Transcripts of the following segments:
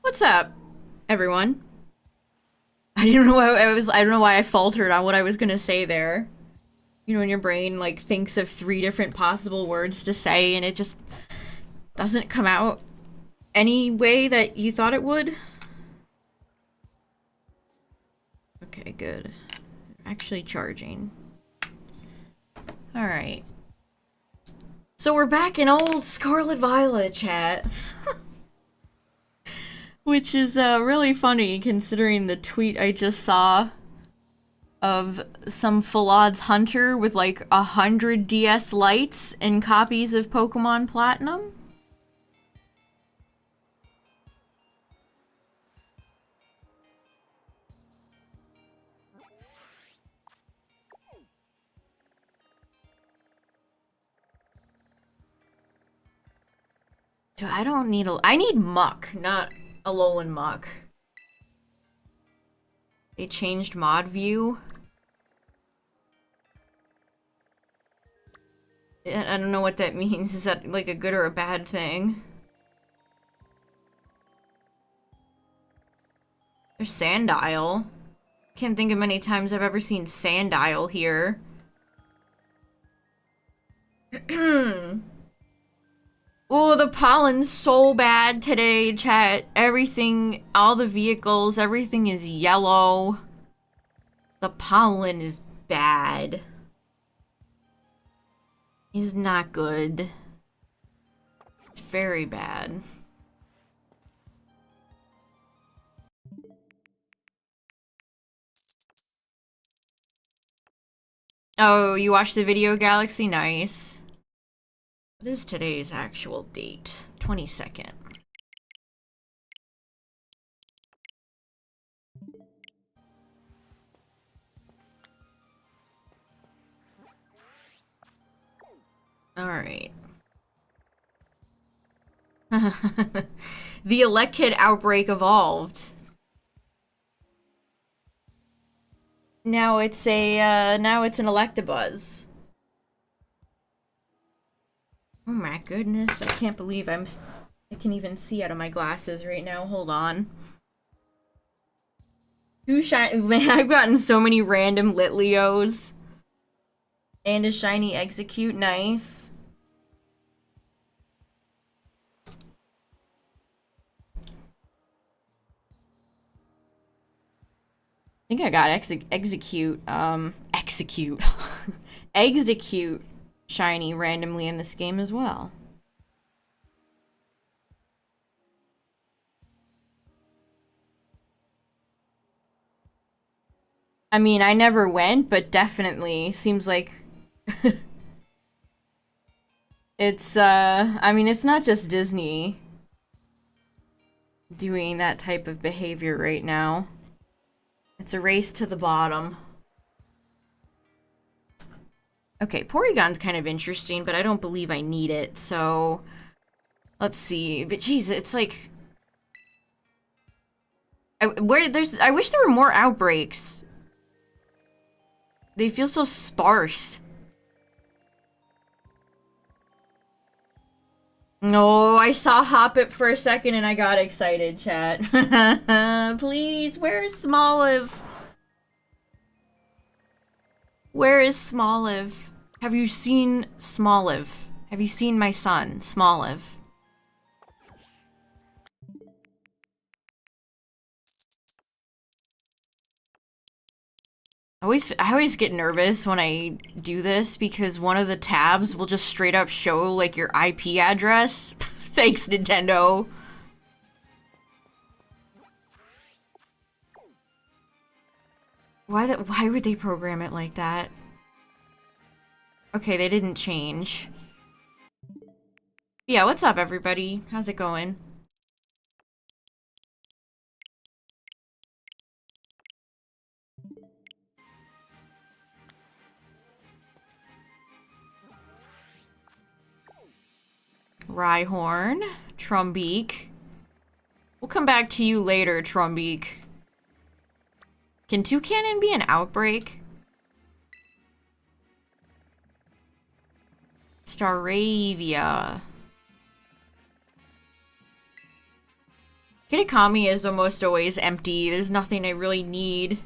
What's up, everyone? I don't know why I don't know why I faltered on what I was gonna say there. You know, when your brain like thinks of three different possible words to say and it just doesn't come out any way that you thought it would. Okay, good. Actually charging. Alright. So we're back in old Scarlet Violet chat. Which is really funny considering the tweet I just saw of some Vods hunter with like 100 DS lights and copies of Pokemon Platinum. Dude, I don't need I need Muck, not Alolan Muck. They changed mod view. I don't know what that means. Is that like a good or a bad thing? There's Sandile. Can't think of many times I've ever seen Sandile here. Oh, the pollen's so bad today, chat. Everything, all the vehicles, everything is yellow. The pollen is bad. It's not good. It's very bad. Oh, you watched the video, Galaxy? Nice. What is today's actual date? 22nd. Alright. The Elekid Outbreak evolved. Now it's a, now it's an Electabuzz. Oh my goodness, I can't believe I can even see out of my glasses right now. Hold on. Man, I've gotten so many random Litleos. And a shiny Execute, nice. I think I got Execute, Execute. Execute shiny randomly in this game as well. I mean, I never went, but definitely seems like it's, I mean, it's not just Disney doing that type of behavior right now. It's a race to the bottom. Okay, Porygon's kind of interesting, but I don't believe I need it, so let's see. But geez, it's like I wish there were more outbreaks. They feel so sparse. No, I saw Hoppip for a second and I got excited, chat. Please, where is Smoliv? Where is Smoliv? Have you seen Smoliv? Have you seen my son, Smoliv? I always get nervous when I do this because one of the tabs will just straight up show like your IP address. Thanks, Nintendo. Why would they program it like that? Okay, they didn't change. Yeah, what's up, everybody? How's it going? Rhyhorn, Trumbeak. We'll come back to you later, Trumbeak. Can Toucannon be an outbreak? Staravia. Kitakami is almost always empty. There's nothing I really need.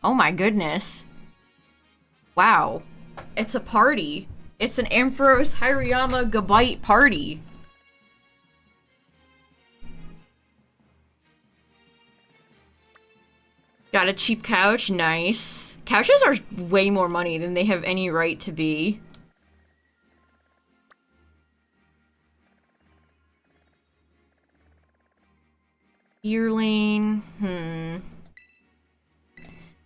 Oh my goodness. Wow. It's a party. It's an Ampharos Hirayama Gabite party. Got a cheap couch. Nice. Couches are way more money than they have any right to be. Yearling.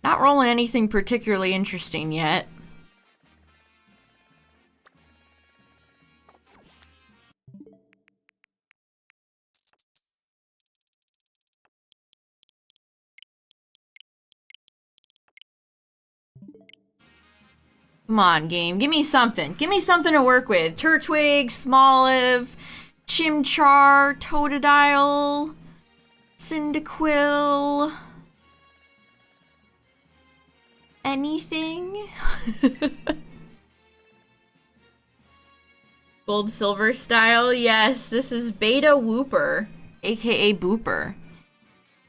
Not rolling anything particularly interesting yet. Come on, game. Give me something. Give me something to work with. Turtwig, Smoliv, Chimchar, Totodile, Cyndaquil. Anything? Gold silver style? Yes, this is Beta Wooper, aka Booper.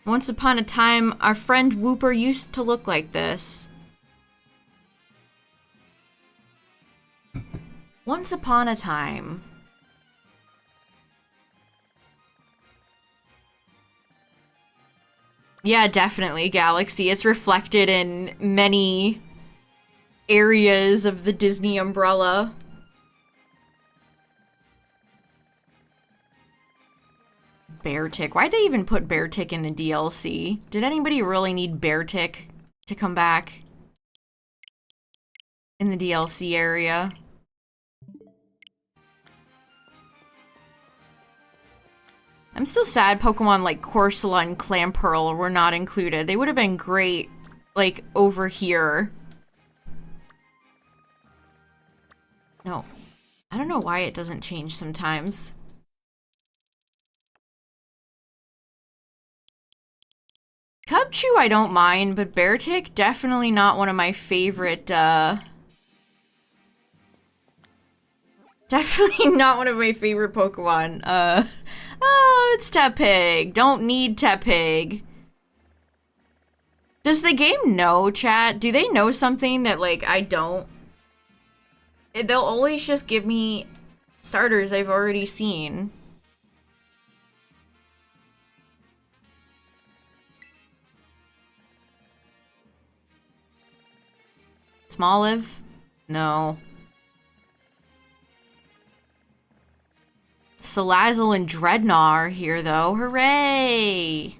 Once upon a time, our friend Wooper used to look like this. Once upon a time. Yeah, definitely, Galaxy. It's reflected in many areas of the Disney umbrella. Beartick. Why'd they even put Beartick in the DLC? Did anybody really need Beartick to come back in the DLC area? I'm still sad Pokemon like Corsola and Clamperl were not included. They would have been great, like, over here. No. I don't know why it doesn't change sometimes. Cubchoo I don't mind, but Beartick, definitely not one of my favorite, definitely not one of my favorite Pokemon. Oh, it's Tepig. Don't need Tepig. Does the game know, chat? Do they know something that, like, I don't? They'll always just give me starters I've already seen. Smoliv? No. Salazzle and Dreadnought are here, though. Hooray!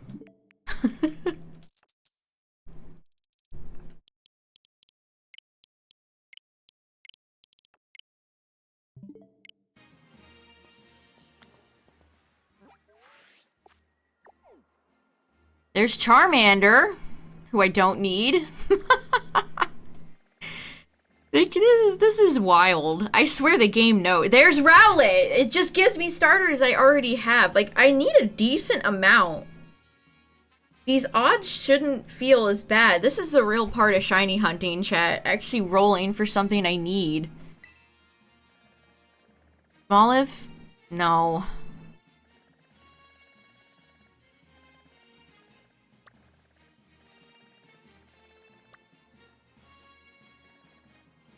There's Charmander, who I don't need. This is wild. I swear the game knows. There's Rowlet! It just gives me starters I already have. Like, I need a decent amount. These odds shouldn't feel as bad. This is the real part of shiny hunting, chat. Actually rolling for something I need. Smoliv? No.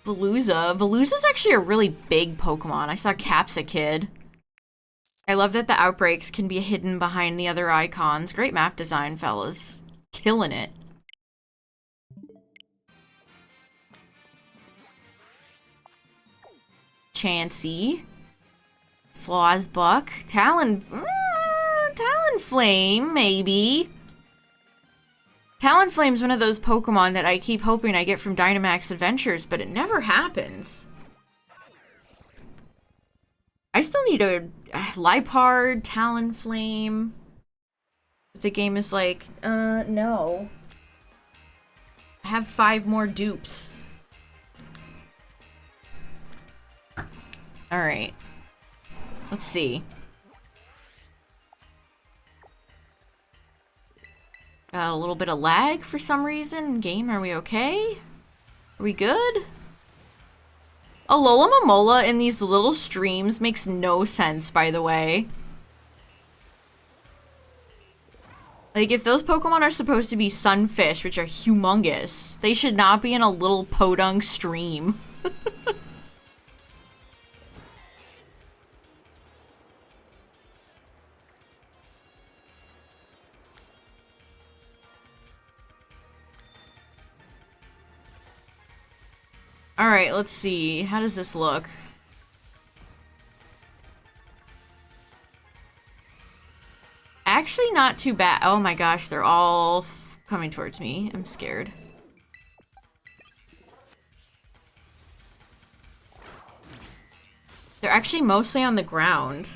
Veluza. Veluza's actually a really big Pokemon. I saw Capsakid. I love that the outbreaks can be hidden behind the other icons. Great map design, fellas. Killing it. Chansey. Swazbuck. Talonflame, maybe. Talonflame's one of those Pokemon that I keep hoping I get from Dynamax Adventures, but it never happens. I still need a Liepard, Talonflame. But the game is like, no. I have 5 more dupes. Alright. Let's see. Got a little bit of lag for some reason. Game, are we okay? Are we good? Alola Momola in these little streams makes no sense, by the way. Like, if those Pokemon are supposed to be sunfish, which are humongous, they should not be in a little podunk stream. Alright, let's see. How does this look? Actually, not too bad. Oh my gosh, they're all coming towards me. I'm scared. They're actually mostly on the ground.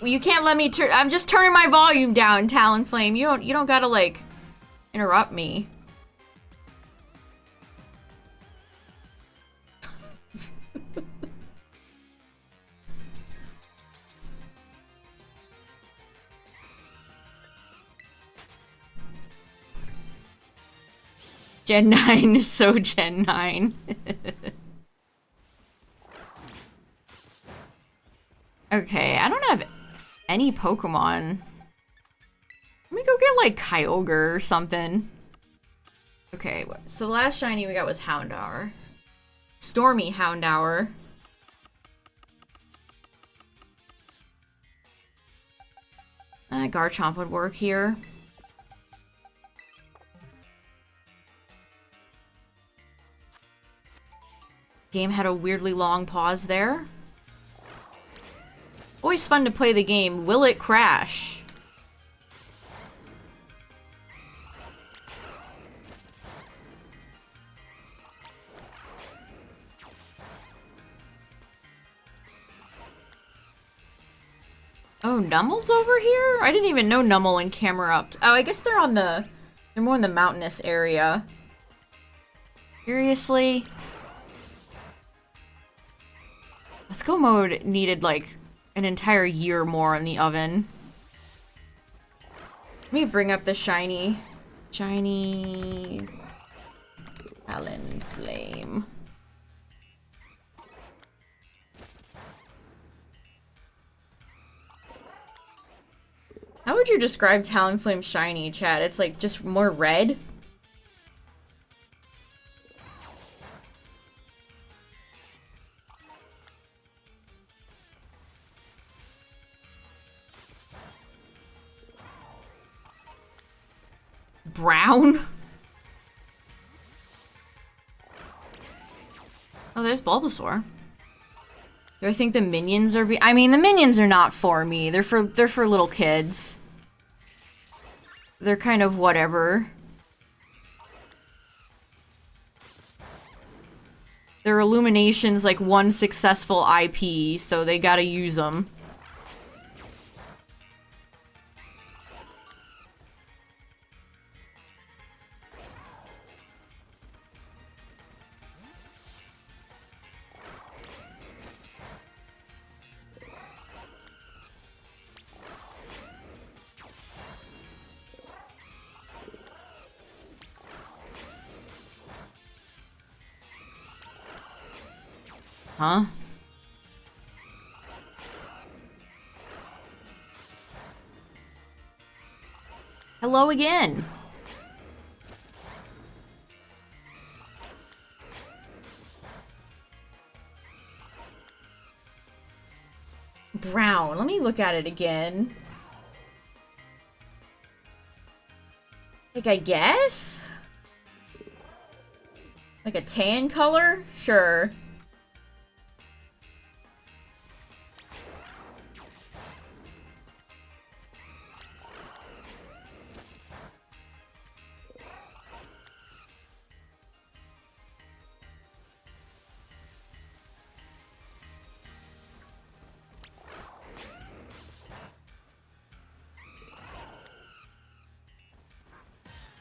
Well, you can't let me turn. I'm just turning my volume down, Talonflame. You don't gotta like interrupt me. Gen 9 is so Gen 9. Okay, I don't have any Pokemon. Let me go get like Kyogre or something. Okay, so the last shiny we got was Houndour. Stormy Houndour. Garchomp would work here. Game had a weirdly long pause there. Always fun to play the game. Will it crash? Oh, Nummel's over here? I didn't even know Nummel and Camerupt. Oh, I guess they're more in the mountainous area. Seriously? Let's Go mode needed like an entire year more in the oven. Let me bring up the shiny Talonflame. How would you describe Talonflame shiny, chat? It's like just more red? Brown? Oh, there's Bulbasaur. Do I think the minions are I mean, the minions are not for me. They're for little kids. They're kind of whatever. They're Illumination's like one successful IP, so they gotta use them. Huh? Hello again. Brown. Let me look at it again. Like, I guess? Like a tan color? Sure.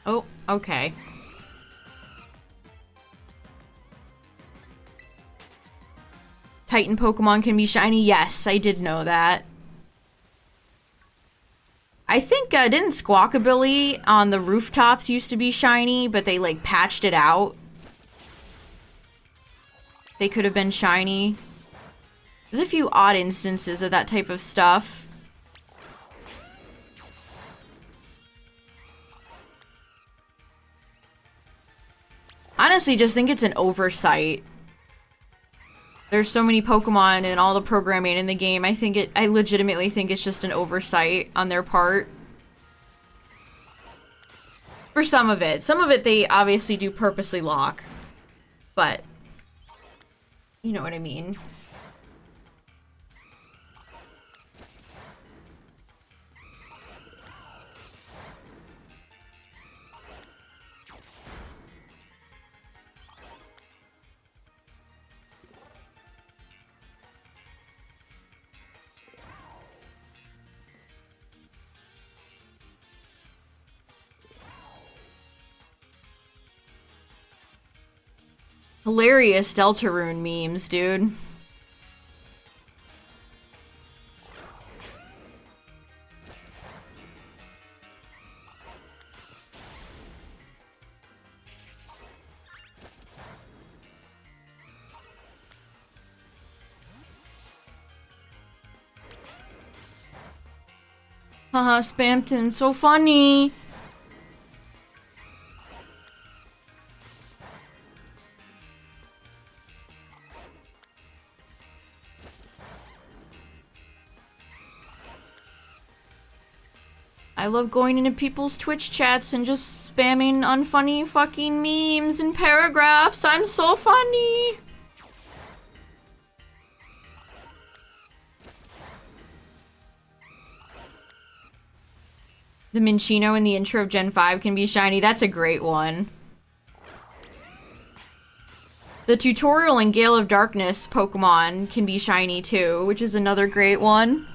Oh, okay. Titan Pokemon can be shiny? Yes, I did know that. I think, didn't Squawkabilly on the rooftops used to be shiny, but they, like, patched it out? They could have been shiny. There's a few odd instances of that type of stuff. Honestly, just think it's an oversight. There's so many Pokemon and all the programming in the game. I legitimately think it's just an oversight on their part. For some of it. Some of it they obviously do purposely lock. But, you know what I mean. Hilarious Deltarune memes, dude. Haha, Spamton, so funny. I love going into people's Twitch chats and just spamming unfunny fucking memes and paragraphs. I'm so funny. The Minccino in the intro of Gen 5 can be shiny. That's a great one. The tutorial in Gale of Darkness Pokemon can be shiny too, which is another great one.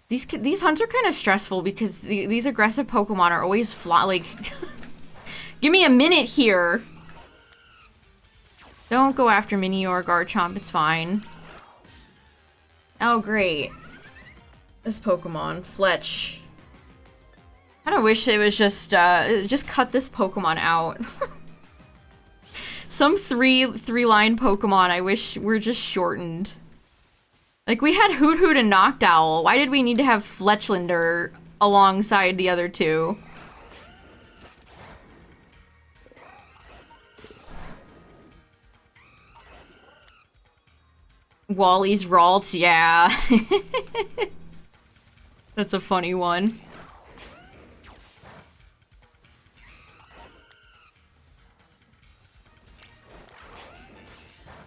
These hunts are kind of stressful because these aggressive Pokemon are always like... Give me a minute here! Don't go after Mini or Garchomp, it's fine. Oh, great. This Pokemon, Fletch. I kinda wish it was just cut this Pokemon out. Some three-line Pokemon I wish were just shortened. Like, we had Hoot Hoot and Noctowl. Why did we need to have Fletchlander alongside the other two? Wally's Ralts, yeah. That's a funny one.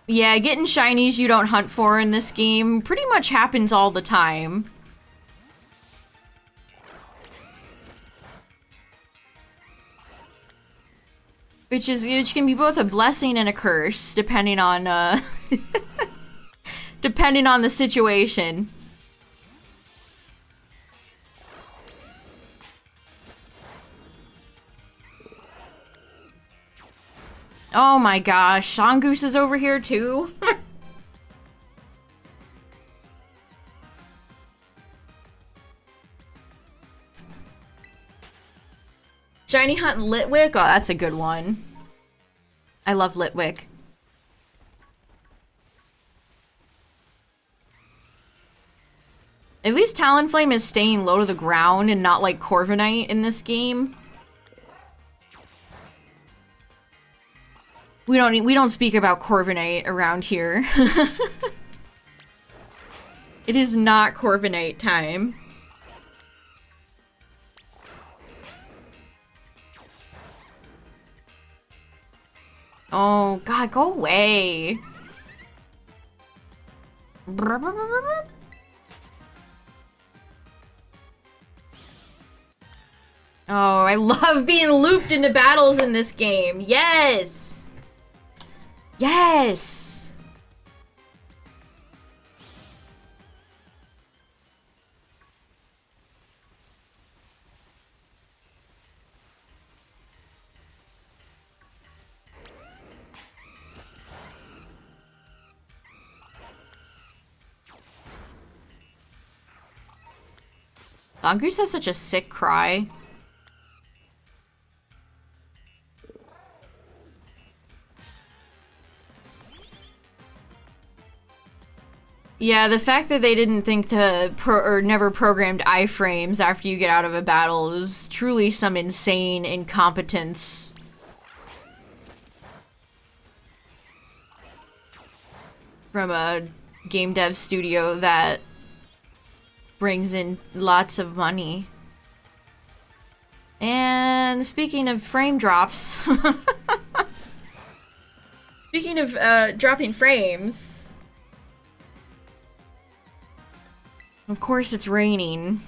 Yeah, getting shinies you don't hunt for in this game pretty much happens all the time. Which can be both a blessing and a curse, depending on depending on the situation. Oh my gosh, Shongoose is over here too? Shiny Hunt Litwick? Oh, that's a good one. I love Litwick. At least Talonflame is staying low to the ground and not like Corviknight in this game. We don't speak about Corviknight around here. It is not Corviknight time. Oh god, go away. Oh, I love being looped into battles in this game. Yes! Yes! Mongoose has such a sick cry. Yeah, the fact that they didn't think to never programmed iframes after you get out of a battle is truly some insane incompetence. From a game dev studio that brings in lots of money. And speaking of frame drops, speaking of dropping frames, of course it's raining.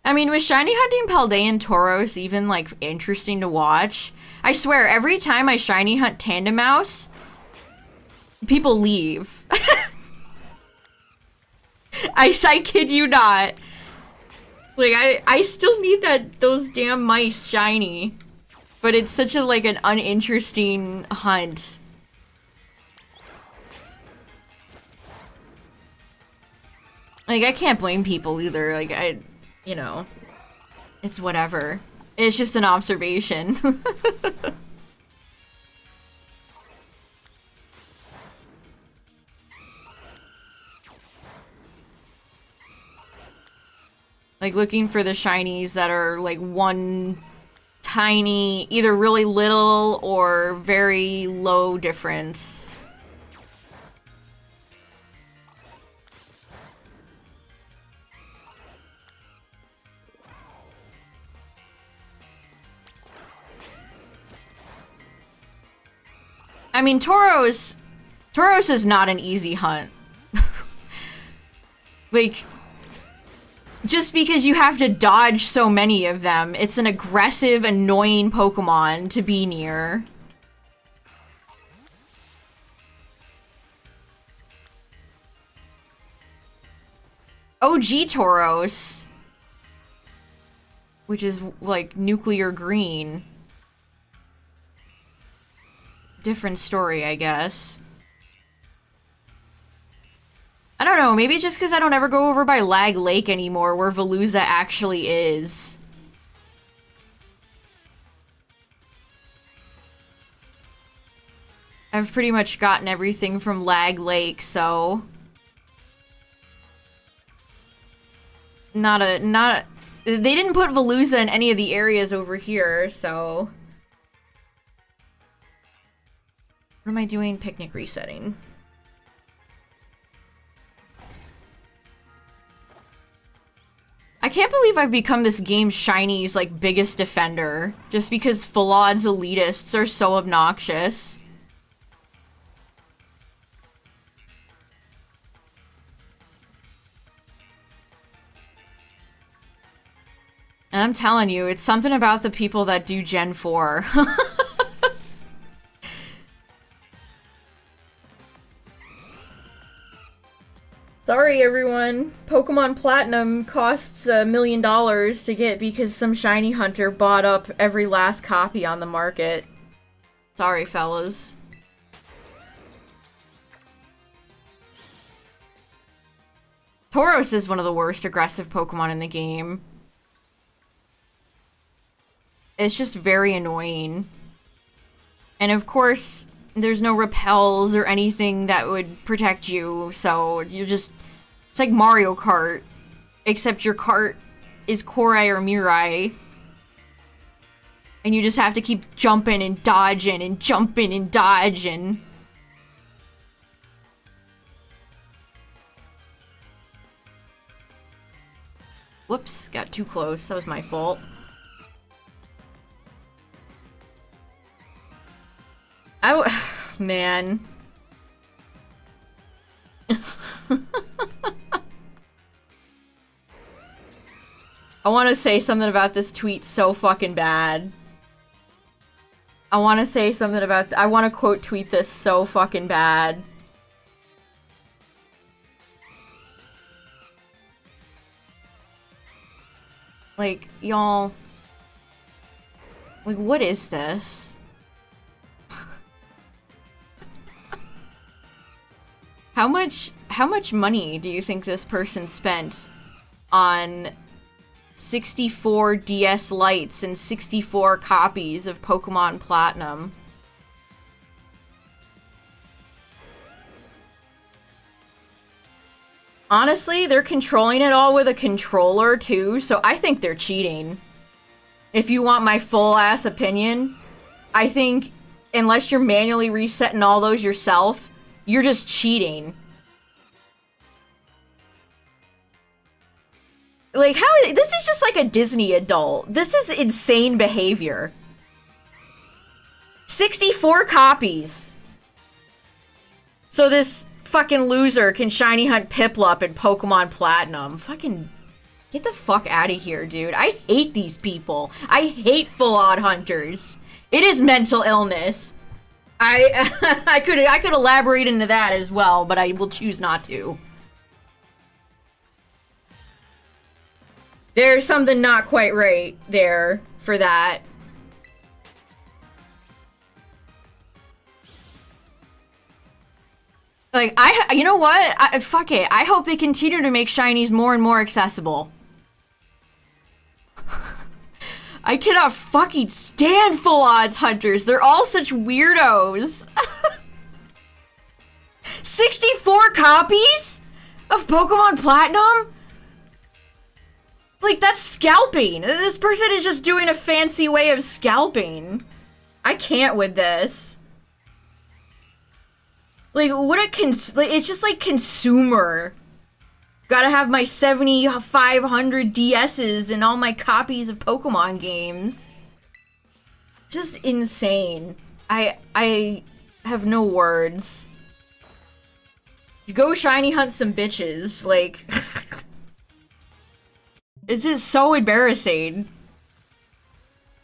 I mean, was shiny hunting Paldean Tauros even, like, interesting to watch? I swear, every time I shiny hunt Tandem Mouse, people leave. I kid you not. Like, I still need those damn mice shiny. But it's such a, like, an uninteresting hunt. Like, I can't blame people either. Like, you know, it's whatever. It's just an observation. Like, looking for the shinies that are, like, one tiny, either really little or very low difference. I mean, Tauros is not an easy hunt. Like, just because you have to dodge so many of them, it's an aggressive, annoying Pokemon to be near. OG Tauros, which is like nuclear green. Different story, I guess. I don't know, maybe just because I don't ever go over by Lag Lake anymore, where Veluza actually is. I've pretty much gotten everything from Lag Lake, so... They didn't put Veluza in any of the areas over here, so... What am I doing? Picnic resetting. I can't believe I've become this game's shinies, like, biggest defender. Just because Vods elitists are so obnoxious. And I'm telling you, it's something about the people that do Gen 4. Sorry, everyone. Pokemon Platinum costs $1 million to get because some shiny hunter bought up every last copy on the market. Sorry, fellas. Tauros is one of the worst aggressive Pokemon in the game. It's just very annoying. And of course, there's no repels or anything that would protect you, so you just... It's like Mario Kart, except your cart is Korai or Mirai. And you just have to keep jumping and dodging and jumping and dodging. Whoops, got too close. That was my fault. Man. I want to say something about this tweet so fucking bad. I want to say something about... I want to quote tweet this so fucking bad. Like, y'all... Like, what is this? How much money do you think this person spent on 64 DS Lites and 64 copies of Pokemon Platinum? Honestly, they're controlling it all with a controller too, so I think they're cheating. If you want my full-ass opinion, I think unless you're manually resetting all those yourself, you're just cheating. Like, this is just like a Disney adult. This is insane behavior. 64 copies. So this fucking loser can shiny hunt Piplup in Pokemon Platinum. Fucking get the fuck out of here, dude. I hate these people. I hate full odd hunters. It is mental illness. I could elaborate into that as well, but I will choose not to. There's something not quite right there for that. Like, you know what? Fuck it. I hope they continue to make shinies more and more accessible. I cannot fucking stand full odds hunters. They're all such weirdos. 64 copies of Pokemon Platinum? Like, that's scalping. This person is just doing a fancy way of scalping. I can't with this. Like, what a it's just like consumer. Gotta have my 7,500 DSs and all my copies of Pokemon games. Just insane. I have no words. Go shiny hunt some bitches. Like, it's just so embarrassing.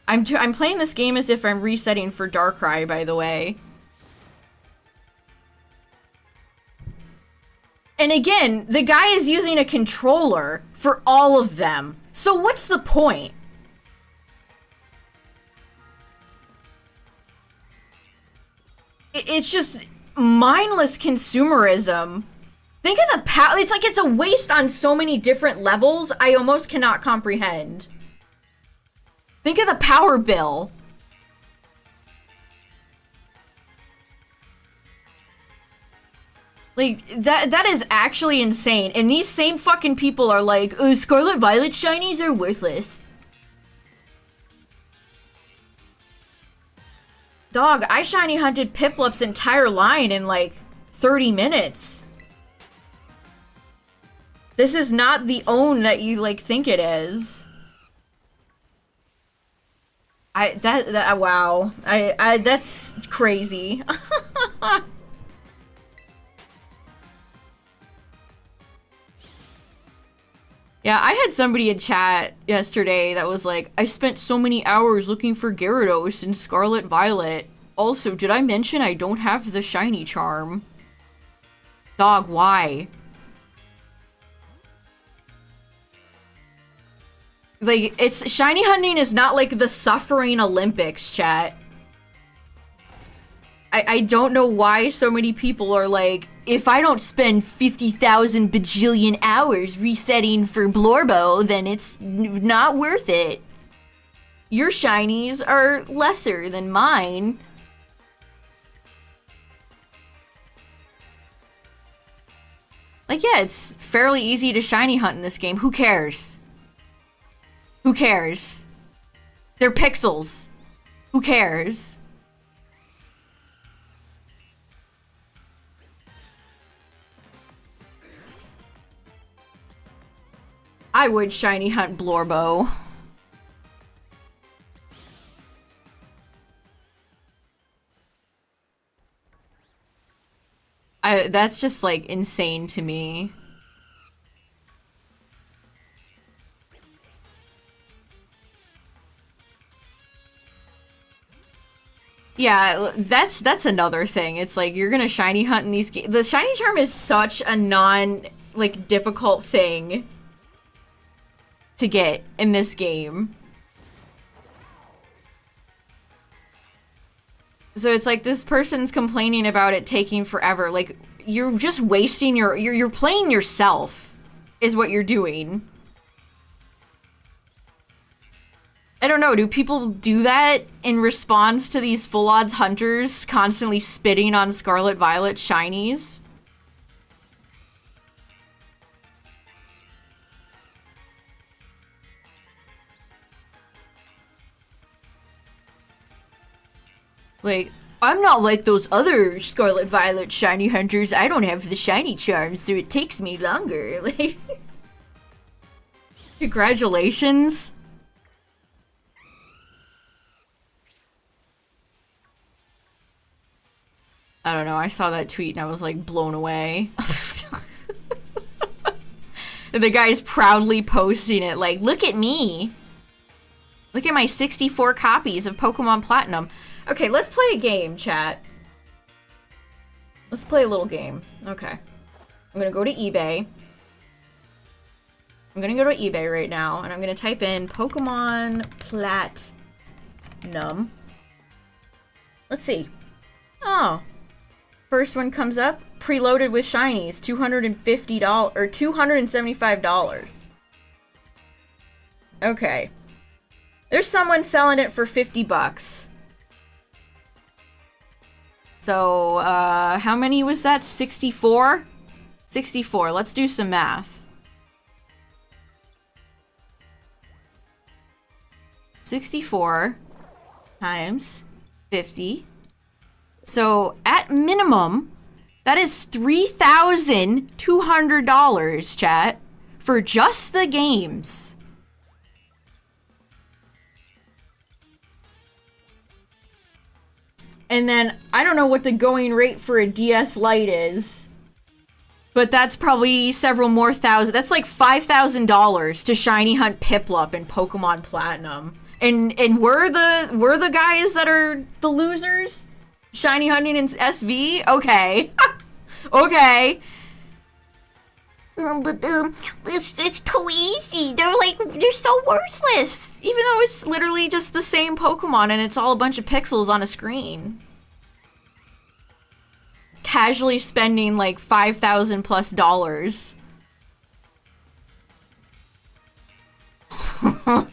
I'm playing this game as if I'm resetting for Darkrai, by the way. And again, the guy is using a controller for all of them. So what's the point? It's just mindless consumerism. Think of the power. It's like it's a waste on so many different levels, I almost cannot comprehend. Think of the power bill. Like, that is actually insane. And these same fucking people are like, oh, Scarlet Violet shinies are worthless. Dog, I shiny hunted Piplup's entire line in like 30 minutes. This is not the own that you like think it is. Wow. That's crazy. Yeah, I had somebody in chat yesterday that was like, I spent so many hours looking for Gyarados in Scarlet Violet. Also, did I mention I don't have the shiny charm? Dog, why? Like, it's shiny hunting is not like the suffering Olympics, chat. I don't know why so many people are like, if I don't spend 50,000 bajillion hours resetting for Blorbo, then it's not worth it. Your shinies are lesser than mine. Like, yeah, it's fairly easy to shiny hunt in this game. Who cares? Who cares? They're pixels. Who cares? I would shiny hunt Blorbo. That's just like insane to me. Yeah, that's another thing. It's like you're gonna shiny hunt in these games. The shiny charm is such a like difficult thing to get in this game. So it's like this person's complaining about it taking forever. Like, you're just wasting you're playing yourself, is what you're doing. I don't know, do people do that in response to these full odds hunters constantly spitting on Scarlet Violet shinies? Like, I'm not like those other Scarlet Violet shiny hunters. I don't have the shiny charms, so it takes me longer. Like, congratulations. I don't know, I saw that tweet and I was like blown away. And the guy's proudly posting it like, look at me. Look at my 64 copies of Pokemon Platinum. Okay, let's play a game, chat. Let's play a little game. Okay. I'm gonna go to eBay. I'm gonna go to eBay right now, and I'm gonna type in Pokemon Platinum. Let's see. Oh. First one comes up, preloaded with shinies, $250 or $275. Okay. There's someone selling it for 50 bucks. So, how many was that? 64? 64. Let's do some math. 64 times 50. So, at minimum, that is $3,200, chat, for just the games. And then, I don't know what the going rate for a DS Lite is, but that's probably several more thousand. That's like $5,000 to shiny hunt Piplup in Pokemon Platinum. And we're the guys that are the losers? Shiny hunting in SV? Okay. Okay. But it's too easy. They're so worthless. Even though it's literally just the same Pokemon and it's all a bunch of pixels on a screen. Casually spending like $5,000 plus.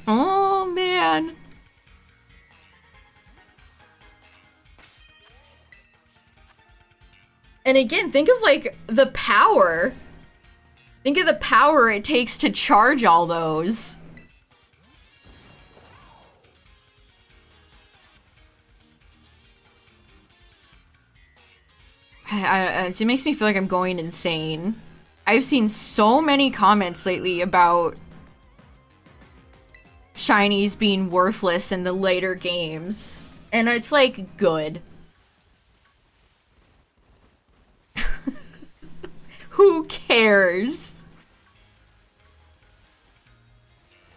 Oh man. And again, think of like the power. Think of the power it takes to charge all those. It makes me feel like I'm going insane. I've seen so many comments lately about shinies being worthless in the later games. And it's like, good. Who cares?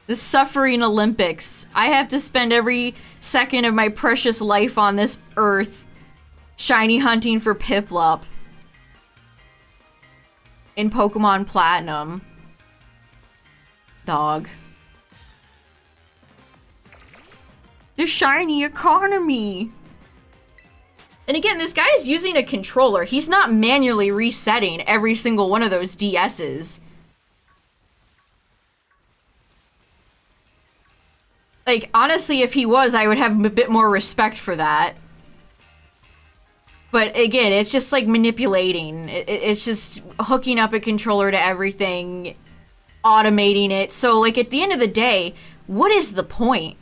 The suffering Olympics. I have to spend every second of my precious life on this earth shiny hunting for Piplup in Pokemon Platinum. Dog. The shiny economy. And again, this guy is using a controller. He's not manually resetting every single one of those DS's. Like, honestly, if he was, I would have a bit more respect for that. But again, it's just like manipulating. It's just hooking up a controller to everything, automating it. So, like, at the end of the day, what is the point?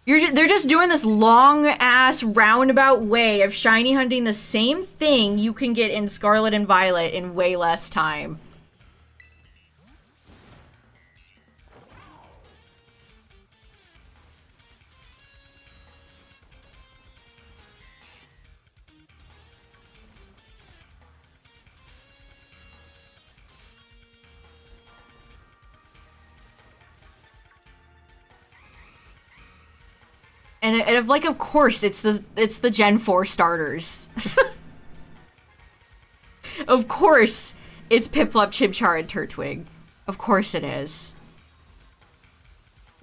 They're just doing this long-ass roundabout way of shiny hunting the same thing you can get in Scarlet and Violet in way less time. And like, of course, it's the Gen 4 starters. Of course, it's Piplup, Chimchar, and Turtwig. Of course it is.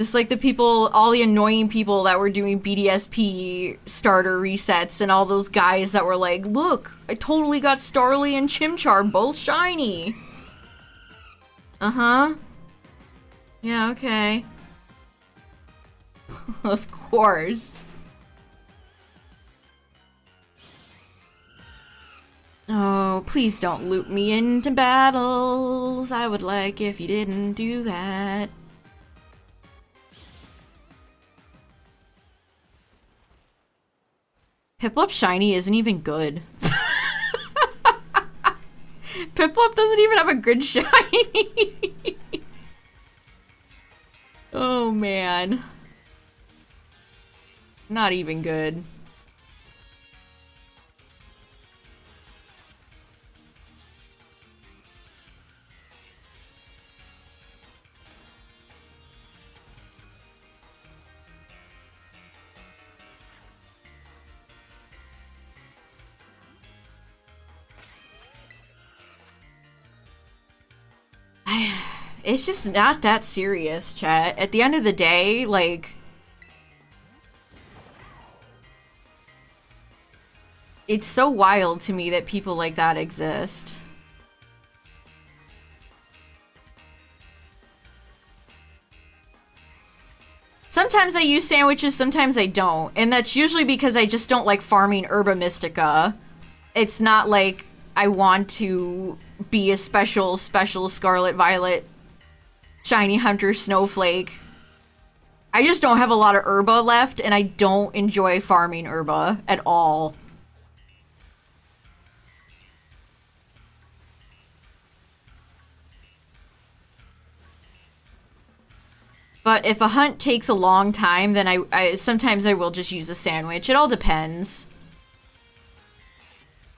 Just like the people, all the annoying people that were doing BDSP starter resets and all those guys that were like, look, I totally got Starly and Chimchar both shiny. Uh-huh. Yeah, okay. Of course. Oh, please don't loop me into battles. I would like if you didn't do that. Piplup shiny isn't even good. Piplup doesn't even have a good shiny. Oh man. Not even good. It's just not that serious, chat. At the end of the day, like... It's so wild to me that people like that exist. Sometimes I use sandwiches, sometimes I don't. And that's usually because I just don't like farming Herba Mystica. It's not like I want to be a special Scarlet Violet Shiny Hunter Snowflake. I just don't have a lot of Herba left, and I don't enjoy farming Herba at all. But if a hunt takes a long time, then I sometimes I will just use a sandwich. It all depends.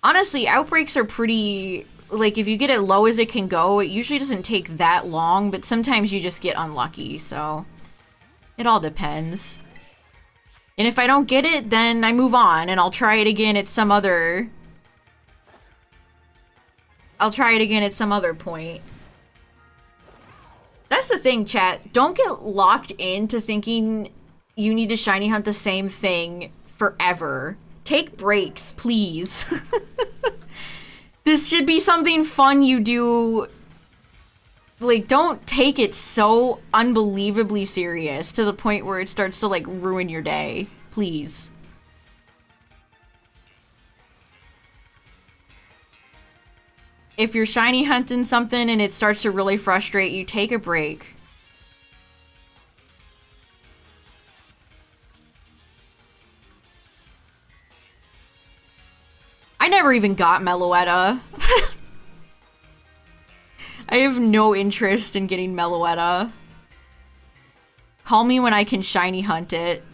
Honestly, outbreaks are pretty... Like, if you get it low as it can go, it usually doesn't take that long, but sometimes you just get unlucky, so... It all depends. And if I don't get it, then I move on, and I'll try it again at some other... I'll try it again at some other point. That's the thing, chat. Don't get locked into thinking you need to shiny hunt the same thing forever. Take breaks, please. This should be something fun you do. Like, don't take it so unbelievably serious to the point where it starts to, like, ruin your day. Please. If you're shiny hunting something and it starts to really frustrate you, take a break. I never even got Meloetta. I have no interest in getting Meloetta. Call me when I can shiny hunt it.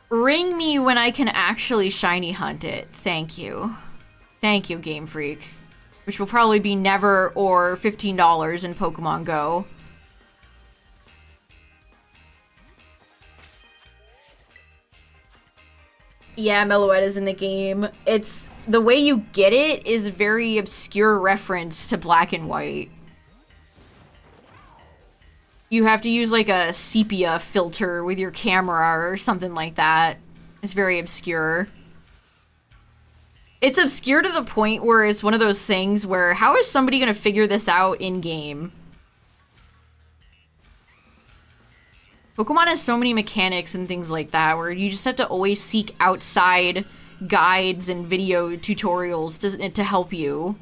Ring me when I can actually shiny hunt it. Thank you. Thank you, Game Freak. Which will probably be never or $15 in Pokemon Go. Yeah, Meloetta's in the game. It's... The way you get it is a very obscure reference to Black and White. You have to use like a sepia filter with your camera or something like that. It's very obscure. It's obscure to the point where it's one of those things where how is somebody gonna figure this out in-game? Pokemon has so many mechanics and things like that where you just have to always seek outside guides and video tutorials to help you.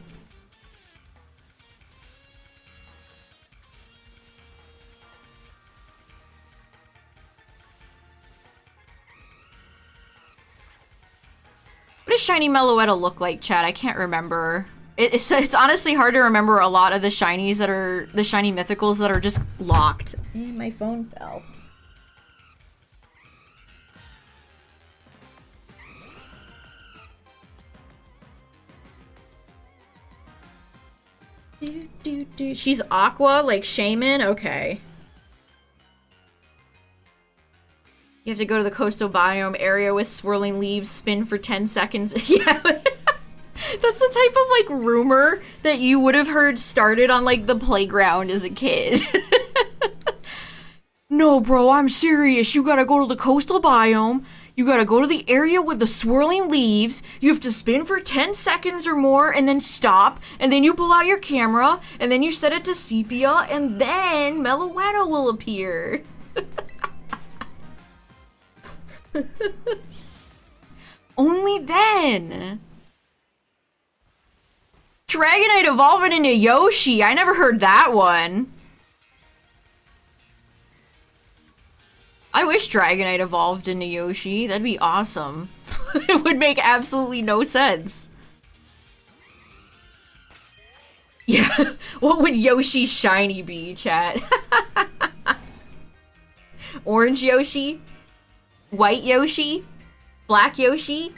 What does shiny Meloetta look like, chat? I can't remember. It's honestly hard to remember a lot of the shinies that are... The shiny mythicals that are just locked. My phone fell. She's aqua, like Shaman? Okay. You have to go to the coastal biome area with swirling leaves, spin for 10 seconds. Yeah. That's the type of, like, rumor that you would have heard started on, like, the playground as a kid. No, bro, I'm serious. You gotta go to the coastal biome. You gotta go to the area with the swirling leaves. You have to spin for 10 seconds or more and then stop. And then you pull out your camera and then you set it to sepia and then Meloetta will appear. Only then. Dragonite evolving into Yoshi. I never heard that one. I wish Dragonite evolved into Yoshi. That'd be awesome. It would make absolutely no sense. Yeah, what would Yoshi's shiny be, chat? Orange Yoshi? White Yoshi? Black Yoshi?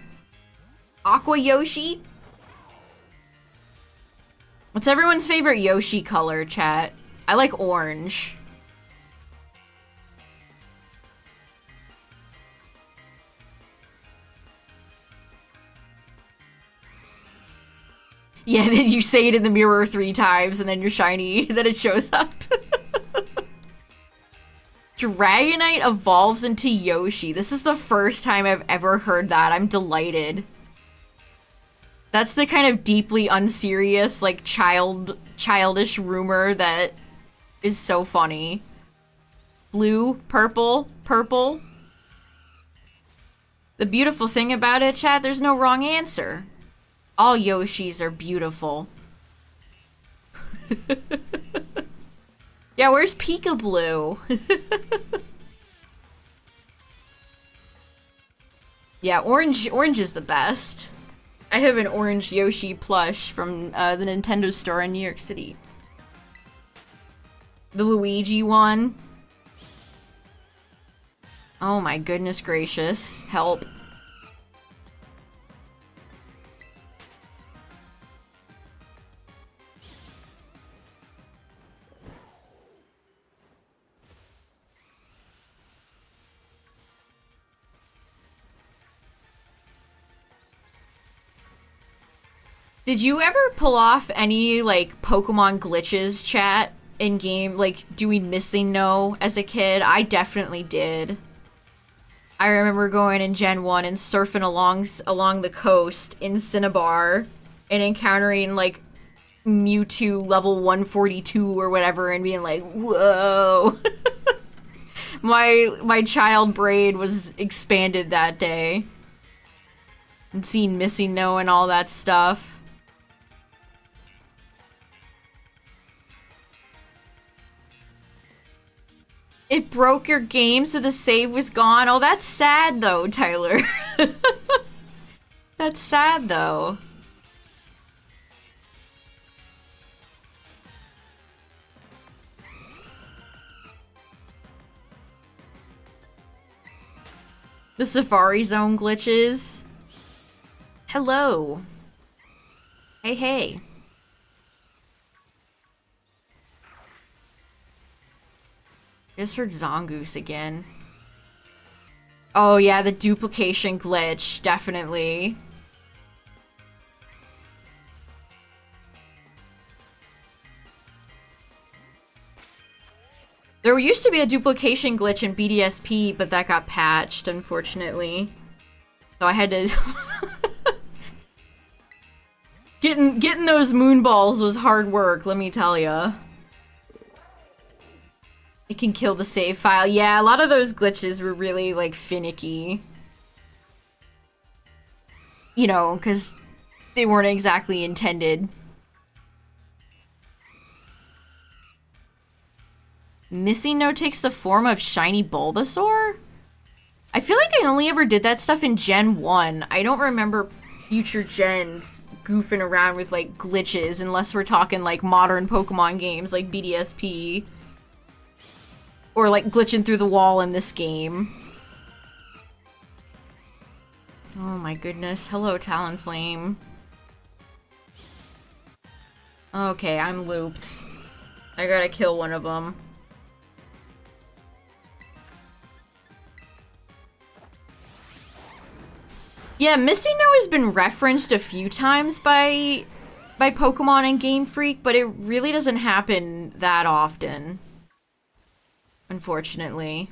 Aqua Yoshi? What's everyone's favorite Yoshi color, chat? I like orange. Yeah, then you say it in the mirror 3 times and then you're shiny, then it shows up. Dragonite evolves into Yoshi. This is the first time I've ever heard that. I'm delighted. That's the kind of deeply unserious, like, childish rumor that is so funny. Blue, purple, purple. The beautiful thing about it, chat, there's no wrong answer. All Yoshis are beautiful. Yeah, where's Peekaboo? Yeah, orange is the best. I have an orange Yoshi plush from the Nintendo store in New York City. The Luigi one. Oh my goodness gracious. Help. Did you ever pull off any, like, Pokemon glitches, chat, in game? Like, do we missing no as a kid? I definitely did. I remember going in Gen 1 and surfing along the coast in Cinnabar and encountering, like, Mewtwo level 142 or whatever and being like, whoa. My child brain was expanded that day. And seeing Missing No and all that stuff. It broke your game, so the save was gone. Oh, that's sad, though, Tyler. That's sad, though. The Safari Zone glitches. Hello. Hey, hey. Just heard Zongoose again. Oh yeah, the duplication glitch, definitely. There used to be a duplication glitch in BDSP, but that got patched, unfortunately. So I had to... Getting those moon balls was hard work, let me tell ya. It can kill the save file. Yeah, a lot of those glitches were really, like, finicky. You know, because they weren't exactly intended. Missing No takes the form of shiny Bulbasaur? I feel like I only ever did that stuff in Gen 1. I don't remember future gens goofing around with, like, glitches, unless we're talking, like, modern Pokemon games, like BDSP. Or, like, glitching through the wall in this game. Oh my goodness. Hello, Talonflame. Okay, I'm looped. I gotta kill one of them. Yeah, Misty No has been referenced a few times by Pokemon and Game Freak, but it really doesn't happen that often. Unfortunately.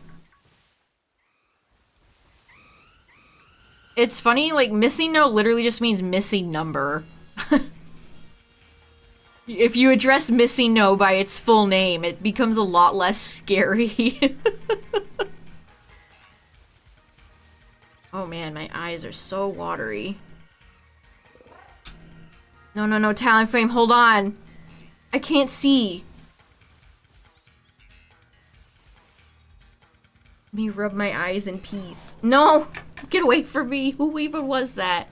It's funny, like, missing no literally just means missing number. If you address missing no by its full name, it becomes a lot less scary. Oh man, my eyes are so watery. No, no, no, Talonflame, hold on. I can't see. Let me rub my eyes in peace. No! Get away from me! Who even was that?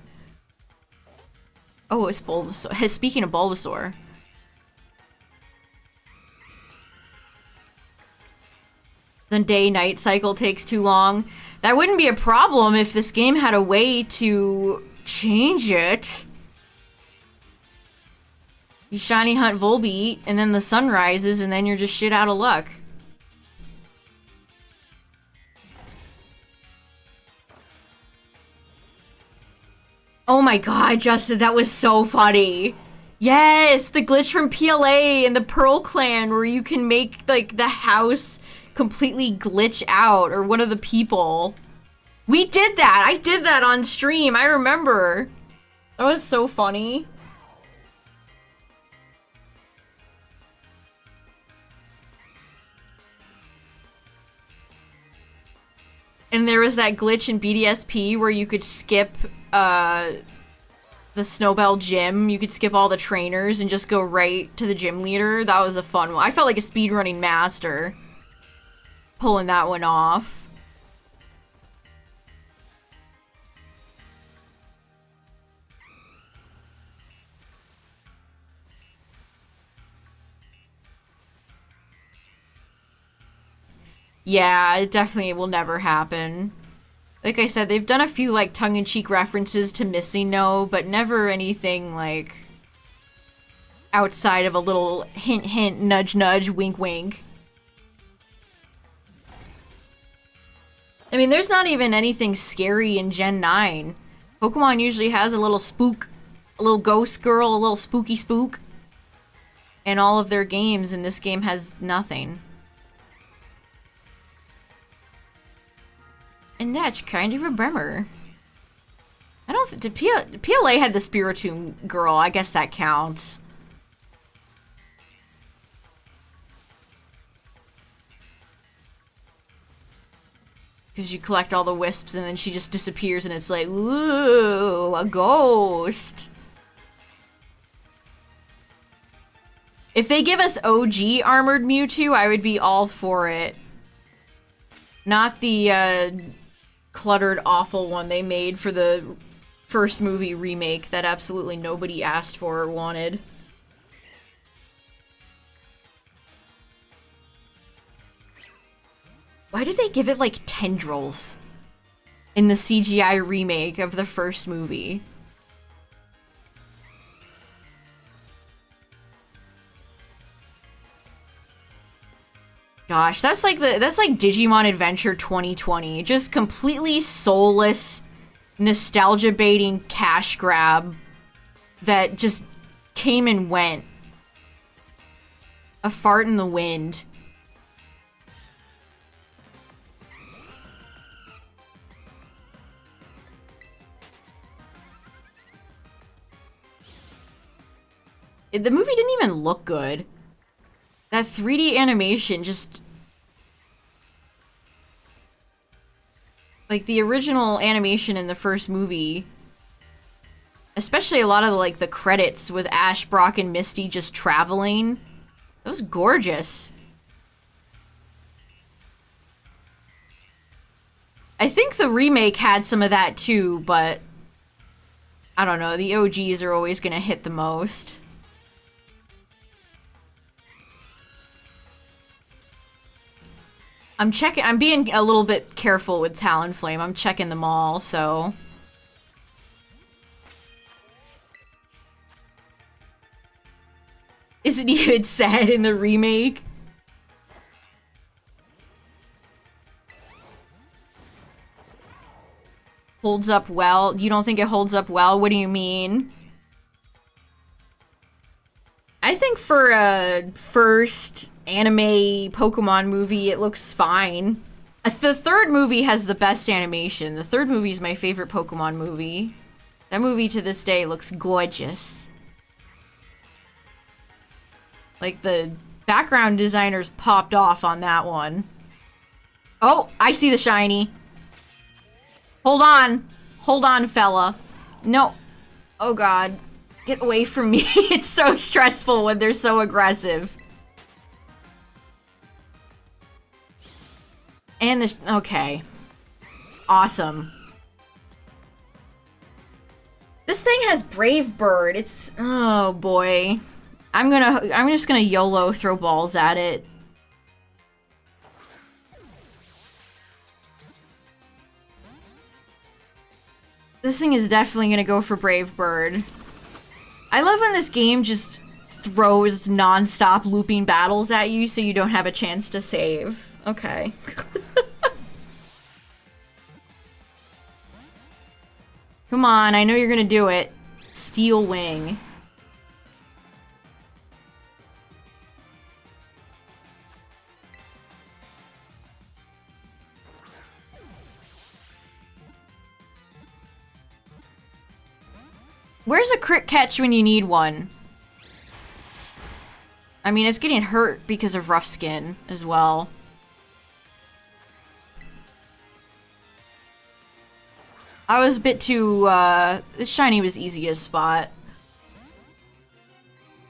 Oh, it's Bulbasaur. Speaking of Bulbasaur. The day-night cycle takes too long. That wouldn't be a problem if this game had a way to change it. You shiny hunt Volbeat, and then the sun rises, and then you're just shit out of luck. Oh my god, Justin, that was so funny. Yes, the glitch from PLA and the Pearl Clan where you can make, like, the house completely glitch out, or one of the people. We did that! I did that on stream, I remember. That was so funny. And there was that glitch in BDSP where you could skip, the Snowbell gym. You could skip all the trainers and just go right to the gym leader. That was a fun one. I felt like a speedrunning master pulling that one off. Yeah, it definitely will never happen. Like I said, they've done a few, like, tongue-in-cheek references to Missing No, but never anything, like, outside of a little hint hint, nudge nudge, wink wink. I mean, there's not even anything scary in Gen 9. Pokemon usually has a little spook, a little ghost girl, a little spooky spook. In all of their games, and this game has nothing. And that's kind of a bummer. I don't did PLA had the Spiritomb girl. I guess that counts. Because you collect all the wisps and then she just disappears and it's like, ooh, a ghost. If they give us OG Armored Mewtwo, I would be all for it. Not the, cluttered, awful one they made for the first movie remake that absolutely nobody asked for or wanted. Why did they give it, like, tendrils in the CGI remake of the first movie? Gosh, that's like Digimon Adventure 2020. Just completely soulless, nostalgia-baiting cash grab that just came and went. A fart in the wind. The movie didn't even look good. That 3D animation just... Like, the original animation in the first movie, especially a lot of, like, the credits with Ash, Brock, and Misty just traveling, it was gorgeous. I think the remake had some of that too, but I don't know, the OGs are always gonna hit the most. I'm being a little bit careful with Talonflame. I'm checking them all, so... Isn't even said in the remake. Holds up well? You don't think it holds up well? What do you mean? I think for a first anime Pokemon movie, it looks fine. The third movie has the best animation. The third movie is my favorite Pokemon movie. That movie to this day looks gorgeous. Like, the background designers popped off on that one. Oh, I see the shiny. Hold on. Hold on, fella. No. Oh, God. Get away from me. It's so stressful when they're so aggressive. And the... okay. Awesome. This thing has Brave Bird. It's... oh, boy. I'm just gonna YOLO throw balls at it. This thing is definitely gonna go for Brave Bird. I love when this game just throws non-stop looping battles at you so you don't have a chance to save. Okay. Come on, I know you're gonna do it. Steel Wing. Where's a crit catch when you need one? I mean, it's getting hurt because of rough skin as well. I was a bit too, this shiny was easy to spot.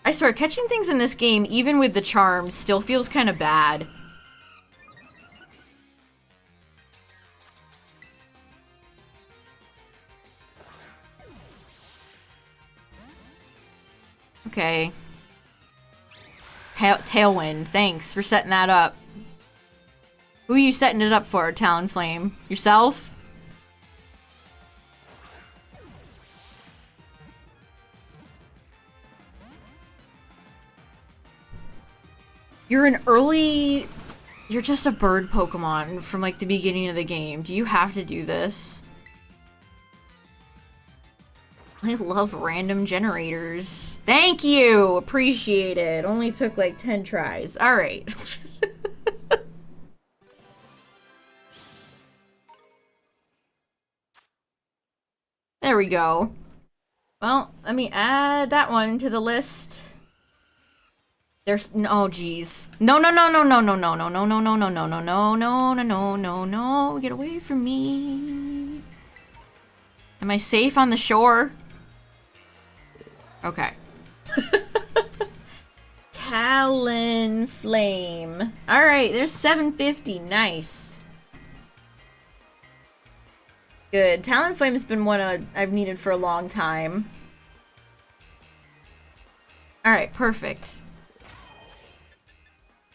I swear, catching things in this game, even with the charms, still feels kind of bad. Okay. Tailwind, thanks for setting that up. Who are you setting it up for, Talonflame? Yourself? You're an early... you're just a bird Pokemon from, like, the beginning of the game. Do you have to do this? I love random generators. Thank you! Appreciate it. Only took, like, 10 tries. Alright. There we go. Well, let me add that one to the list. There's oh geez. No no no no no no no no no no no no no no no no no no no no get away from me. Am I safe on the shore? Okay. Talonflame. Alright, there's 750. Nice. Good. Talonflame's been one I've needed for a long time. Alright, perfect.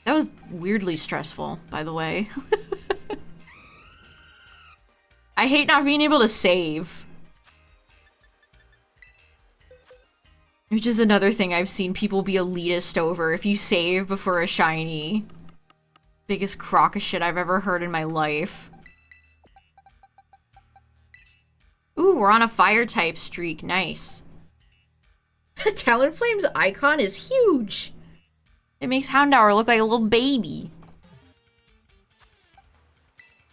That was weirdly stressful, by the way. I hate not being able to save. Which is another thing I've seen people be elitist over. If you save before a shiny. Biggest crock of shit I've ever heard in my life. Ooh, we're on a fire type streak. Nice. Talonflame's icon is huge. It makes Houndour look like a little baby.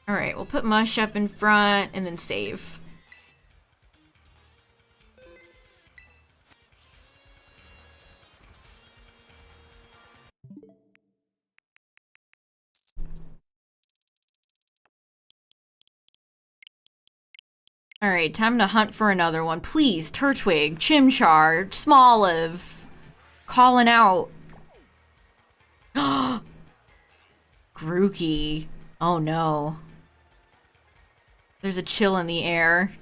Alright, we'll put Mush up in front and then save. Alright, time to hunt for another one. Please, Turtwig, Chimchar, Smoliv. Calling out. Grookey. Oh no. There's a chill in the air.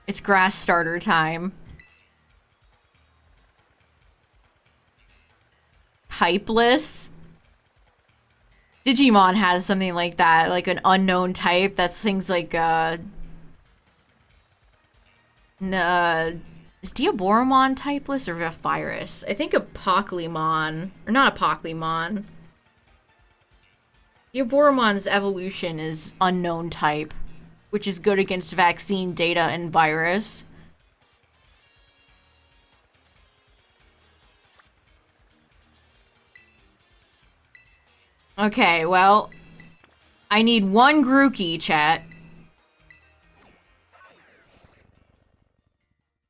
It's grass starter time. Typeless? Digimon has something like that, like an unknown type that's things like, is Diaboromon typeless or Virus? I think Apoclymon, or not Apoclymon. Diaboromon's evolution is unknown type. which is good against vaccine data and virus. Okay, well, I need one Grookey, chat.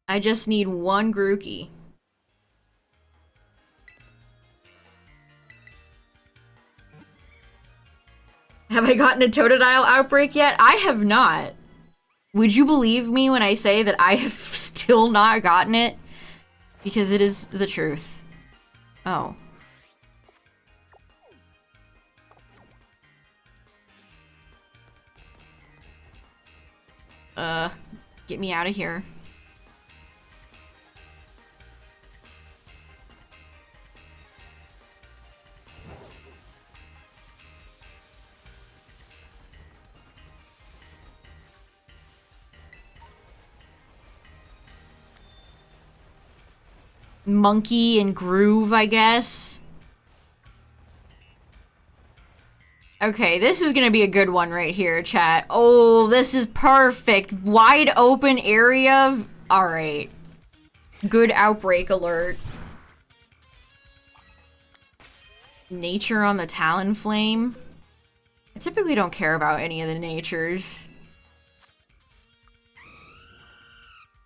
I just need one Grookey. Have I gotten a Totodile outbreak yet? I have not. Would you believe me when I say that I have still not gotten it? Because it is the truth. Oh. Get me out of here. Monkey and Groove, I guess. Okay, this is gonna be a good one right here, chat. Oh, this is perfect. Wide open area. Alright. Good outbreak alert. Nature on the Talonflame. I typically don't care about any of the natures.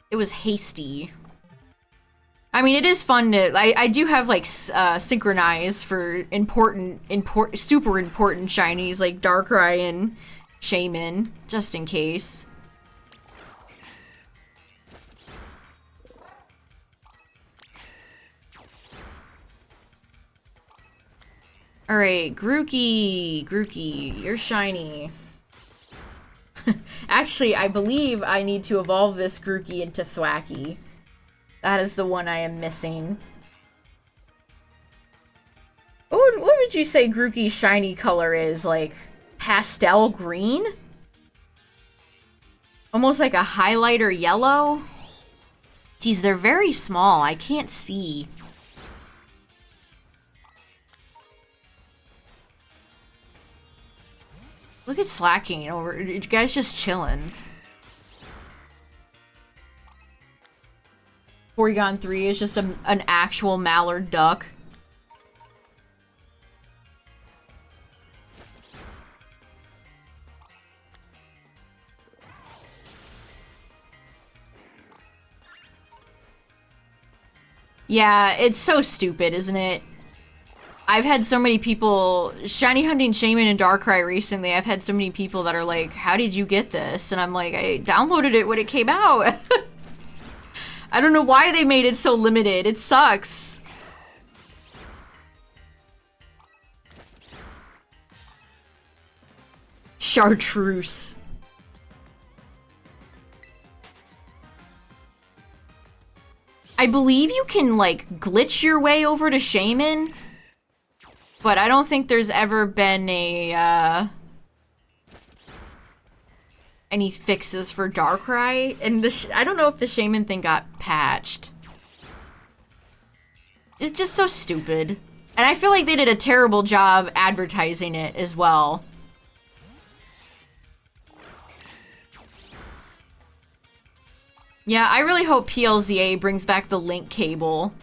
It was hasty. I mean, it is fun to... I do have, like, synchronize for super important shinies, like Darkrai and Shaman, just in case. Alright, Grookey, you're shiny. Actually, I believe I need to evolve this Grookey into Thwacky. That is the one I am missing. What would you say Grookey's shiny color is? Like, pastel green? Almost like a highlighter yellow? Geez, they're very small. I can't see. Look at Slacking over. You guys just chilling. Porygon 3 is just an actual mallard duck. Yeah, it's so stupid, isn't it? I've had so many people, shiny hunting Shaman and Darkrai recently, I've had so many people that are like, how did you get this? And I'm like, I downloaded it when it came out. I don't know why they made it so limited. It sucks. Chartreuse. I believe you can, like, glitch your way over to Shaman. But I don't think there's ever been a, any fixes for Darkrai, and I don't know if the Shaman thing got patched. It's just so stupid. And I feel like they did a terrible job advertising it as well. Yeah, I really hope PLZA brings back the link cable.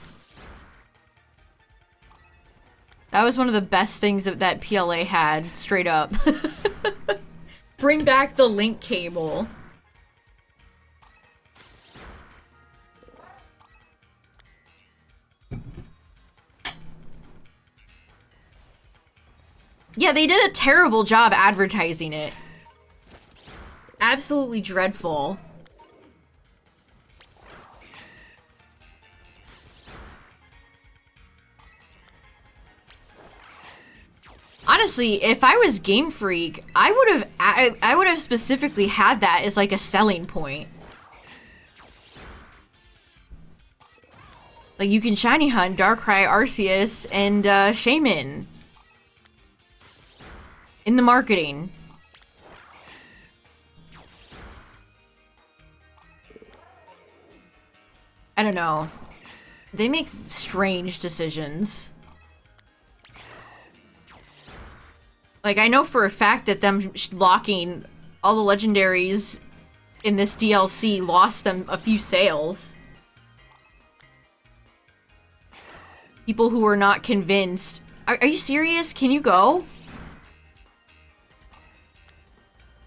That was one of the best things that PLA had, straight up. Bring back the link cable. Yeah, they did a terrible job advertising it. Absolutely dreadful. Honestly, if I was Game Freak, I would have specifically had that as like a selling point. Like, you can shiny hunt Darkrai, Arceus, and Shaman in the marketing. I don't know. They make strange decisions. Like, I know for a fact that them locking all the legendaries in this DLC lost them a few sales. People who were not convinced. Are you serious? Can you go?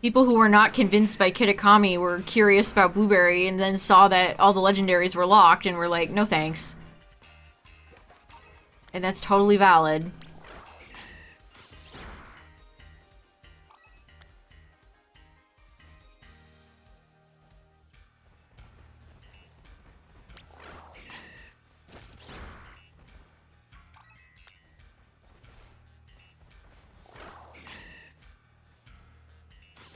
People who were not convinced by Kitakami were curious about Blueberry and then saw that all the legendaries were locked and were like, no thanks. And that's totally valid.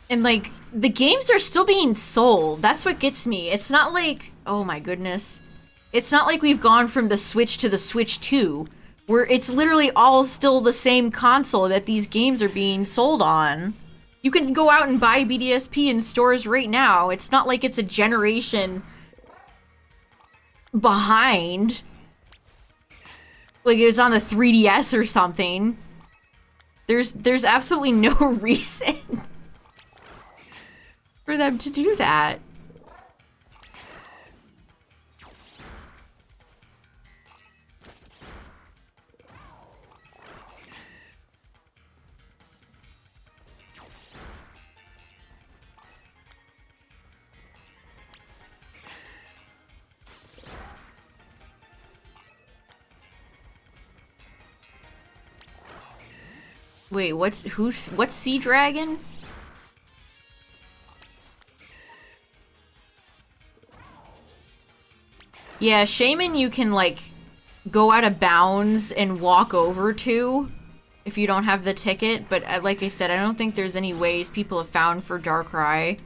And, like, the games are still being sold. That's what gets me. It's not like... Oh my goodness. It's not like we've gone from the Switch to the Switch 2, where it's literally all still the same console that these games are being sold on. You can go out and buy BDSP in stores right now. It's not like it's a generation behind. Like it's on the 3DS or something. There's absolutely no reason for them to do that. Wait, what's Sea Dragon? Yeah, Shaman you can, like, go out of bounds and walk over to if you don't have the ticket, but like I said, I don't think there's any ways people have found for Darkrai.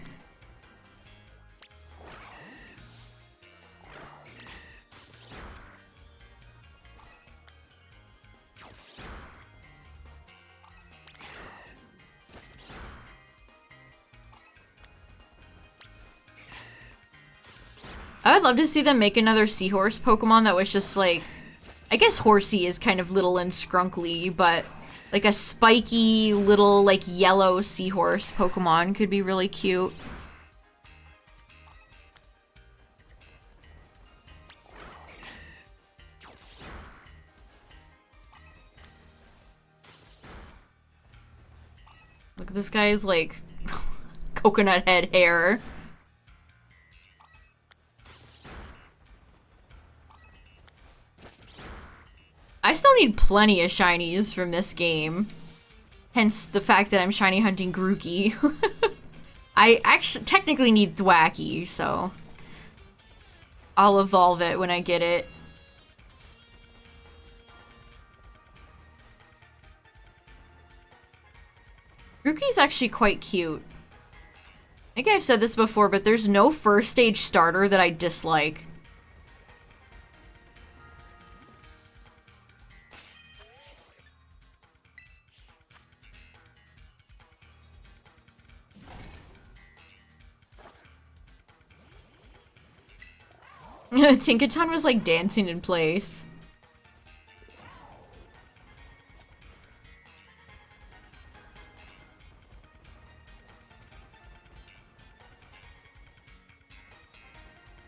I would love to see them make another Seahorse Pokemon that was just like... I guess Horsey is kind of little and scrunkly, but like a spiky little like yellow Seahorse Pokemon could be really cute. Look, this guy is like coconut head hair. I still need plenty of shinies from this game. Hence the fact that I'm shiny hunting Grookey. I actually technically need Thwacky, so I'll evolve it when I get it. Grookey's actually quite cute. I think I've said this before, but there's no first stage starter that I dislike. Tinkaton was like dancing in place.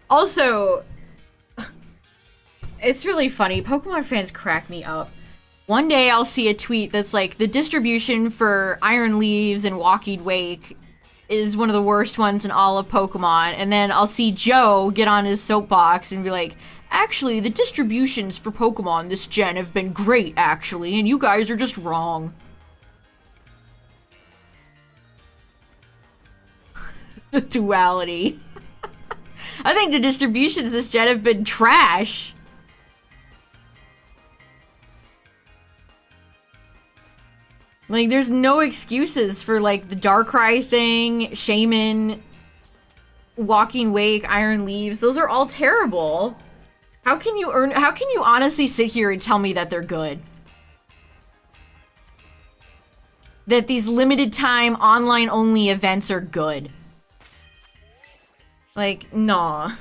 Also, it's really funny. Pokemon fans crack me up. One day I'll see a tweet that's like, the distribution for Iron Leaves and Walking Wake is one of the worst ones in all of Pokemon, and then I'll see Joe get on his soapbox and be like, actually, the distributions for Pokemon this gen have been great, actually, and you guys are just wrong. The duality. I think the distributions this gen have been trash. Like, there's no excuses for, like, the Darkrai thing, Shaman, Walking Wake, Iron Leaves. Those are all terrible. How can you honestly sit here and tell me that they're good? That these limited time, online only events are good? Like, nah.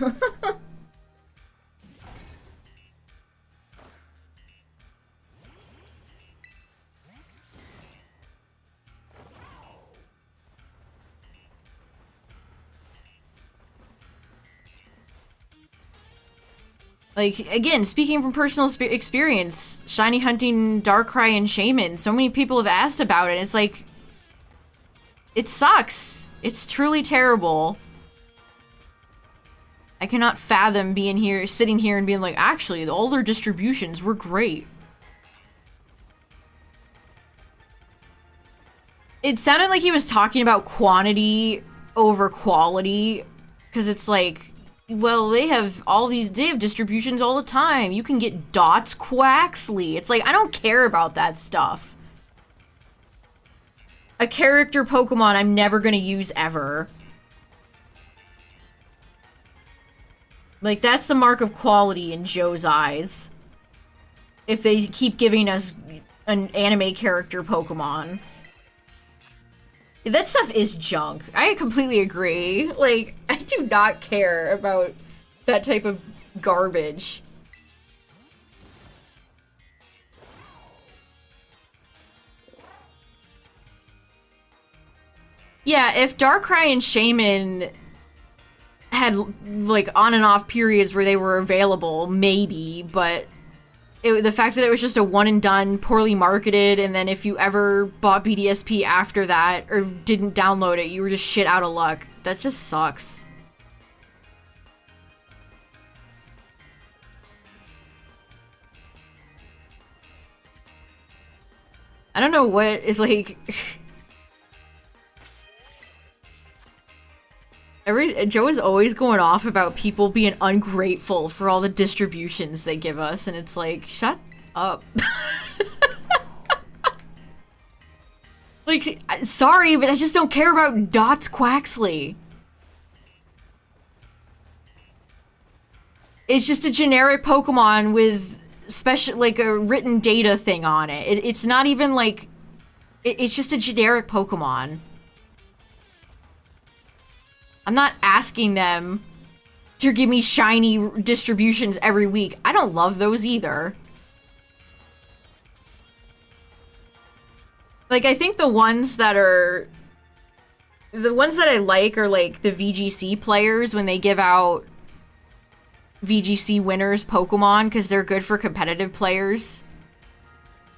Like, again, speaking from personal experience, shiny hunting, Darkrai, and Shaman, so many people have asked about it. It's like, it sucks. It's truly terrible. I cannot fathom being here, sitting here and being like, actually, all their distributions were great. It sounded like he was talking about quantity over quality, because it's like, well, they have distributions all the time. You can get Dots Quaxley. It's like, I don't care about that stuff. A character Pokemon I'm never gonna use ever. Like, that's the mark of quality in Joe's eyes. If they keep giving us an anime character Pokemon. That stuff is junk. I completely agree. Like, I do not care about that type of garbage. Yeah, if Darkrai and Shaman had, like, on and off periods where they were available, maybe, but the fact that it was just a one and done, poorly marketed, and then if you ever bought BDSP after that, or didn't download it, you were just shit out of luck. That just sucks. I don't know what is, like... Joe is always going off about people being ungrateful for all the distributions they give us, and it's like, shut up. Like, sorry, but I just don't care about Dots Quaxley. It's just a generic Pokemon with special, like, a written data thing on it. It's not even like... It's just a generic Pokemon. I'm not asking them to give me shiny distributions every week. I don't love those either. Like, I think the ones that I like are, like, the VGC players when they give out VGC winners Pokemon, because they're good for competitive players.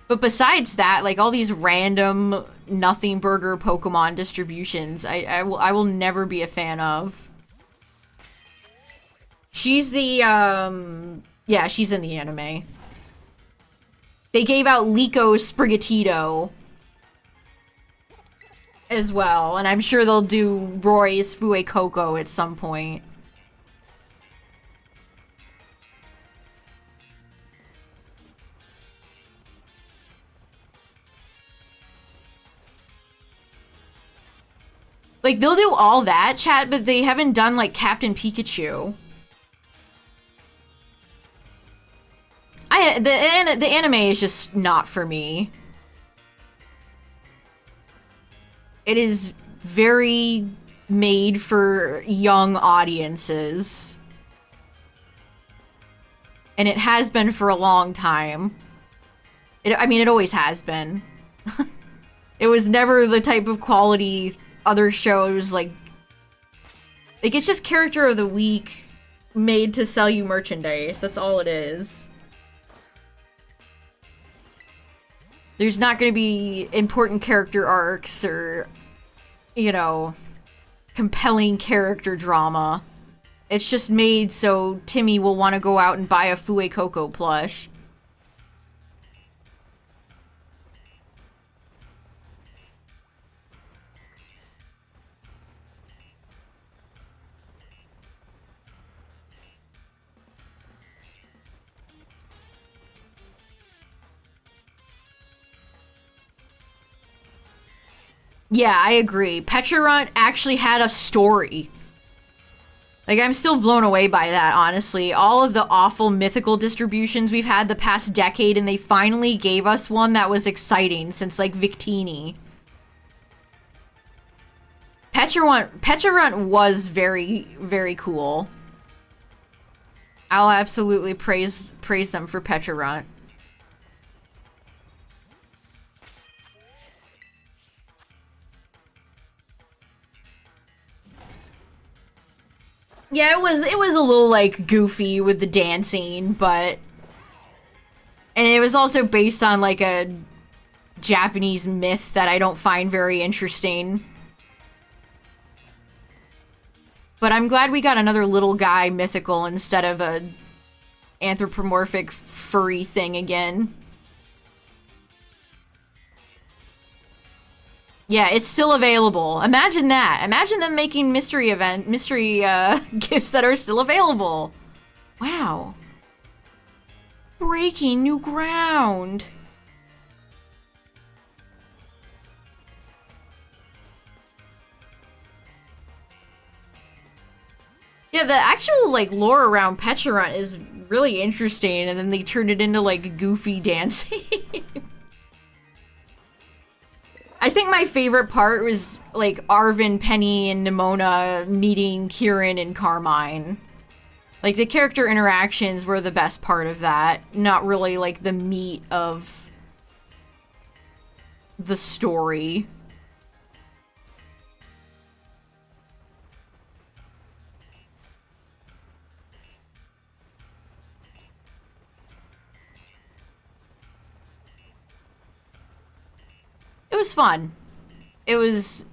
But besides that, like, all these random nothing burger Pokemon distributions, I will never be a fan of. She's the, yeah, she's in the anime. They gave out Liko Sprigatito as well, and I'm sure they'll do Roy's Fuecoco at some point. Like, they'll do all that, chat, but they haven't done, like, Captain Pikachu. The anime is just not for me. It is very made for young audiences. And it has been for a long time. I mean, it always has been. It was never the type of quality other shows, like, it's just character of the week made to sell you merchandise. That's all it is. There's not going to be important character arcs or, you know, compelling character drama. It's just made so Timmy will want to go out and buy a Fuecoco plush. Yeah, I agree. Pecharunt actually had a story. Like, I'm still blown away by that, honestly. All of the awful mythical distributions we've had the past decade, and they finally gave us one that was exciting since, like, Victini. Pecharunt was very, very cool. I'll absolutely praise them for Pecharunt. Yeah, it was a little like goofy with the dancing, but and it was also based on like a Japanese myth that I don't find very interesting. But I'm glad we got another little guy mythical instead of a anthropomorphic furry thing again. Yeah, it's still available. Imagine that. Imagine them making mystery gifts that are still available. Wow. Breaking new ground. Yeah, the actual, like, lore around Pecharunt is really interesting, and then they turned it into, like, goofy dancing. I think my favorite part was, like, Arvin, Penny, and Nimona meeting Kieran and Carmine. Like, the character interactions were the best part of that, not really, like, the meat of the story. It was fun. It was,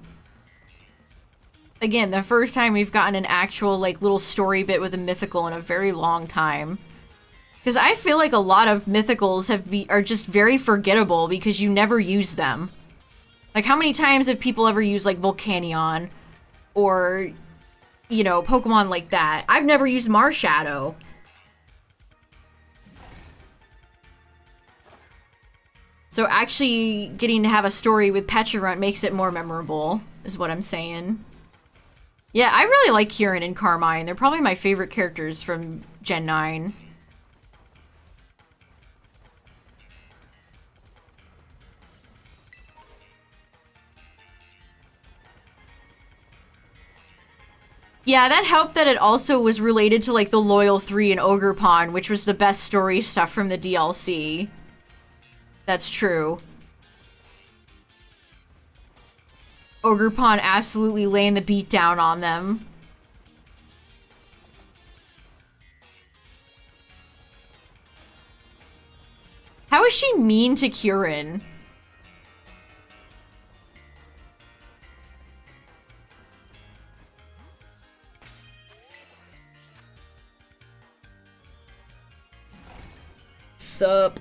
again, the first time we've gotten an actual, like, little story bit with a mythical in a very long time. Because I feel like a lot of mythicals are just very forgettable because you never use them. Like, how many times have people ever used, like, Volcanion? Or, you know, Pokemon like that? I've never used Marshadow. So actually getting to have a story with Pecharunt makes it more memorable, is what I'm saying. Yeah, I really like Kieran and Carmine. They're probably my favorite characters from Gen 9. Yeah, that helped that it also was related to, like, the Loyal 3 and Ogerpon, which was the best story stuff from the DLC. That's true. Ogerpon absolutely laying the beat down on them. How is she mean to Kieran? Sup?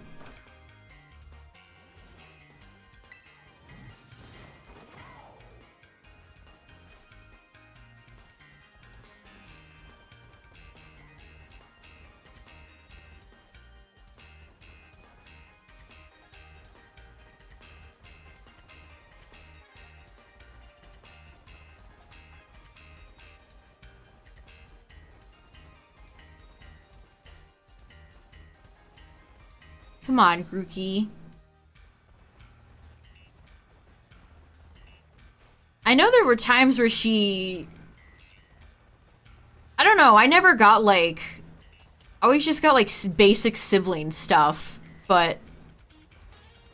Come on, Grookey. I know there were times where she... I don't know, I never got, like... I always just got, like, basic sibling stuff. But...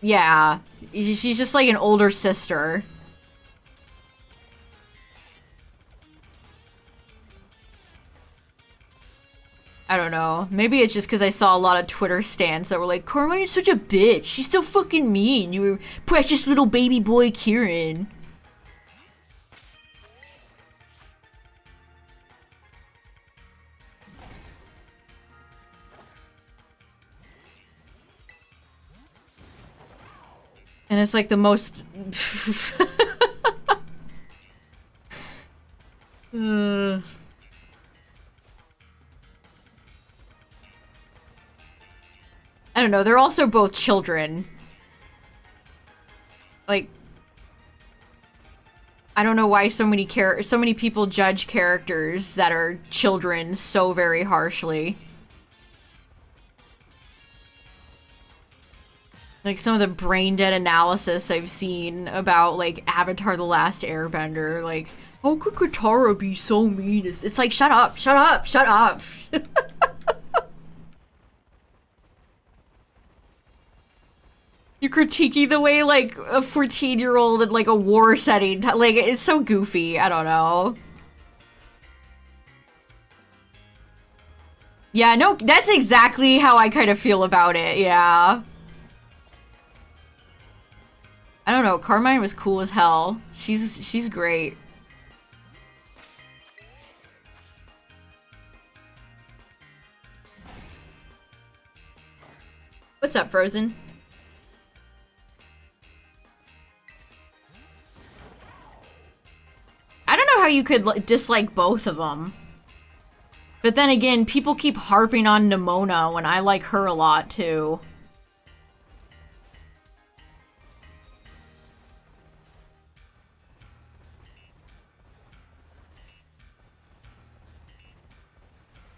yeah. She's just, like, an older sister. I don't know. Maybe it's just because I saw a lot of Twitter stans that were like, Carmine is such a bitch. She's so fucking mean. You were precious little baby boy Kieran. And it's like the most... I don't know, they're also both children. Like, I don't know why so many people judge characters that are children so very harshly. Like, some of the brain dead analysis I've seen about, like, Avatar: The Last Airbender, like, how could Katara be so mean? It's like, shut up, shut up, shut up. You're critiquing the way, like, a 14-year-old in, like, a war setting, like, it's so goofy. I don't know. Yeah, no, that's exactly how I kind of feel about it, yeah. I don't know, Carmine was cool as hell. She's great. What's up, Frozen? I don't know how you could dislike both of them. But then again, people keep harping on Nimona when I like her a lot, too.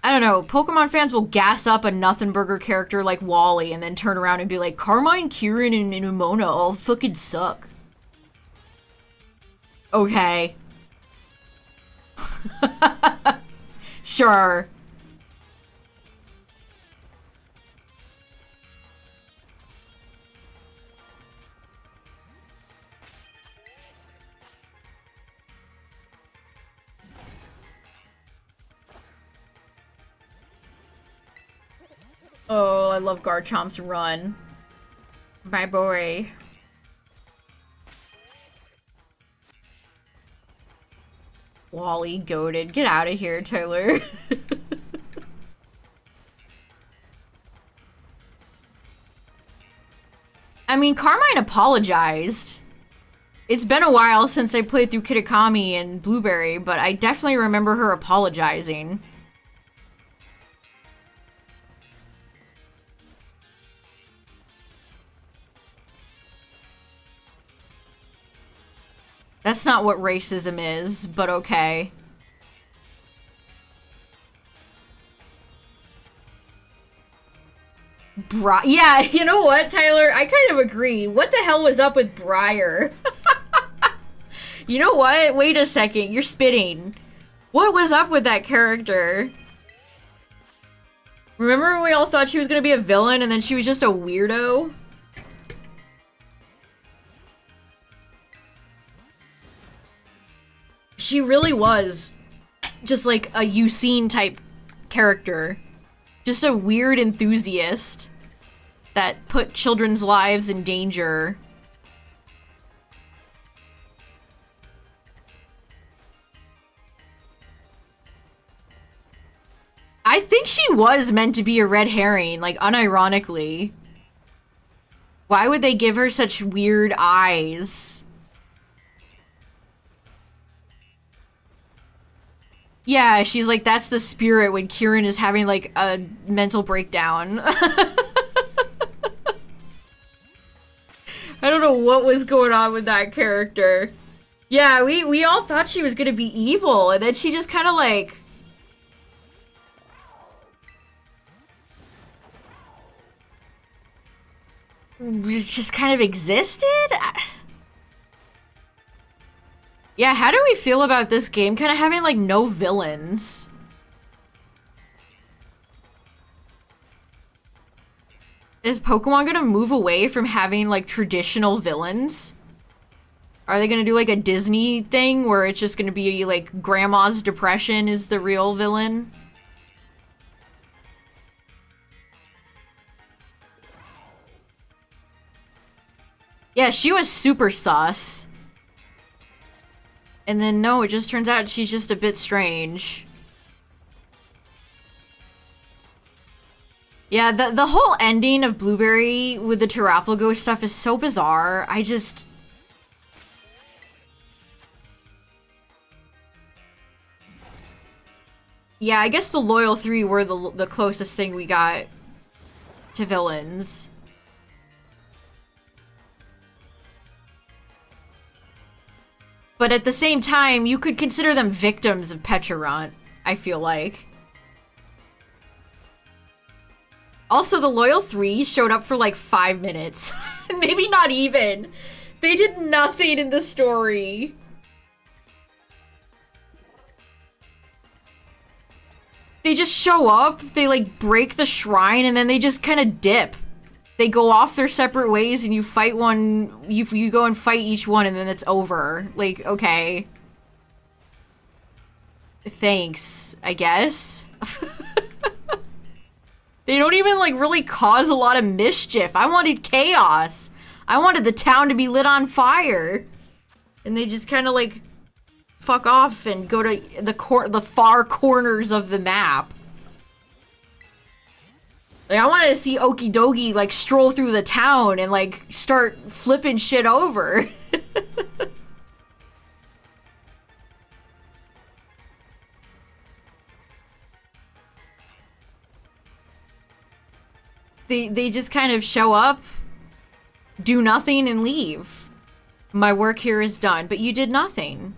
I don't know, Pokemon fans will gas up a Nothing Burger character like Wally and then turn around and be like, Carmine, Kieran, and Nimona all fucking suck. Okay. Sure. Oh, I love Garchomp's run. My boy. Wally goated. Get out of here, Taylor. I mean, Carmine apologized. It's been a while since I played through Kitakami and Blueberry, but I definitely remember her apologizing. That's not what racism is, but okay. Yeah, you know what, Tyler? I kind of agree. What the hell was up with Briar? You know what? Wait a second. You're spitting. What was up with that character? Remember when we all thought she was gonna be a villain and then she was just a weirdo? She really was just like a Usain type character. Just a weird enthusiast that put children's lives in danger. I think she was meant to be a red herring, like unironically. Why would they give her such weird eyes? Yeah, she's like, that's the spirit when Kieran is having like a mental breakdown. I don't know what was going on with that character. Yeah, we all thought she was gonna be evil, and then she just kind of like... just kind of existed? Yeah, how do we feel about this game kind of having, like, no villains? Is Pokemon gonna move away from having, like, traditional villains? Are they gonna do, like, a Disney thing where it's just gonna be, like, Grandma's depression is the real villain? Yeah, she was super sus. And then, no, it just turns out she's just a bit strange. Yeah, the whole ending of Blueberry with the Terapagos stuff is so bizarre. I just... Yeah, I guess the Loyal 3 were the closest thing we got to villains. But at the same time, you could consider them victims of Pecharunt, I feel like. Also, the Loyal 3 showed up for like 5 minutes. Maybe not even. They did nothing in the story. They just show up, they like break the shrine, and then they just kind of dip. They go off their separate ways and you fight one, you go and fight each one and then it's over. Like, okay. Thanks, I guess. They don't even, like, really cause a lot of mischief. I wanted chaos. I wanted the town to be lit on fire. And they just kind of, like, fuck off and go to the far corners of the map. Like, I wanted to see Okie Dokie, like, stroll through the town and, like, start flipping shit over. They just kind of show up, do nothing, and leave. My work here is done, but you did nothing.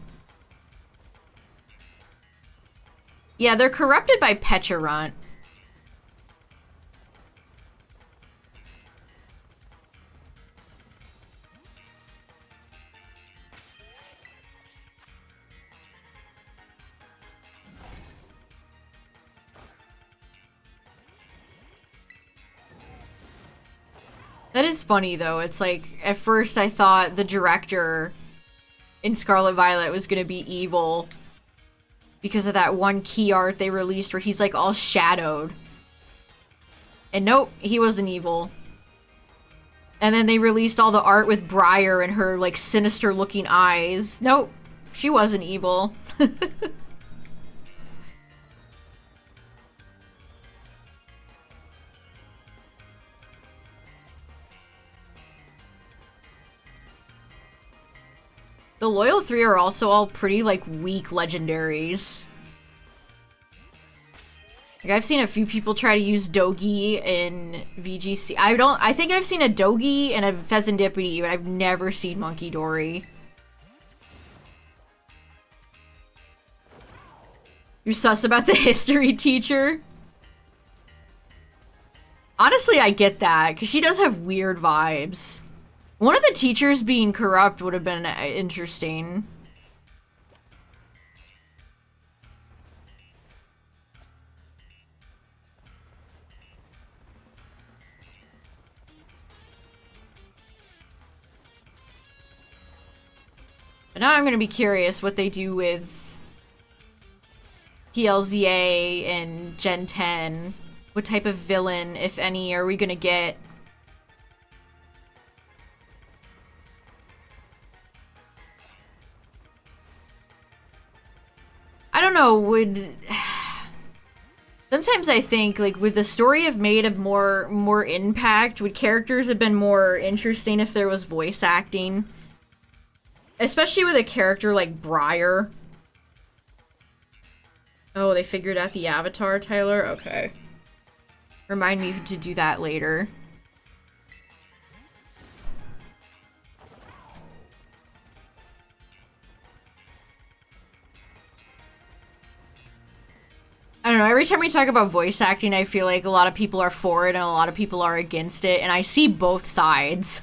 Yeah, they're corrupted by Pecharunt. That is funny, though. It's like, at first I thought the director in Scarlet Violet was gonna be evil because of that one key art they released where he's, like, all shadowed. And nope, he wasn't evil. And then they released all the art with Briar and her, like, sinister-looking eyes. Nope, she wasn't evil. The Loyal 3 are also all pretty, like, weak legendaries. Like, I've seen a few people try to use Dogi in VGC. I think I've seen a Dogi and a Pheasantipity, but I've never seen Monkey Dory. You're sus about the history teacher? Honestly, I get that, because she does have weird vibes. One of the teachers being corrupt would have been interesting. But now I'm going to be curious what they do with PLZA and Gen 10. What type of villain, if any, are we going to get? I don't know, sometimes I think, like, would the story have made a more impact? Would characters have been more interesting if there was voice acting? Especially with a character like Briar. Oh, they figured out the avatar, Tyler? Okay. Remind me to do that later. I don't know, every time we talk about voice acting, I feel like a lot of people are for it and a lot of people are against it, and I see both sides.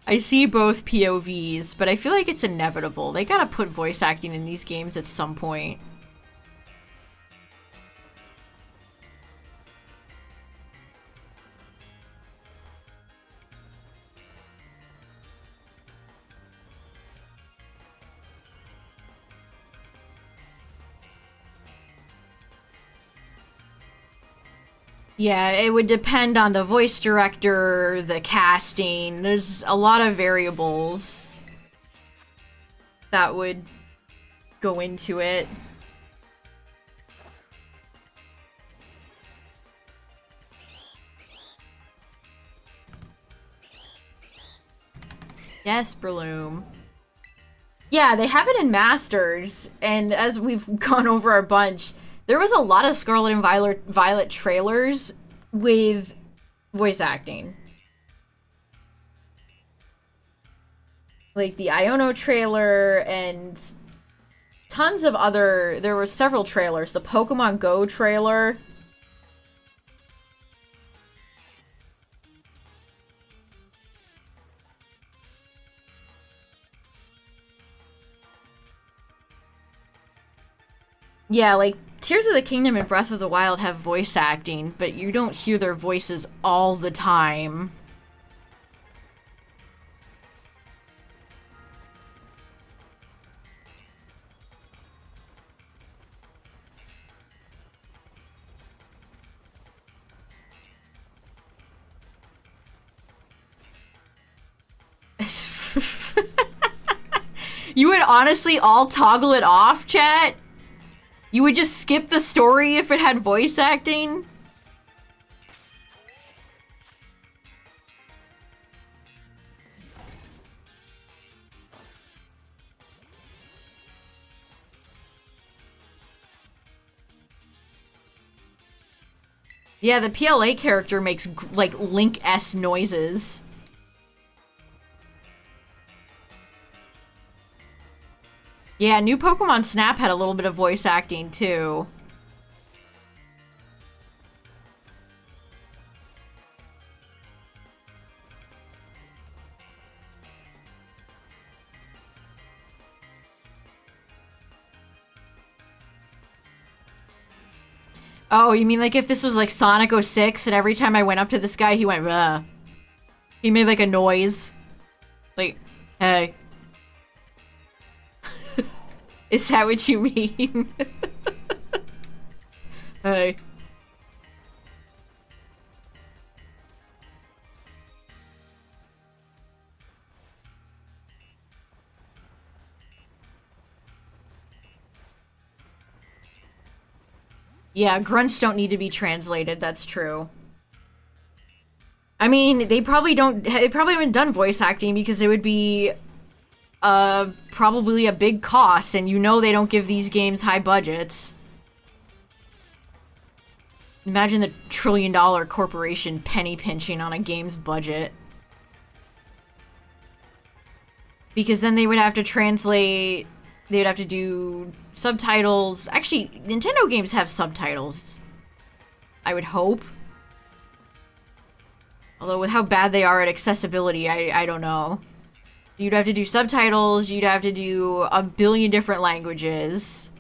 I see both POVs, but I feel like it's inevitable. They gotta put voice acting in these games at some point. Yeah, it would depend on the voice director, the casting. There's a lot of variables that would go into it. Yes, Breloom. Yeah, they have it in Masters, and as we've gone over a bunch, there was a lot of Scarlet and Violet trailers with voice acting. Like the Iono trailer and tons of other... There were several trailers. The Pokemon Go trailer. Yeah, like, Tears of the Kingdom and Breath of the Wild have voice acting, but you don't hear their voices all the time. You would honestly all toggle it off, chat? You would just skip the story if it had voice acting? Yeah, the PLA character makes, like, Link-esque noises. Yeah, new Pokemon Snap had a little bit of voice acting, too. Oh, you mean like if this was like Sonic 06 and every time I went up to this guy, he went, "Ugh." He made like a noise. Like, hey. Is that what you mean? Hey. Yeah, grunts don't need to be translated, that's true. I mean, they probably haven't done voice acting because it would be probably a big cost, and you know they don't give these games high budgets. Imagine the trillion-dollar corporation penny pinching on a game's budget. Because then they would have to translate, they would have to do subtitles. Actually, Nintendo games have subtitles, I would hope. Although with how bad they are at accessibility, I don't know. You'd have to do subtitles, you'd have to do a billion different languages.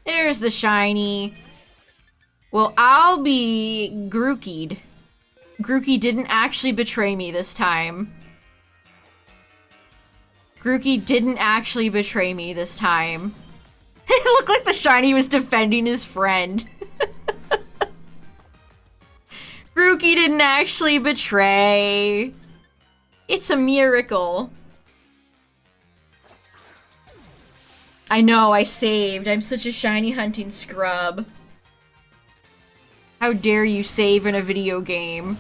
There's the shiny. Well, I'll be Grookey'd. Grookey didn't actually betray me this time. Grookey didn't actually betray me this time. It looked like the shiny was defending his friend. Grookey didn't actually betray. It's a miracle. I know, I saved. I'm such a shiny hunting scrub. How dare you save in a video game?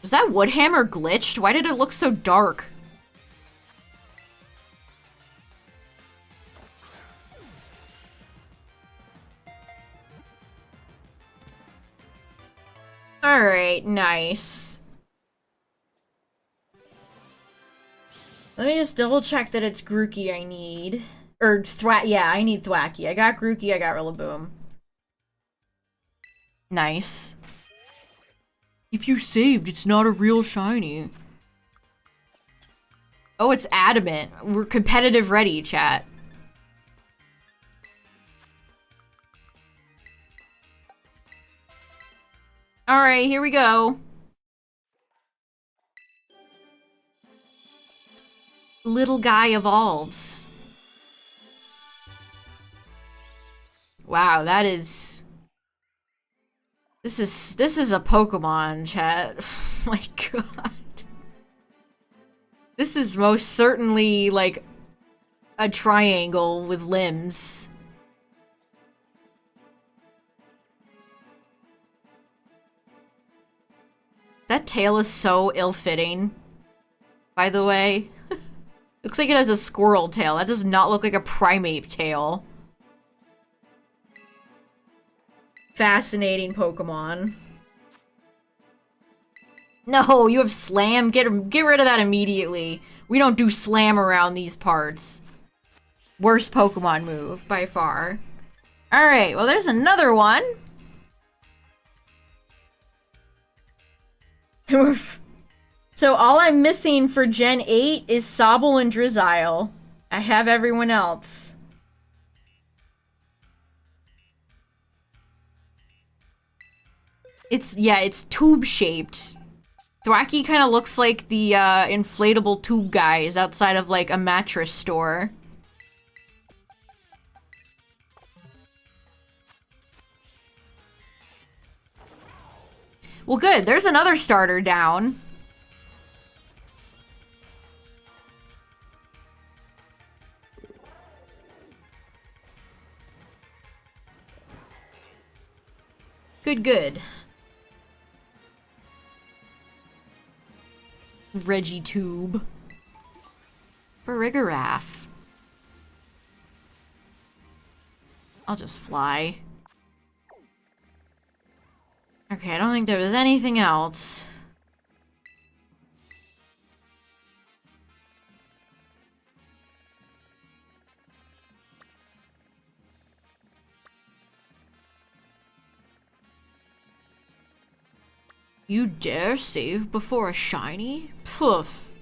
Was that Woodhammer glitched? Why did it look so dark? Alright, nice. Let me just double check that it's Grookey I need. Or yeah, I need Thwacky. I got Grookey, I got Rillaboom. Nice. If you saved, it's not a real shiny. Oh, it's adamant. We're competitive ready, chat. Alright, here we go. Little guy evolves. Wow, that is... This is a Pokemon, chat. Oh my god. This is most certainly, like, a triangle with limbs. That tail is so ill-fitting, by the way. Looks like it has a squirrel tail. That does not look like a primate tail. Fascinating Pokemon. No, you have Slam. Get rid of that immediately. We don't do Slam around these parts. Worst Pokemon move, by far. Alright, well there's another one. So all I'm missing for Gen 8 is Sobble and Drizzile. I have everyone else. Yeah, it's tube-shaped. Thwacky kind of looks like the inflatable tube guys outside of like a mattress store. Well, good. There's another starter down. Good, good. Reggie Tube. Farigarath. I'll just fly. Okay, I don't think there was anything else. You dare save before a shiny? Poof.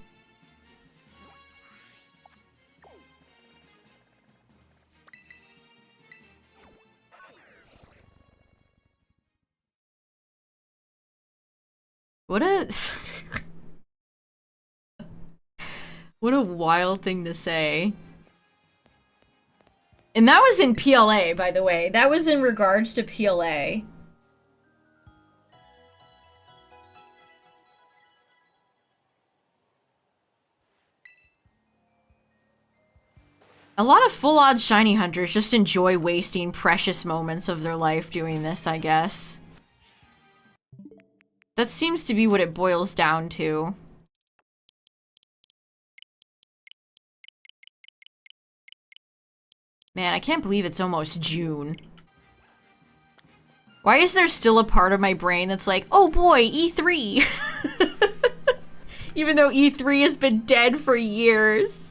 What a... what a wild thing to say. And that was in PLA, by the way. That was in regards to PLA. A lot of full odds shiny hunters just enjoy wasting precious moments of their life doing this, I guess. That seems to be what it boils down to. Man, I can't believe it's almost June. Why is there still a part of my brain that's like, oh boy, E3! Even though E3 has been dead for years.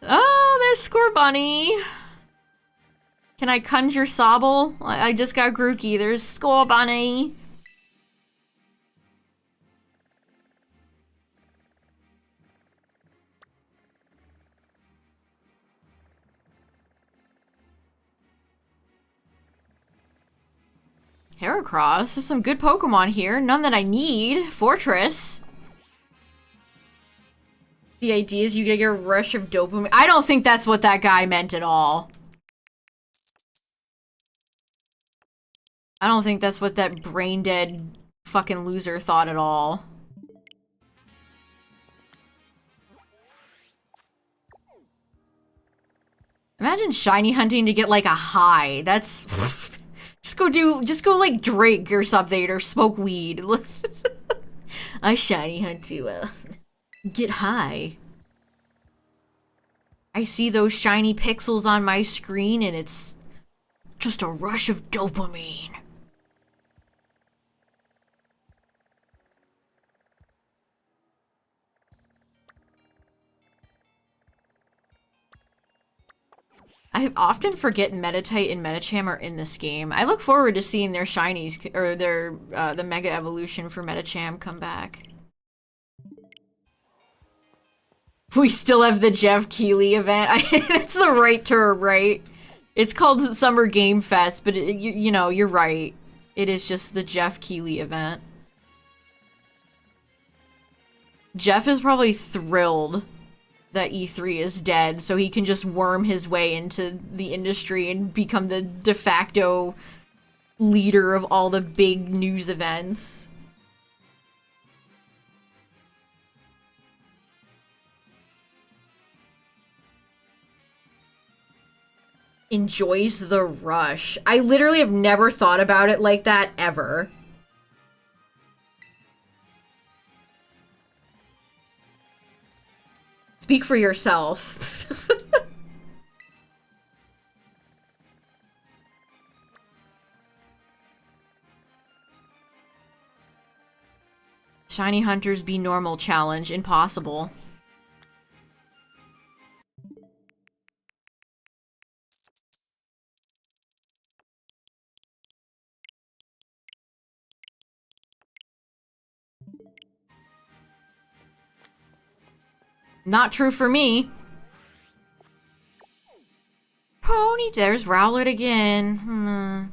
Oh, there's Scorbunny. Can I conjure Sobble? I just got Grookey. There's Scorbunny. Heracross. There's some good Pokemon here. None that I need. Fortress. The idea is you get a rush of dopamine. I don't think that's what that guy meant at all. I don't think that's what that brain-dead fucking loser thought at all. Imagine shiny hunting to get like a high. That's... just go like drink or something or smoke weed. I shiny hunt to get high. I see those shiny pixels on my screen and it's just a rush of dopamine. I often forget Meditite and Medicham are in this game. I look forward to seeing their shinies, or their, the Mega Evolution for Medicham come back. We still have the Jeff Keighley event. It's the right term, right? It's called Summer Game Fest, but you know, you're right. It is just the Jeff Keighley event. Jeff is probably thrilled that E3 is dead, so he can just worm his way into the industry and become the de facto leader of all the big news events. Enjoys the rush. I literally have never thought about it like that, ever. Speak for yourself. Shiny Hunters be normal challenge. Impossible. Not true for me. Pony There's Rowlet again.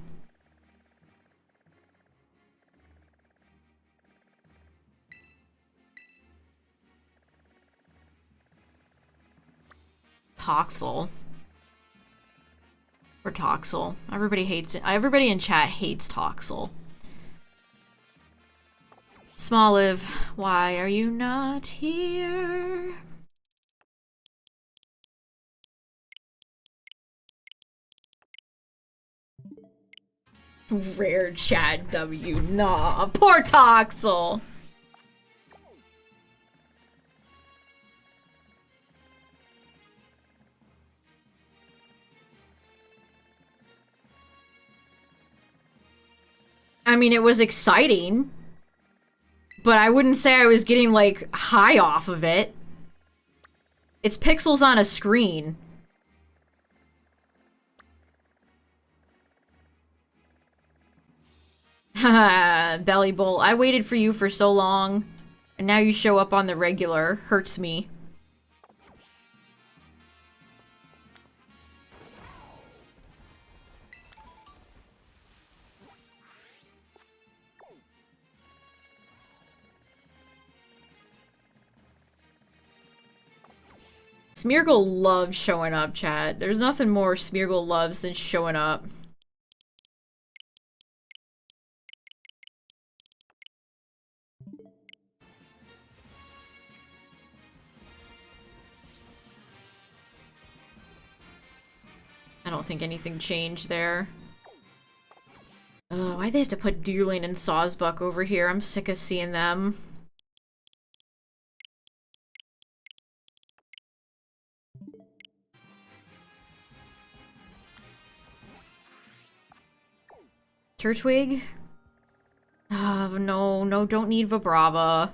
Toxel. Or Toxel. Everybody hates it. Everybody in chat hates Toxel. Smoliv, why are you not here? Rare chat W. Nah, poor Toxel. I mean, it was exciting, but I wouldn't say I was getting, like, high off of it. It's pixels on a screen. Haha, Belly Bowl. I waited for you for so long, and now you show up on the regular. Hurts me. Smeargle loves showing up, chat. There's nothing more Smeargle loves than showing up. I don't think anything changed there. Why'd they have to put Deerling and Sawsbuck over here? I'm sick of seeing them. Turtwig? No, don't need Vibrava.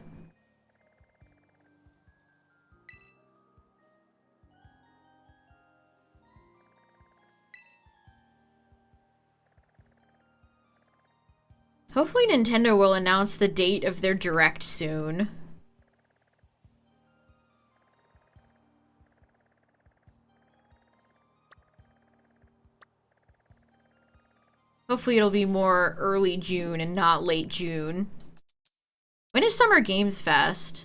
Hopefully Nintendo will announce the date of their Direct soon. Hopefully it'll be more early June and not late June. When is Summer Games Fest?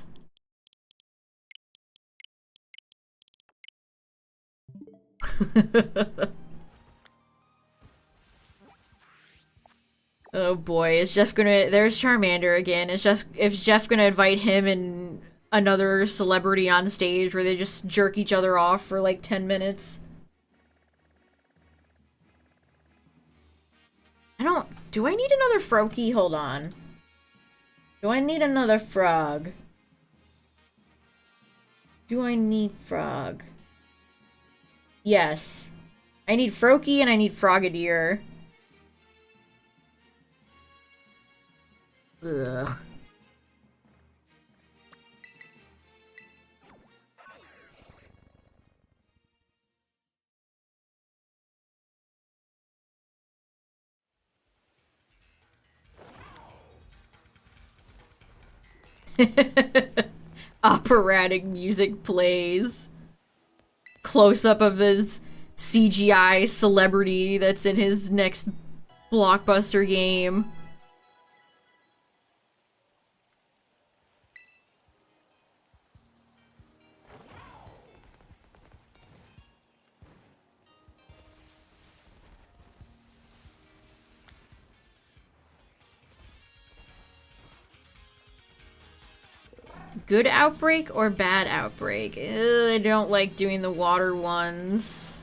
Oh boy, is Jeff gonna... There's Charmander again. Is Jeff gonna invite him and another celebrity on stage where they just jerk each other off for like 10 minutes? Do I need another Froakie? Hold on. Do I need another frog? Do I need frog? Yes. I need Froakie and I need Frogadier. Ugh. Operatic music plays. Close-up of his CGI celebrity that's in his next blockbuster game. Good Outbreak or bad Outbreak? I don't like doing the water ones.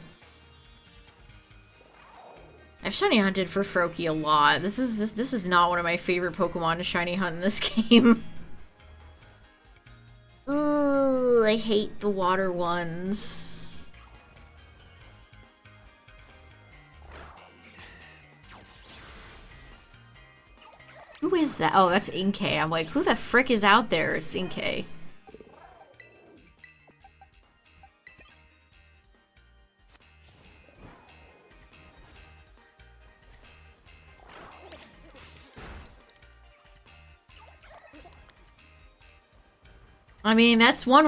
I've shiny hunted for Froakie a lot. This is not one of my favorite Pokemon to shiny hunt in this game. Ooh, I hate the water ones. Who is that? Oh, that's Inkay. I'm like, who the frick is out there? It's Inkay. I mean, that's one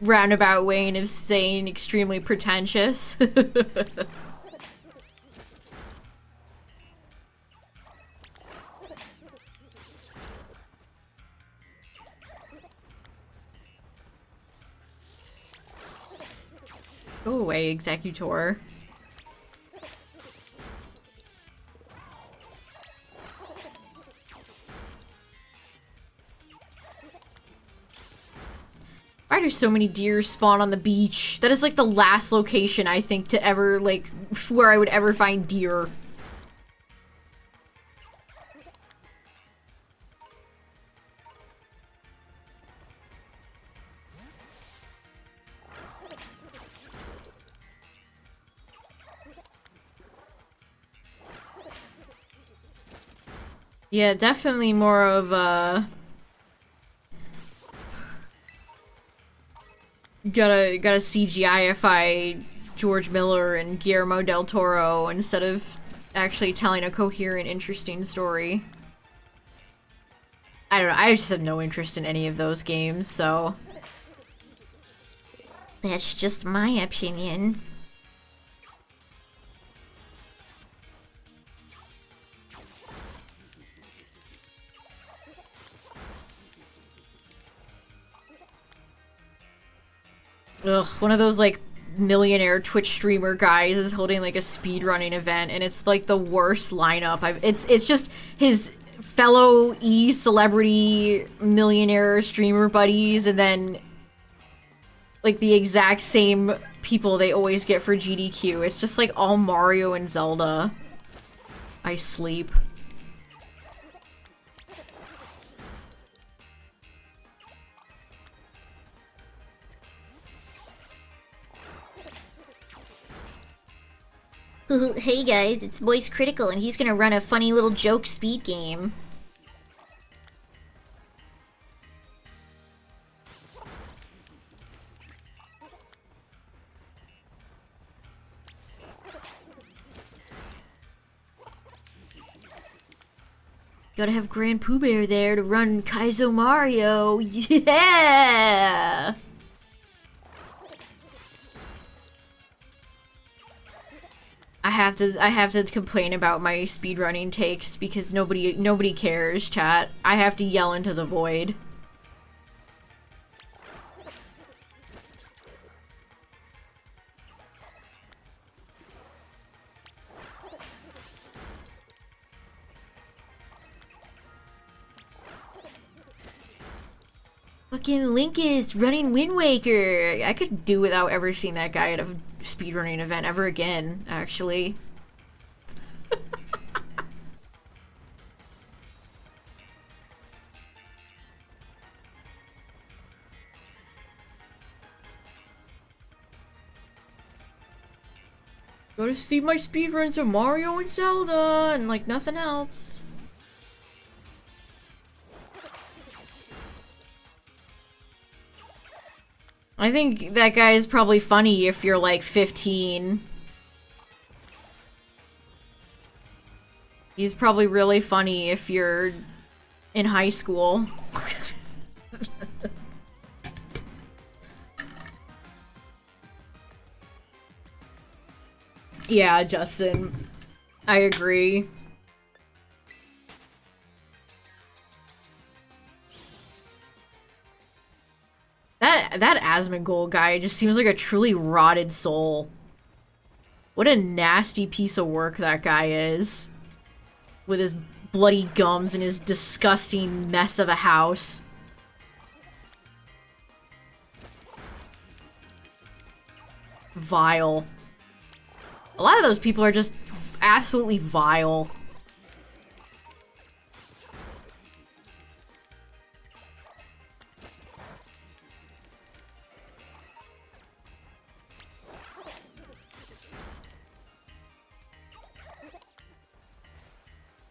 roundabout way of saying extremely pretentious. Go away, Executor. Why do so many deer spawn on the beach? That is like the last location I think to ever, like, where I would ever find deer. Yeah, definitely more of a... Gotta CGI-ify George Miller and Guillermo del Toro instead of actually telling a coherent, interesting story. I don't know, I just have no interest in any of those games, so... That's just my opinion. Ugh, one of those, like, millionaire Twitch streamer guys is holding, like, a speedrunning event, and it's, like, the worst lineup it's just his fellow E-celebrity millionaire streamer buddies, and then, like, the exact same people they always get for GDQ. It's just, like, all Mario and Zelda. I sleep. Hey guys, it's Moist Critical, and he's gonna run a funny little joke speed game. Gotta have Grand Pooh Bear there to run Kaizo Mario. Yeah! I have to complain about my speedrunning takes because nobody cares, chat. I have to yell into the void. Fucking Linkus running Wind Waker. I could do without ever seeing that guy at a speedrunning event ever again, actually. Gotta see my speedruns of Mario and Zelda and like nothing else. I think that guy is probably funny if you're like 15. He's probably really funny if you're in high school. Yeah, Justin. I agree. That Asmongold guy just seems like a truly rotted soul. What a nasty piece of work that guy is. With his bloody gums and his disgusting mess of a house. Vile. A lot of those people are just absolutely vile.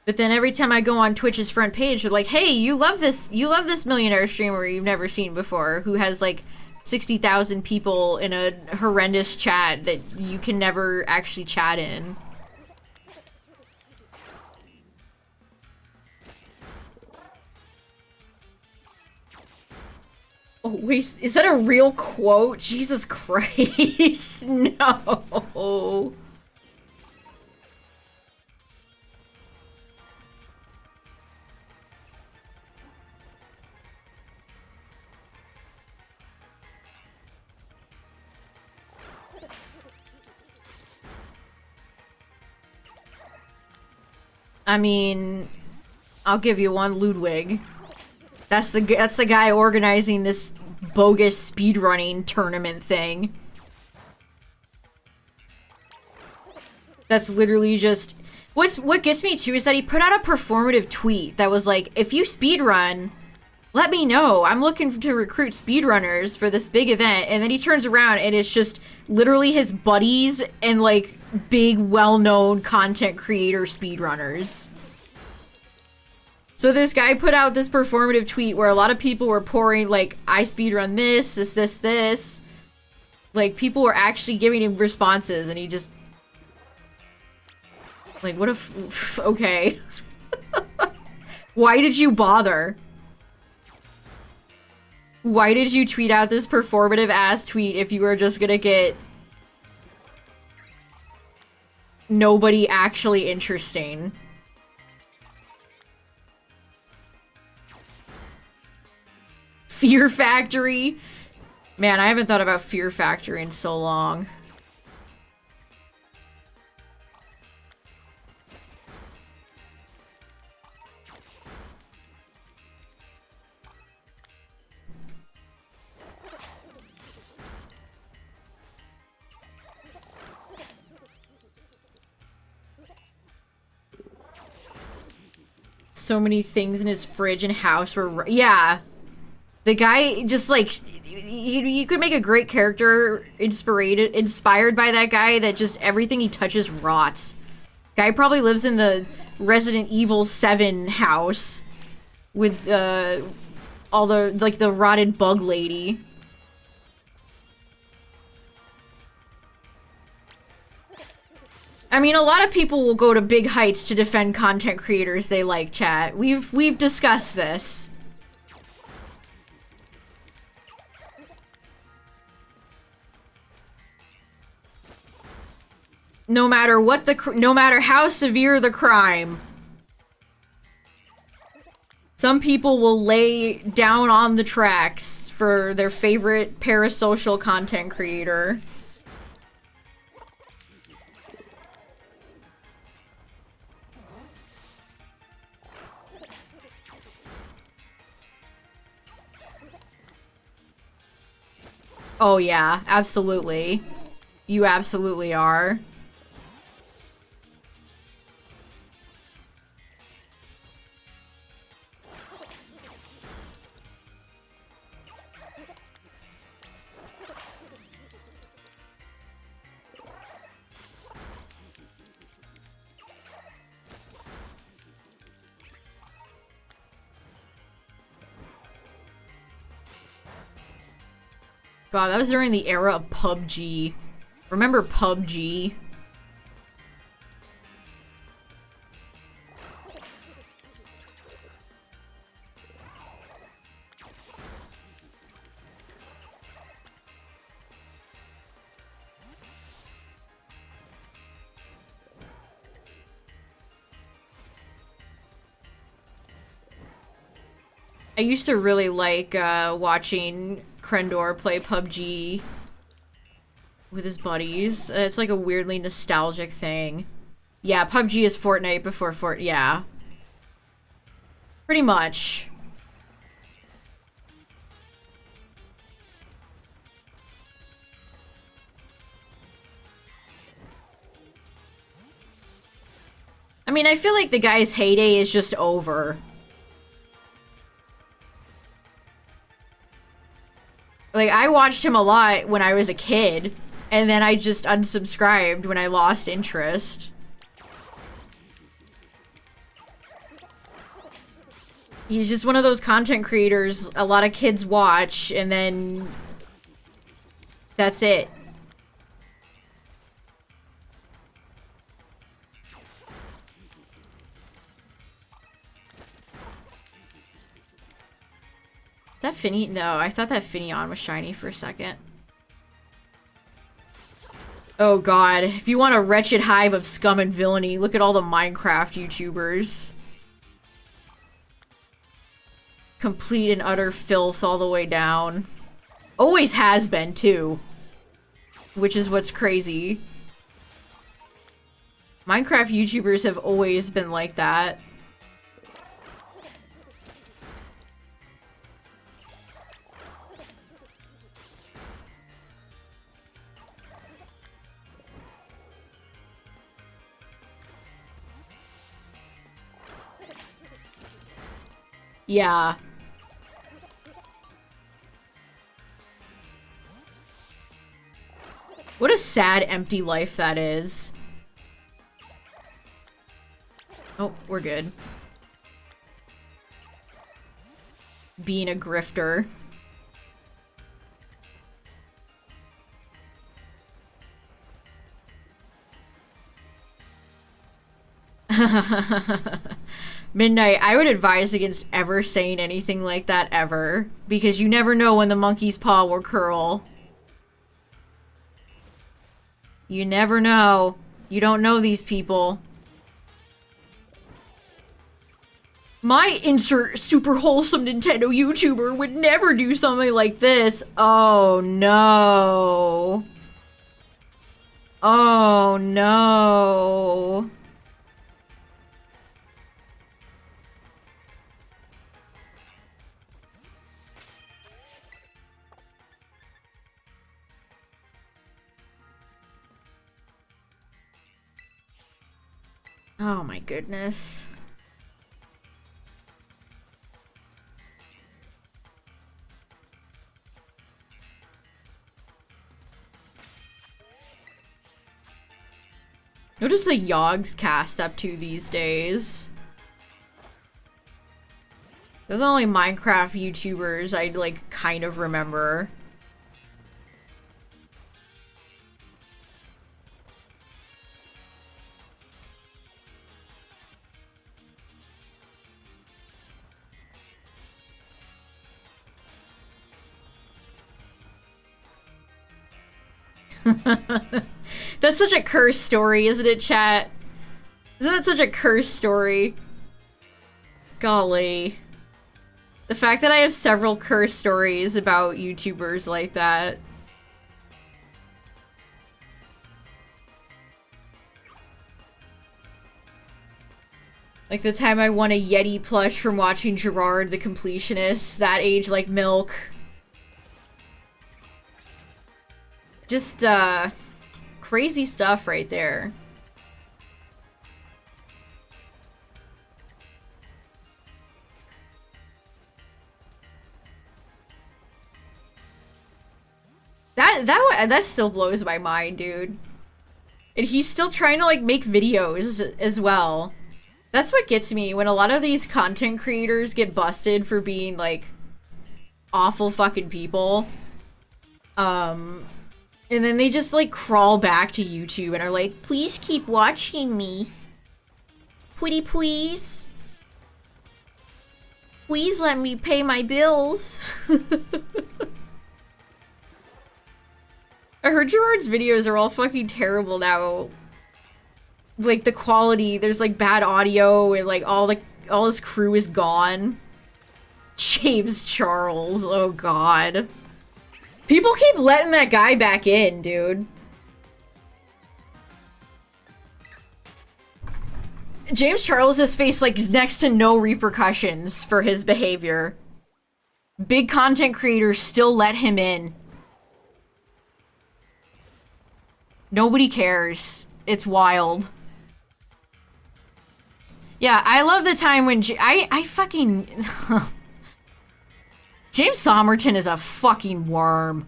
But then every time I go on Twitch's front page, they're like, hey, you love this millionaire streamer you've never seen before who has like 60,000 people in a horrendous chat that you can never actually chat in. Oh, wait, is that a real quote? Jesus Christ, no. I mean, I'll give you one, Ludwig. That's the guy organizing this bogus speedrunning tournament thing. That's literally just... What gets me too is that he put out a performative tweet that was like, if you speedrun, let me know. I'm looking to recruit speedrunners for this big event. And then he turns around and it's just literally his buddies and like big well-known content creator speedrunners. So this guy put out this performative tweet where a lot of people were pouring like, I speedrun this. Like people were actually giving him responses and he just... Like, what if... Okay. Why did you bother? Why did you tweet out this performative-ass tweet if you were just gonna get... nobody actually interesting? Fear Factory? Man, I haven't thought about Fear Factory in so long. So many things in his fridge and house were... Yeah. The guy just, like... You could make a great character inspired by that guy that just everything he touches rots. Guy probably lives in the Resident Evil 7 house with, all the, like, the rotted bug lady. I mean, a lot of people will go to big heights to defend content creators they like, chat. We've discussed this. No matter what no matter how severe the crime. Some people will lay down on the tracks for their favorite parasocial content creator. Oh yeah, absolutely. You absolutely are. God, that was during the era of PUBG. Remember PUBG? I used to really like watching Krendor play PUBG with his buddies. It's like a weirdly nostalgic thing. Yeah, PUBG is Fortnite before yeah. Pretty much. I mean, I feel like the guy's heyday is just over. Like, I watched him a lot when I was a kid, and then I just unsubscribed when I lost interest. He's just one of those content creators a lot of kids watch, and then that's it. Is that Finny? No, I thought that Finneon was shiny for a second. Oh god, if you want a wretched hive of scum and villainy, look at all the Minecraft YouTubers. Complete and utter filth all the way down. Always has been, too. Which is what's crazy. Minecraft YouTubers have always been like that. Yeah. What a sad, empty life that is. Oh, we're good. Being a grifter. Midnight, I would advise against ever saying anything like that ever, because you never know when the monkey's paw will curl. You never know. You don't know these people. My insert super wholesome Nintendo YouTuber would never do something like this. Oh no. Oh no. Oh my goodness. What is the Yogs cast up to these days? They're the only Minecraft YouTubers I like kind of remember. That's such a cursed story, isn't it, chat? Isn't that such a cursed story? Golly. The fact that I have several cursed stories about YouTubers like that. Like the time I won a Yeti plush from watching Gerard the Completionist, that aged like milk. Just, crazy stuff right there. That still blows my mind, dude. And he's still trying to, like, make videos as well. That's what gets me when a lot of these content creators get busted for being, like, awful fucking people. And then they just, like, crawl back to YouTube and are like, please keep watching me. Pretty please. Please let me pay my bills. I heard Gerard's videos are all fucking terrible now. Like, the quality, there's, like, bad audio and, like, all his crew is gone. James Charles, oh god. People keep letting that guy back in, dude. James Charles has faced, like, next to no repercussions for his behavior. Big content creators still let him in. Nobody cares. It's wild. Yeah, I love the time when I fucking... James Somerton is a fucking worm.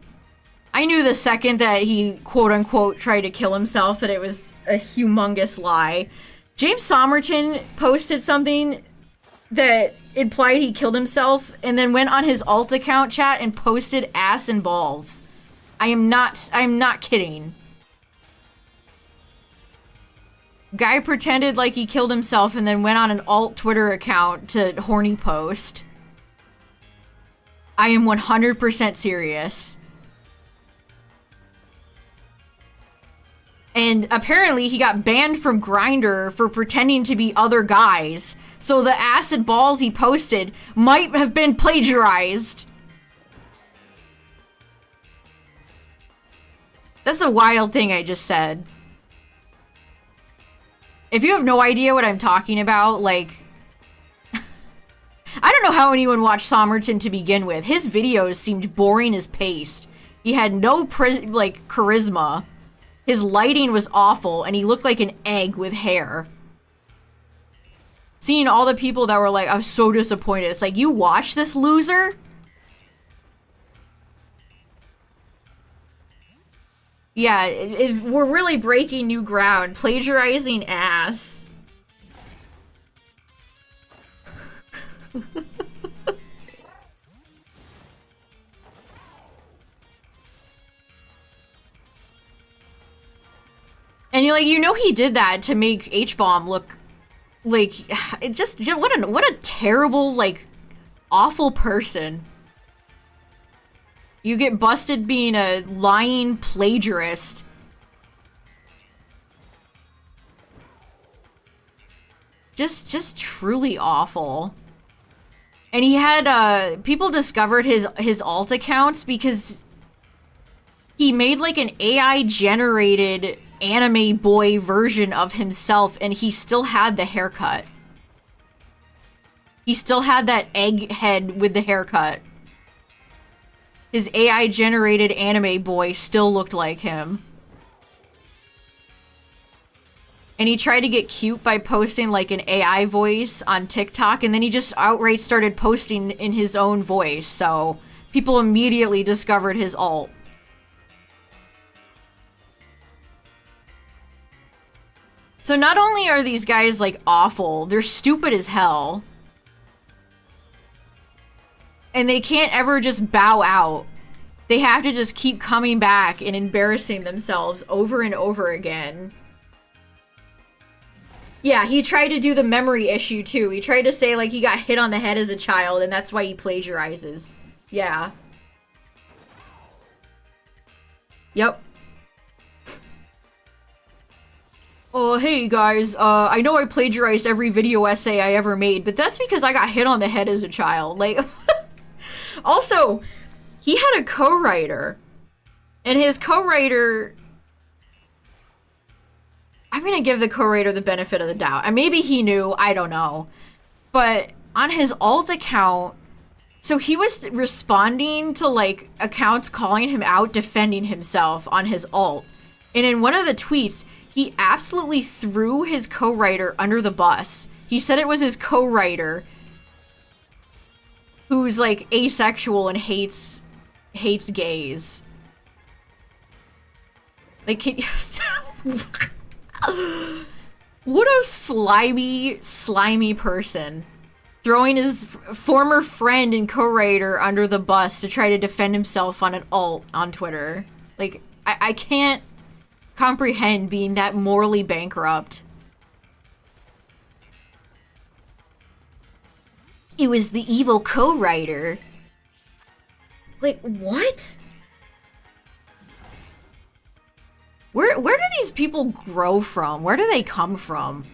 I knew the second that he, quote-unquote, tried to kill himself that it was a humongous lie. James Somerton posted something that implied he killed himself and then went on his alt account chat and posted ass and balls. I'm not kidding. Guy pretended like he killed himself and then went on an alt Twitter account to horny post. I am 100% serious. And apparently he got banned from Grindr for pretending to be other guys. So the acid balls he posted might have been plagiarized. That's a wild thing I just said. If you have no idea what I'm talking about, like, I don't know how anyone watched Somerton to begin with. His videos seemed boring as paste. He had no, charisma. His lighting was awful, and he looked like an egg with hair. Seeing all the people that were like, I'm so disappointed. It's like, you watch this loser? Yeah, we're really breaking new ground. Plagiarizing ass. And you know he did that to make H-Bomb look like it just what a terrible, like, awful person. You get busted being a lying plagiarist. Just truly awful. And he had people discovered his alt accounts because he made like an AI generated anime boy version of himself, and he still had the haircut. He still had that egg head with the haircut. His AI generated anime boy still looked like him. And he tried to get cute by posting like an AI voice on TikTok, and then he just outright started posting in his own voice, so people immediately discovered his alt. So not only are these guys, like, awful, they're stupid as hell. And they can't ever just bow out. They have to just keep coming back and embarrassing themselves over and over again. Yeah, he tried to do the memory issue, too. He tried to say, like, he got hit on the head as a child, and that's why he plagiarizes. Yeah. Yep. Oh, hey guys, I know I plagiarized every video essay I ever made, but that's because I got hit on the head as a child. Like, also, he had a co-writer, and his co-writer, I'm gonna give the co-writer the benefit of the doubt, and maybe he knew, I don't know, but on his alt account, so he was responding to, like, accounts calling him out, defending himself on his alt, and in one of the tweets, he absolutely threw his co-writer under the bus. He said it was his co-writer who's, like, asexual and hates gays. Like, what a slimy person. Throwing his former friend and co-writer under the bus to try to defend himself on an alt on Twitter. Like, I can't comprehend being that morally bankrupt. It was the evil co-writer. Like, what? Where do these people grow from? Where do they come from?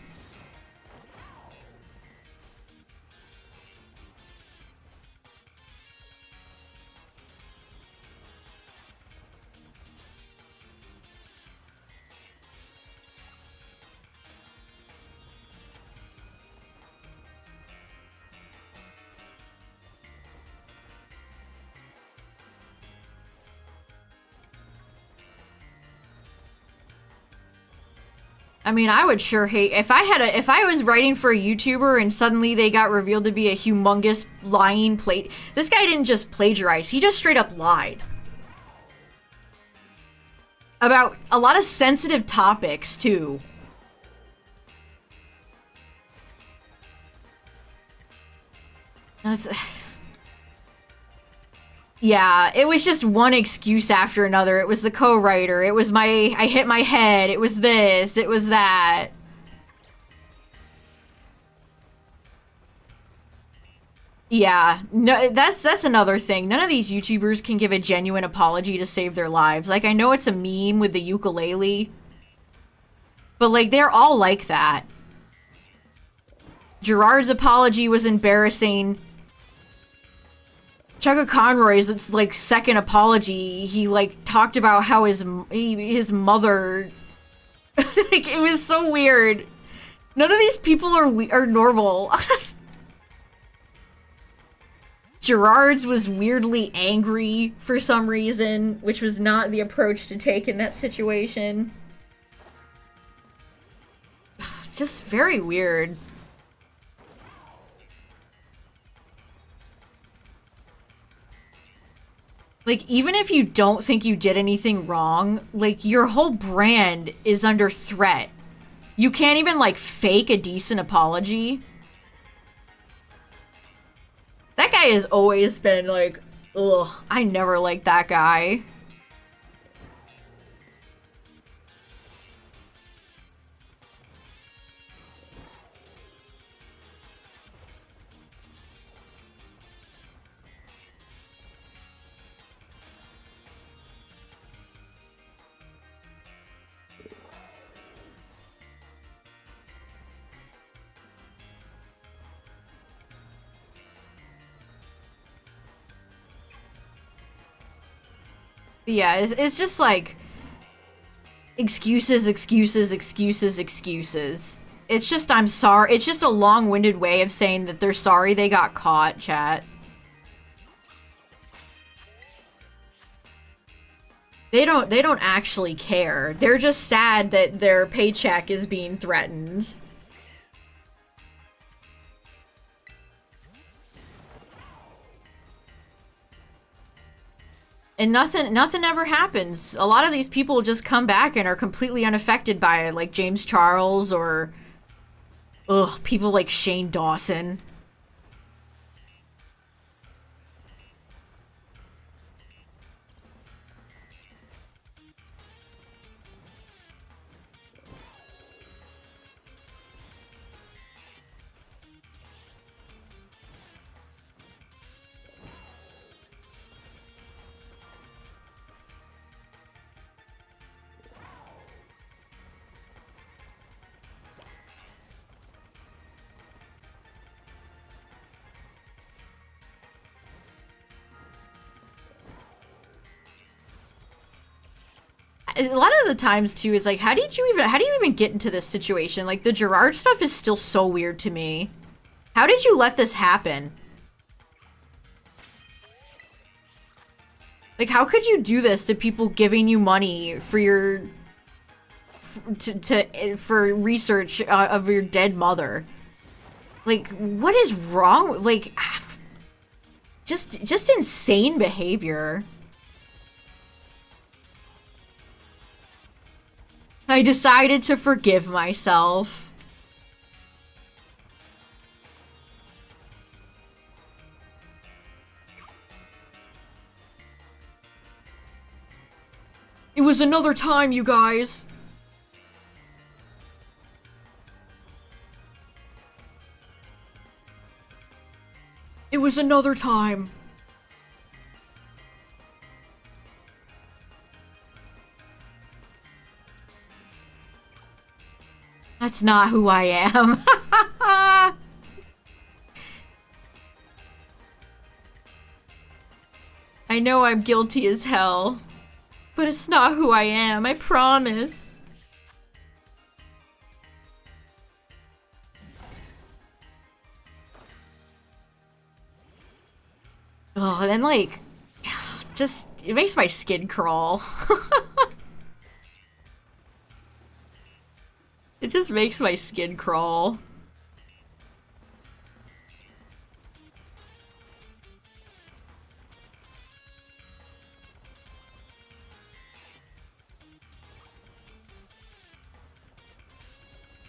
I mean, I would sure hate if I was writing for a YouTuber and suddenly they got revealed to be a humongous lying this guy didn't just plagiarize, he just straight up lied. About a lot of sensitive topics, too. Yeah, it was just one excuse after another. It was the co-writer. It was I hit my head. It was this. It was that. Yeah, no, that's another thing. None of these YouTubers can give a genuine apology to save their lives. Like, I know it's a meme with the ukulele, but, like, they're all like that. Gerard's apology was embarrassing. Chugga Conroy's, like, second apology, he, like, talked about how his mother... like, it was so weird. None of these people are normal. Gerard's was weirdly angry for some reason, which was not the approach to take in that situation. Just very weird. Like, even if you don't think you did anything wrong, like, your whole brand is under threat. You can't even, like, fake a decent apology. That guy has always been, like, ugh, I never liked that guy. Yeah, it's just like excuses, excuses, excuses, excuses. It's just I'm sorry. It's just a long-winded way of saying that they're sorry they got caught, chat. They don't actually care. They're just sad that their paycheck is being threatened. And nothing ever happens. A lot of these people just come back and are completely unaffected by it, like James Charles or people like Shane Dawson. A lot of the times too, it's like, how do you even get into this situation? Like, the Gerard stuff is still so weird to me. How did you let this happen? Like, how could you do this to people giving you money for your for research of your dead mother? Like, what is wrong? Like, just insane behavior. I decided to forgive myself. It was another time, you guys. It was another time. That's not who I am. I know I'm guilty as hell, but it's not who I am, I promise. Oh, and then like, just, it makes my skin crawl. It just makes my skin crawl.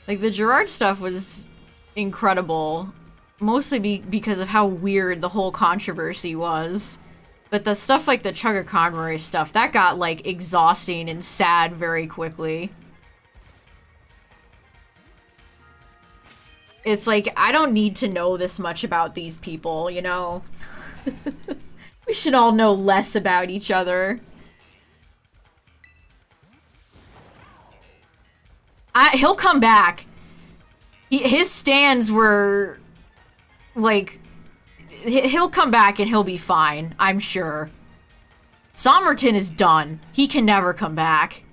Like, the Gerard stuff was incredible. Mostly because of how weird the whole controversy was. But the stuff like the Chugga Conroy stuff, that got, like, exhausting and sad very quickly. It's like, I don't need to know this much about these people, you know? We should all know less about each other. He'll come back. His stands were, like, he'll come back and he'll be fine, I'm sure. Somerton is done. He can never come back.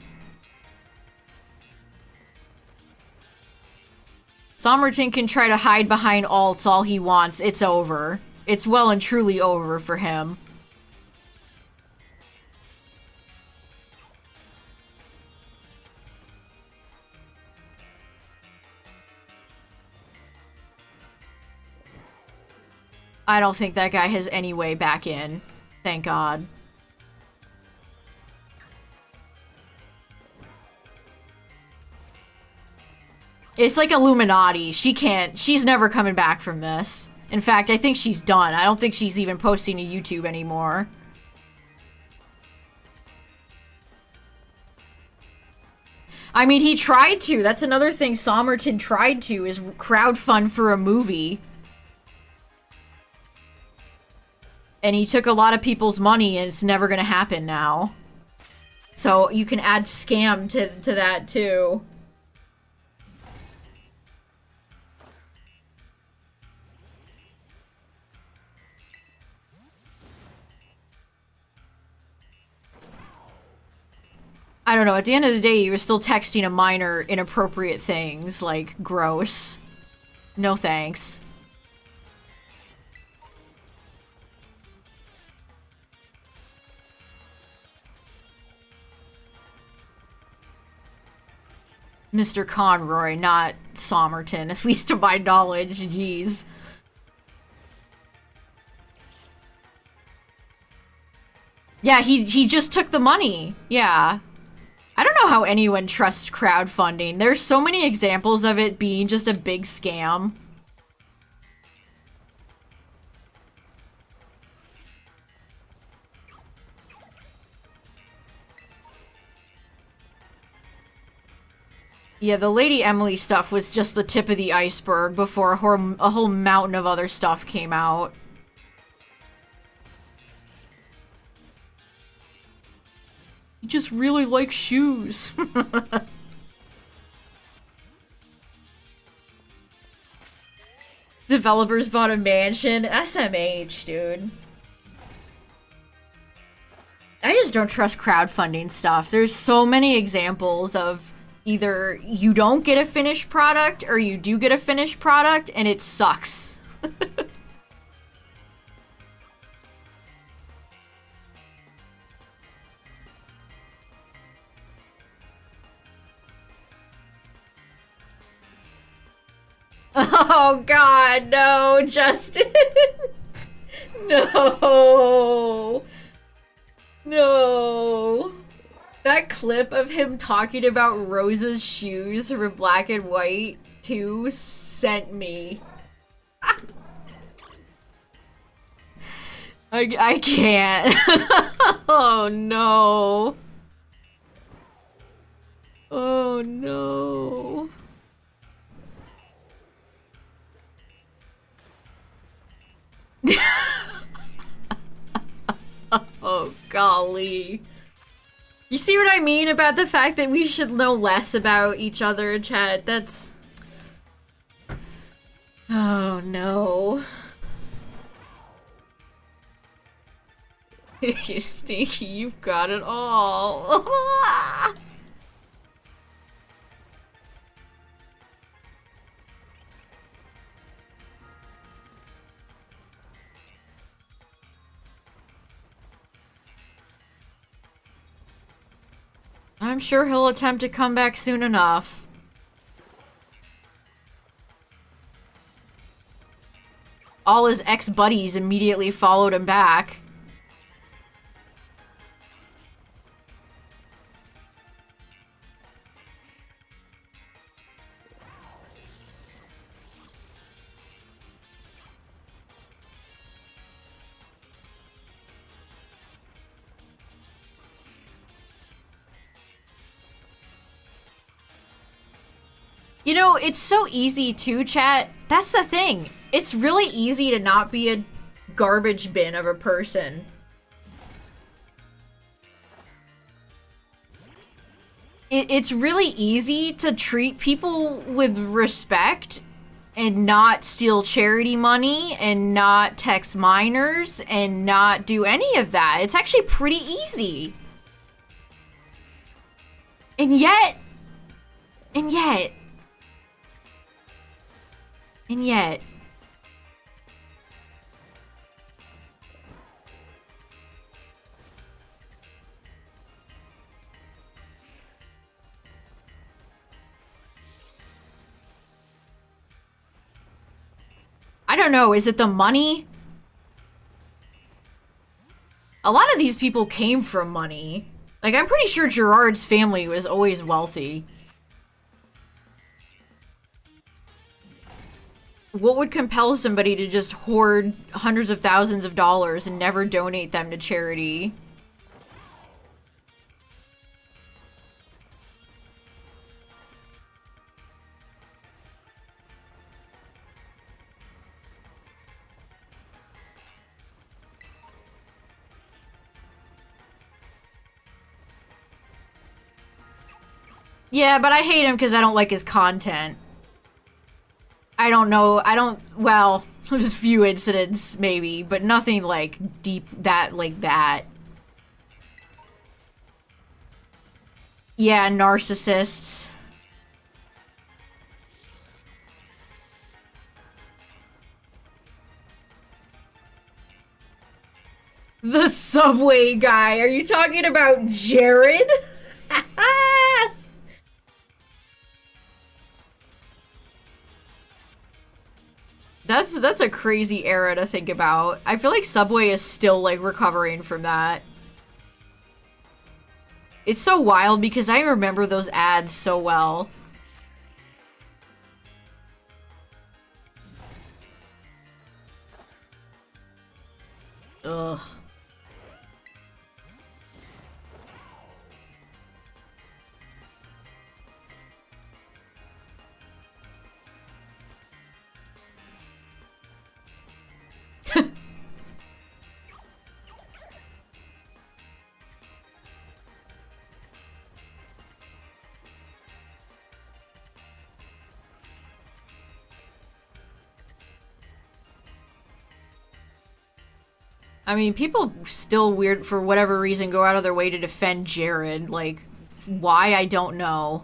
Somerton can try to hide behind alts all he wants. It's over. It's well and truly over for him. I don't think that guy has any way back in. Thank God. It's like Illuminati. She's never coming back from this. In fact, I think she's done. I don't think she's even posting to YouTube anymore. I mean, he tried to. That's another thing Somerton tried to, is crowdfund for a movie. And he took a lot of people's money, and it's never gonna happen now. So you can add scam to that, too. I don't know, at the end of the day, you were still texting a minor inappropriate things, like, gross. No thanks. Mr. Conroy, not Somerton, at least to my knowledge, jeez. Yeah, he just took the money, yeah. I don't know how anyone trusts crowdfunding. There's so many examples of it being just a big scam. Yeah, the Lady Emily stuff was just the tip of the iceberg before a whole mountain of other stuff came out. He just really likes shoes. Developers bought a mansion. SMH, dude. I just don't trust crowdfunding stuff. There's so many examples of either you don't get a finished product or you do get a finished product and it sucks. Oh God, no, Justin. No. No. That clip of him talking about Rosa's shoes for Black and White 2 sent me. I can't. Oh no. Oh no. Oh golly. You see what I mean about the fact that we should know less about each other, chat? That's... Oh, no. Stinky, you've got it all. I'm sure he'll attempt to come back soon enough. All his ex-buddies immediately followed him back. You know, it's so easy too, chat. That's the thing. It's really easy to not be a garbage bin of a person. It's really easy to treat people with respect and not steal charity money and not text minors and not do any of that. It's actually pretty easy. And yet... And yet... I don't know, is it the money? A lot of these people came from money. Like, I'm pretty sure Gerard's family was always wealthy. What would compel somebody to just hoard hundreds of thousands of dollars and never donate them to charity? Yeah, but I hate him because I don't like his content. I don't know, well, there's a few incidents, maybe, but nothing, like, deep, like that. Yeah, narcissists. The subway guy, are you talking about Jared? That's a crazy era to think about. I feel like Subway is still, like, recovering from that. It's so wild because I remember those ads so well. Ugh. I mean, people still weird for whatever reason go out of their way to defend Jared. Like, why, I don't know.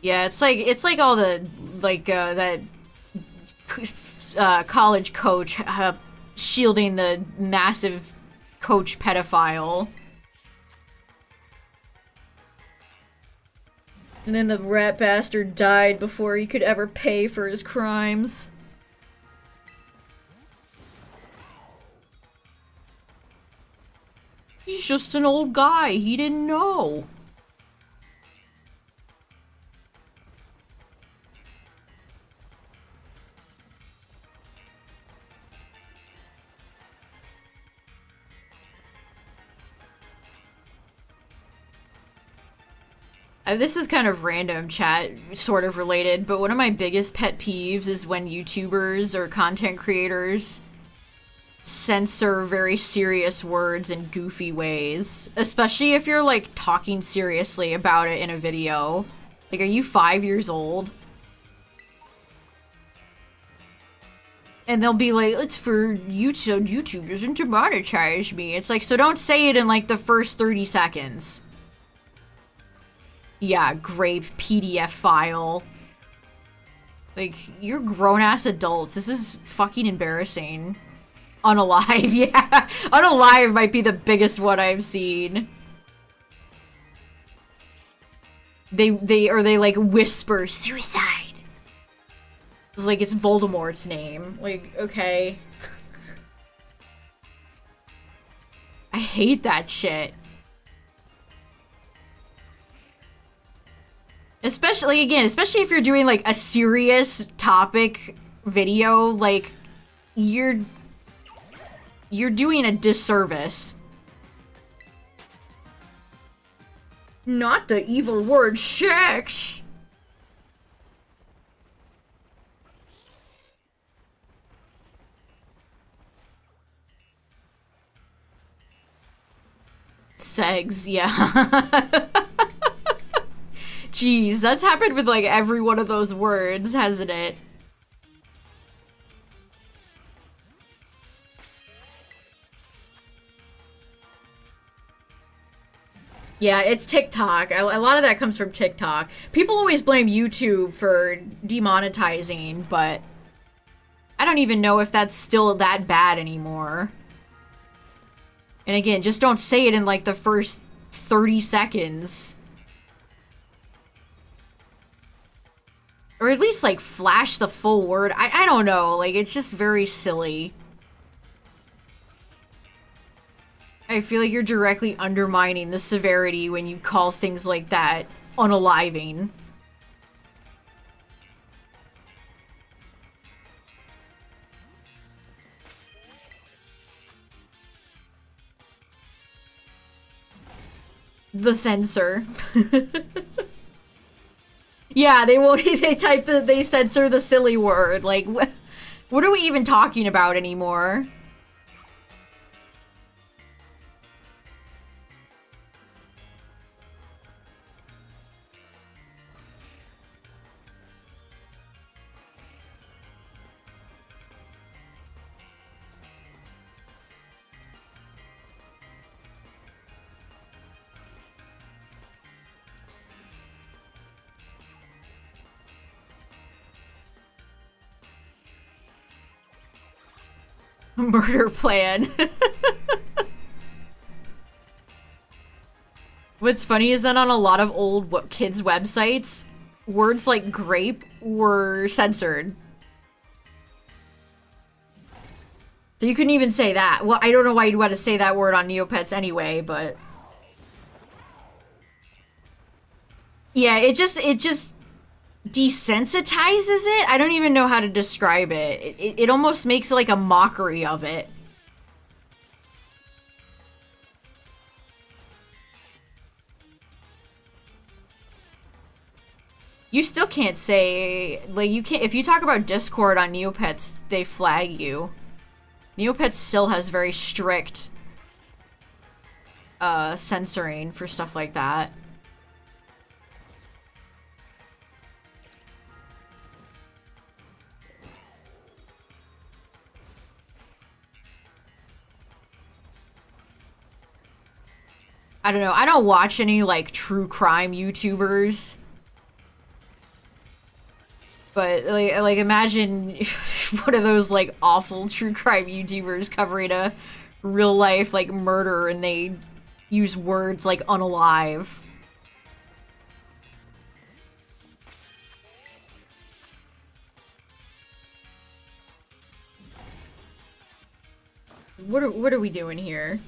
Yeah, it's like all the, like, that college coach shielding the massive coach pedophile. And then the rat bastard died before he could ever pay for his crimes. He's just an old guy. He didn't know. This is kind of random chat, sort of related, but one of my biggest pet peeves is when YouTubers or content creators censor very serious words in goofy ways. Especially if you're, like, talking seriously about it in a video. Like, are you 5 years old? And they'll be like, it's for YouTube doesn't demonetize me. It's like, so don't say it in, like, the first 30 seconds. Yeah, grape PDF file. Like, you're grown-ass adults. This is fucking embarrassing. Unalive, yeah. Unalive might be the biggest one I've seen. They like whisper suicide. Like it's Voldemort's name. Like, okay. I hate that shit. Especially, again, especially if you're doing, like, a serious topic video, like, you're doing a disservice. Not the evil word sex. Segs, yeah. Jeez, that's happened with like every one of those words, hasn't it? Yeah, it's TikTok. A lot of that comes from TikTok. People always blame YouTube for demonetizing, but I don't even know if that's still that bad anymore. And again, just don't say it in like the first 30 seconds. Or at least like flash the full word. I don't know, like it's just very silly. I feel like you're directly undermining the severity when you call things like that unaliving. The censor. Yeah, they won't. They censor the silly word. Like, what are we even talking about anymore? Murder plan. What's funny is that on a lot of old kids' websites, words like grape were censored. So you couldn't even say that. Well, I don't know why you'd want to say that word on Neopets anyway, but... Yeah, it just desensitizes it? I don't even know how to describe it. It almost makes like a mockery of it. You still can't say, like, you can't, if you talk about Discord on Neopets, they flag you. Neopets still has very strict censoring for stuff like that. I don't know. I don't watch any, like, true crime YouTubers. But, like imagine one of those, like, awful true crime YouTubers covering a real-life, like, murder and they use words like unalive. What are we doing here?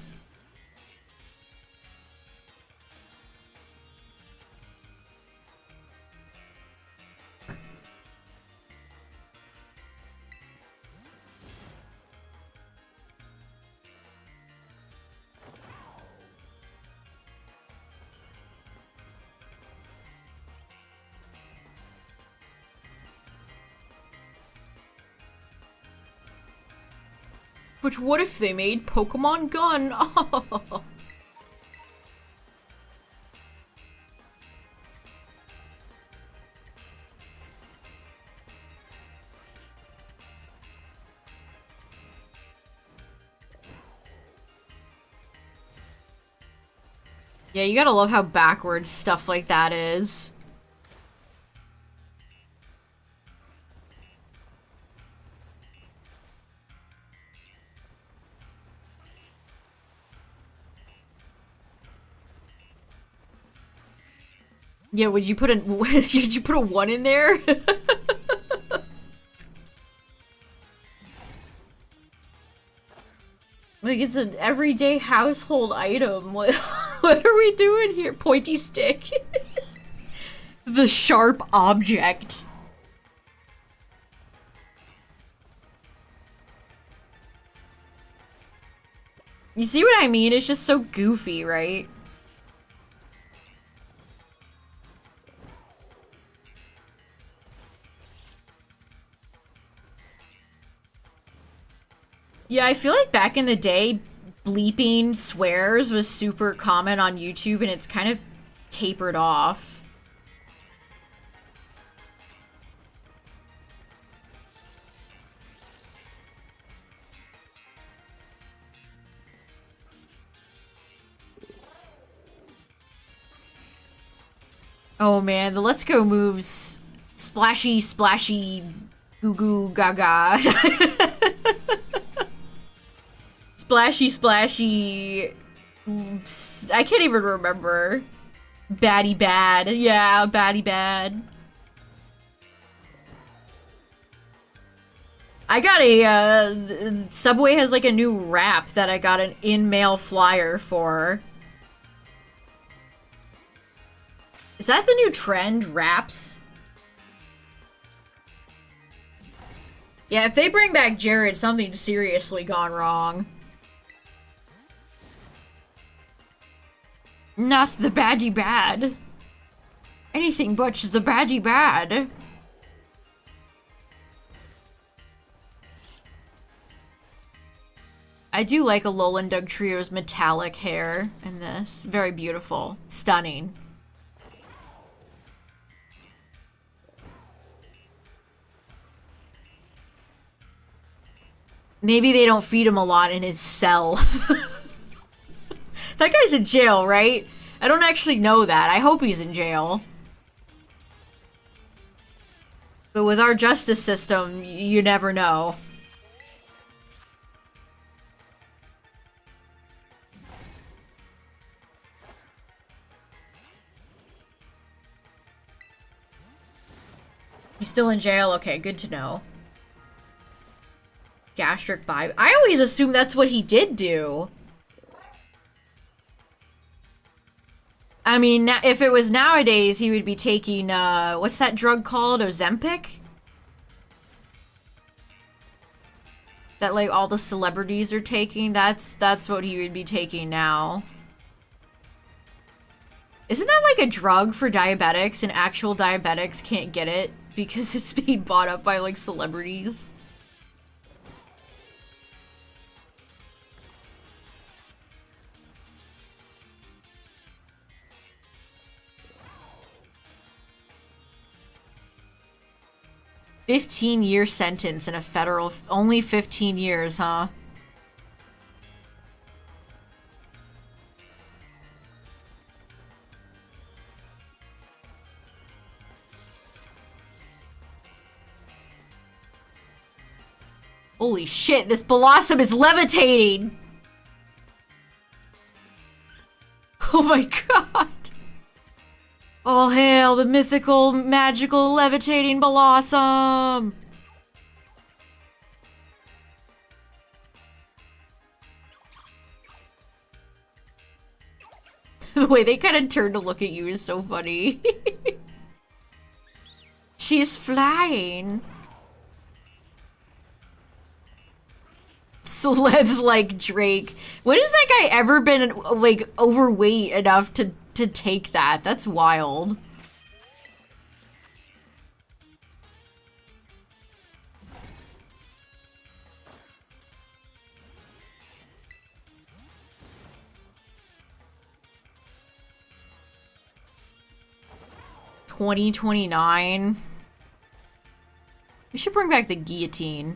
But what if they made Pokemon Gun? Oh. Yeah, you gotta love how backwards stuff like that is. Yeah, would you put a did you put a 1 in there? Like it's an everyday household item. What are we doing here? Pointy stick. The sharp object. You see what I mean? It's just so goofy, right? Yeah, I feel like back in the day, bleeping swears was super common on YouTube and it's kind of tapered off. Oh man, the Let's Go moves. Splashy, splashy, goo goo gaga. Splashy, splashy. I can't even remember. Baddie bad. Yeah, baddie bad. I got a, Subway has like a new wrap that I got an in-mail flyer for. Is that the new trend, wraps? Yeah, if they bring back Jared, something's seriously gone wrong. Not the baddie bad. Anything but the baddie bad. I do like Alolan Doug Trio's metallic hair in this. Very beautiful. Stunning. Maybe they don't feed him a lot in his cell. That guy's in jail, right? I don't actually know that. I hope he's in jail. But with our justice system, you never know. He's still in jail? Okay, good to know. Gastric bypass. I always assume that's what he did do. I mean, if it was nowadays, he would be taking, what's that drug called? Ozempic? That, like, all the celebrities are taking? That's what he would be taking now. Isn't that, like, a drug for diabetics, and actual diabetics can't get it because it's being bought up by, like, celebrities? $15-year sentence in a federal... Only 15 years, huh? Holy shit, this Blossom is levitating! Oh my god! All hail the mythical, magical, levitating Blossom! The way they kind of turn to look at you is so funny. She's flying. Celebs like Drake. When has that guy ever been, like, overweight enough to take that? That's wild. $20.29. We should bring back the guillotine.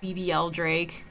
BBL Drake.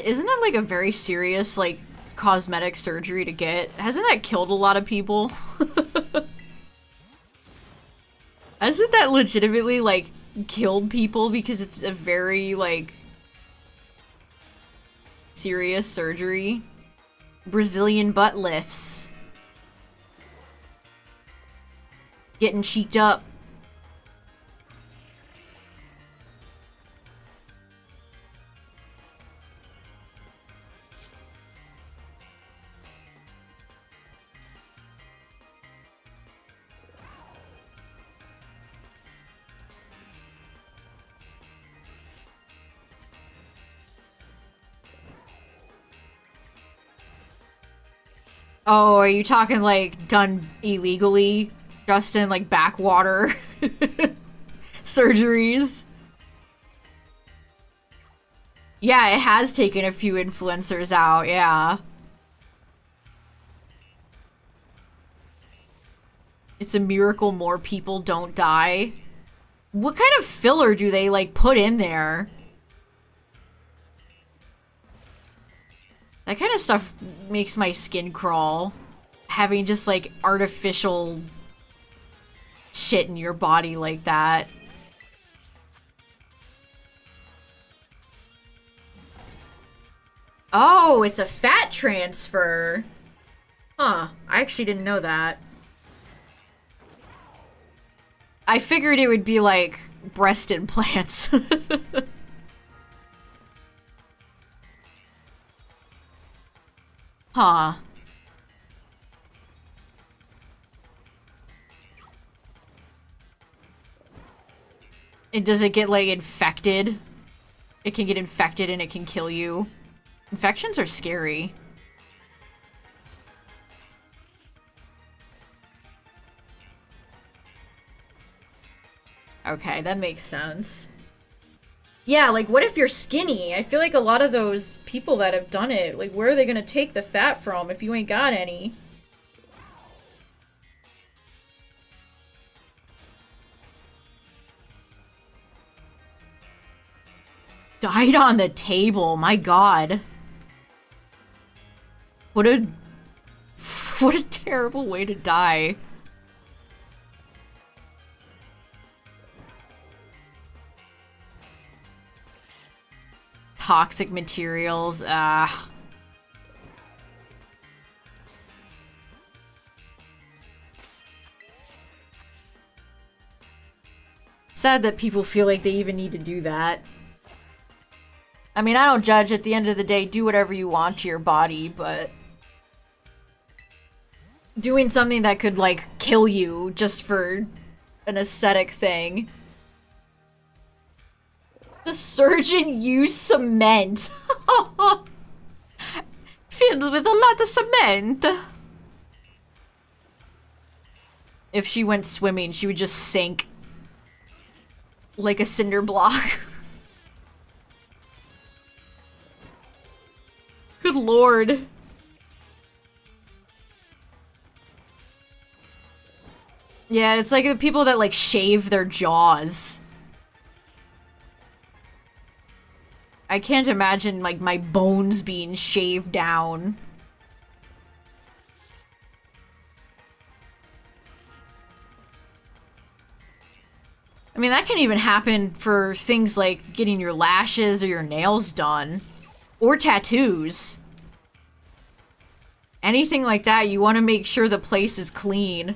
Isn't that like a very serious, like, cosmetic surgery to get? Hasn't that killed a lot of people? Hasn't that legitimately, like, killed people because it's a very, like, serious surgery? Brazilian butt lifts. Getting cheeked up. Oh, are you talking like done illegally? Just in like backwater surgeries? Yeah, it has taken a few influencers out, yeah. It's a miracle more people don't die. What kind of filler do they, like, put in there? That kind of stuff makes my skin crawl. Having just, like, artificial shit in your body like that. Oh, it's a fat transfer. Huh. I actually didn't know that. I figured it would be like breast implants. Huh. And does it get like infected? It can get infected and it can kill you. Infections are scary. Okay, that makes sense. Yeah, like, what if you're skinny? I feel like a lot of those people that have done it, like, where are they gonna take the fat from if you ain't got any? Died on the table, my god. What a... What a terrible way to die. Toxic materials, Sad that people feel like they even need to do that. I mean, I don't judge. At the end of the day, do whatever you want to your body, but... doing something that could, like, kill you just for an aesthetic thing. The surgeon used cement. Filled with a lot of cement. If she went swimming, she would just sink. Like a cinder block. Good lord. Yeah, it's like the people that, like, shave their jaws. I can't imagine, like, my bones being shaved down. I mean, that can even happen for things like getting your lashes or your nails done. Or tattoos. Anything like that, you want to make sure the place is clean.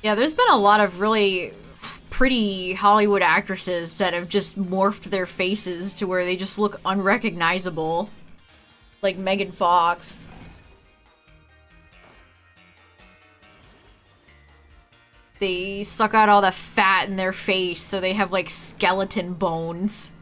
Yeah, there's been a lot of really pretty Hollywood actresses that have just morphed their faces to where they just look unrecognizable. Like Megan Fox. They suck out all the fat in their face so they have like skeleton bones.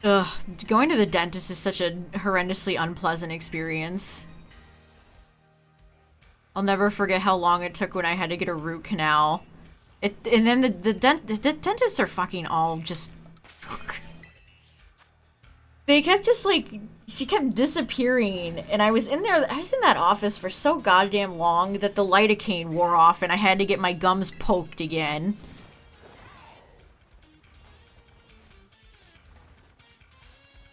Ugh, going to the dentist is such a horrendously unpleasant experience. I'll never forget how long it took when I had to get a root canal. And then the dentists are fucking all just... They kept just, like, She kept disappearing, and I was in there. I was in that office for so goddamn long that the lidocaine wore off, and I had to get my gums poked again.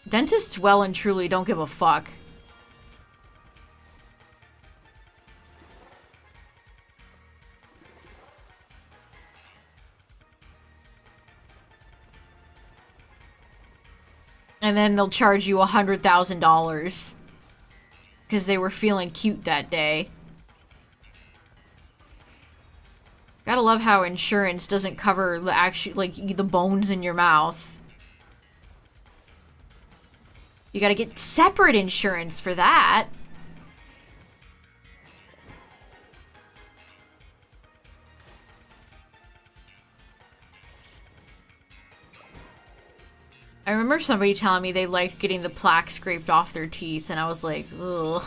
Dentists well and truly don't give a fuck. And then they'll charge you $100,000 because they were feeling cute that day. Gotta love how insurance doesn't cover the the bones in your mouth. You gotta get separate insurance for that. I remember somebody telling me they liked getting the plaque scraped off their teeth, and I was like, ugh.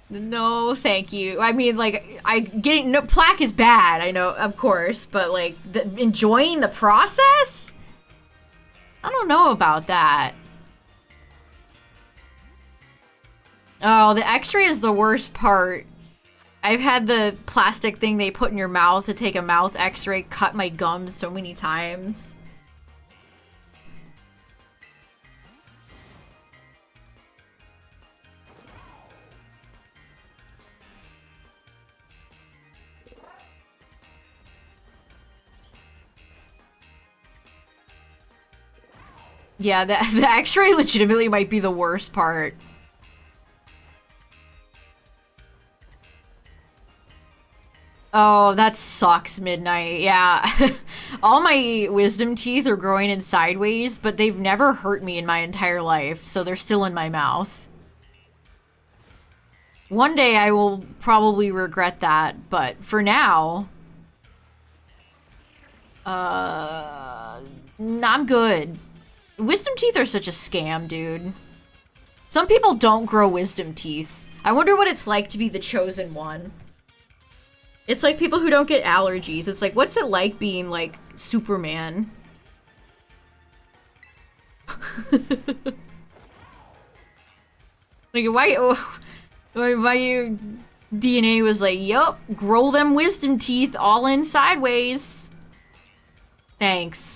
No, thank you. I mean, like, no, plaque is bad, I know, of course, but, like, enjoying the process? I don't know about that. Oh, the x-ray is the worst part. I've had the plastic thing they put in your mouth to take a mouth x-ray cut my gums so many times. Yeah, the x-ray legitimately might be the worst part. Oh, that sucks, Midnight. Yeah. All my wisdom teeth are growing in sideways, but they've never hurt me in my entire life, so they're still in my mouth. One day I will probably regret that, but for now... I'm good. Wisdom teeth are such a scam, dude. Some people don't grow wisdom teeth. I wonder what it's like to be the chosen one. It's like people who don't get allergies. It's like, what's it like being, like, Superman? Like, why your DNA was like, yup, grow them wisdom teeth all in sideways. Thanks.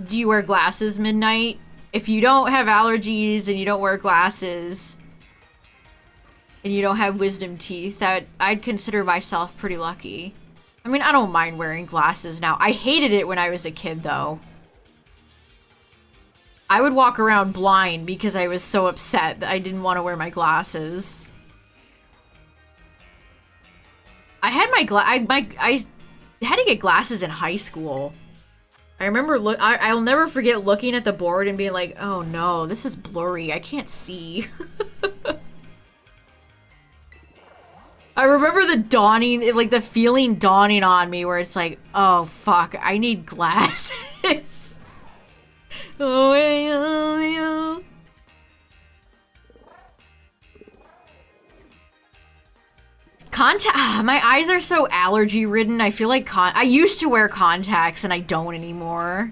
Do you wear glasses, Midnight? If you don't have allergies and you don't wear glasses and you don't have wisdom teeth, I'd consider myself pretty lucky. I mean, I don't mind wearing glasses now. I hated it when I was a kid, though. I would walk around blind because I was so upset that I didn't want to wear my glasses. I had I had to get glasses in high school. I remember I'll never forget looking at the board and being like, oh no, this is blurry. I can't see. I remember the feeling dawning on me where it's like, oh fuck, I need glasses. Oh, I love you. My eyes are so allergy ridden. I feel like I used to wear contacts and I don't anymore.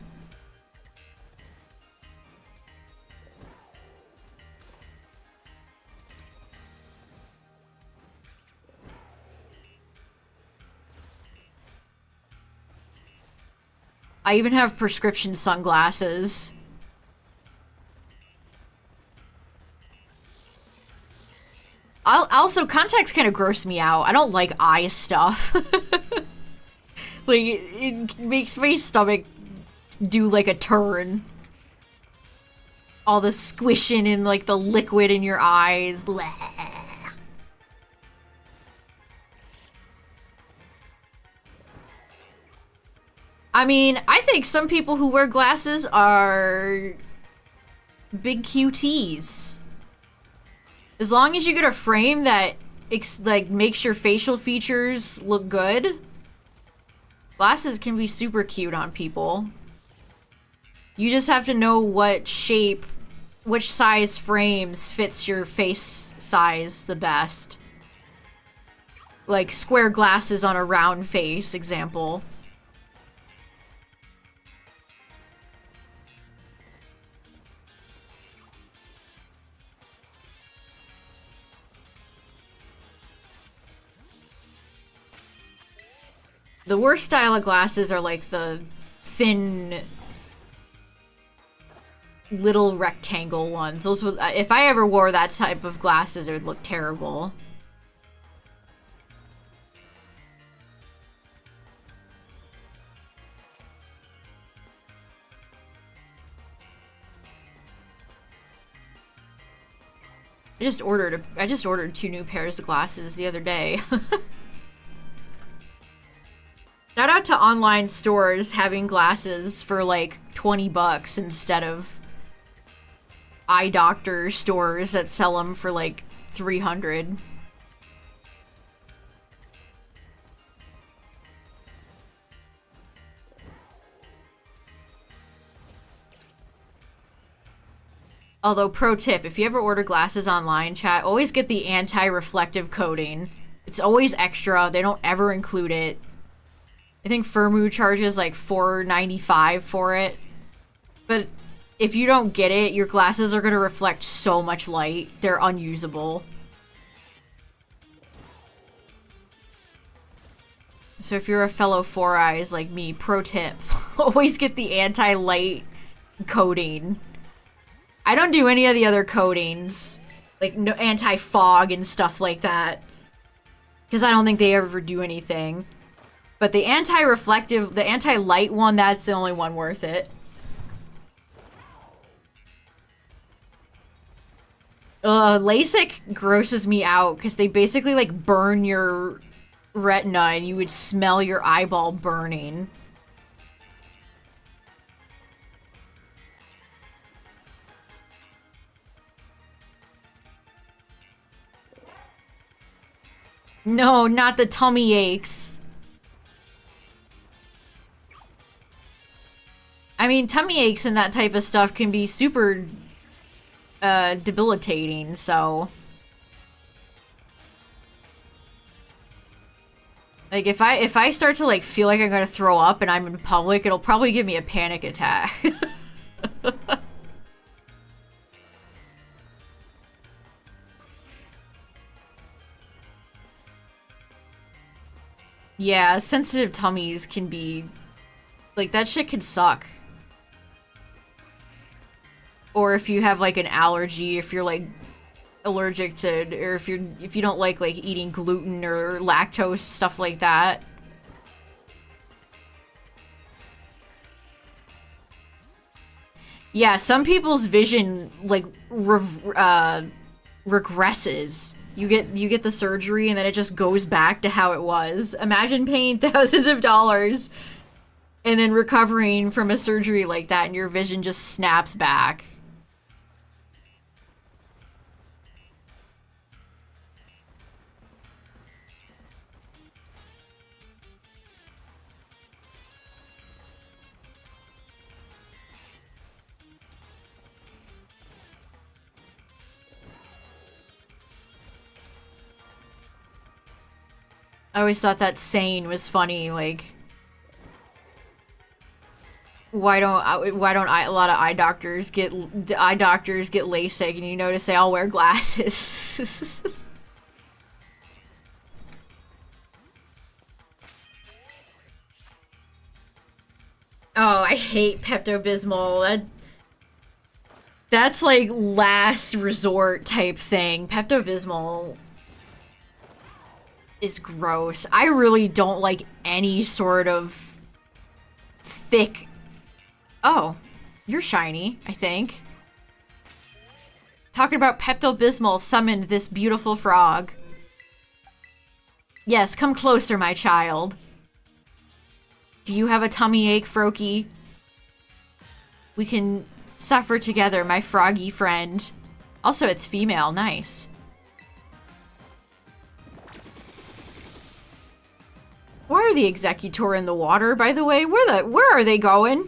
I even have prescription sunglasses. Also, contacts kind of gross me out. I don't like eye stuff. Like, it makes my stomach do, like, a turn. All the squishing and, like, the liquid in your eyes. Blah. I mean, I think some people who wear glasses are big QTs. As long as you get a frame that like makes your facial features look good, glasses can be super cute on people. You just have to know what shape, which size frames fits your face size the best. Like square glasses on a round face, example. The worst style of glasses are like the thin little rectangle ones. Those would, if I ever wore that type of glasses, it would look terrible. I just ordered 2 new pairs of glasses the other day. Shout out to online stores having glasses for like 20 bucks instead of eye doctor stores that sell them for like 300. Although, pro tip, if you ever order glasses online, chat, always get the anti-reflective coating. It's always extra. They don't ever include it. I think Firmoo charges like $4.95 for it. But if you don't get it, your glasses are going to reflect so much light. They're unusable. So if you're a fellow Four Eyes like me, pro tip, always get the anti-light coating. I don't do any of the other coatings, like no anti-fog and stuff like that, because I don't think they ever do anything. But the anti-reflective, the anti-light one, that's the only one worth it. LASIK grosses me out because they basically like burn your retina and you would smell your eyeball burning. No, not the tummy aches. I mean, tummy aches and that type of stuff can be super debilitating, so like if I start to like feel like I'm gonna throw up and I'm in public, it'll probably give me a panic attack. Yeah, sensitive tummies can be like, that shit can suck. Or if you have like an allergy, if you're like allergic to, or if you don't like eating gluten or lactose, stuff like that. Yeah, some people's vision like regresses. You get the surgery and then it just goes back to how it was. Imagine paying thousands of dollars and then recovering from a surgery like that and your vision just snaps back. I always thought that saying was funny, like, why don't a lot of eye doctors get LASIK, and you notice they all wear glasses. Oh, I hate Pepto-Bismol. That's like last resort type thing. Pepto-Bismol is gross. I really don't like any sort of thick... Oh, you're shiny, I think. Talking about Pepto-Bismol summoned this beautiful frog. Yes, come closer, my child. Do you have a tummy ache, Froakie? We can suffer together, my froggy friend. Also, it's female. Nice. Why are the Executor in the water, by the way? Where are they going?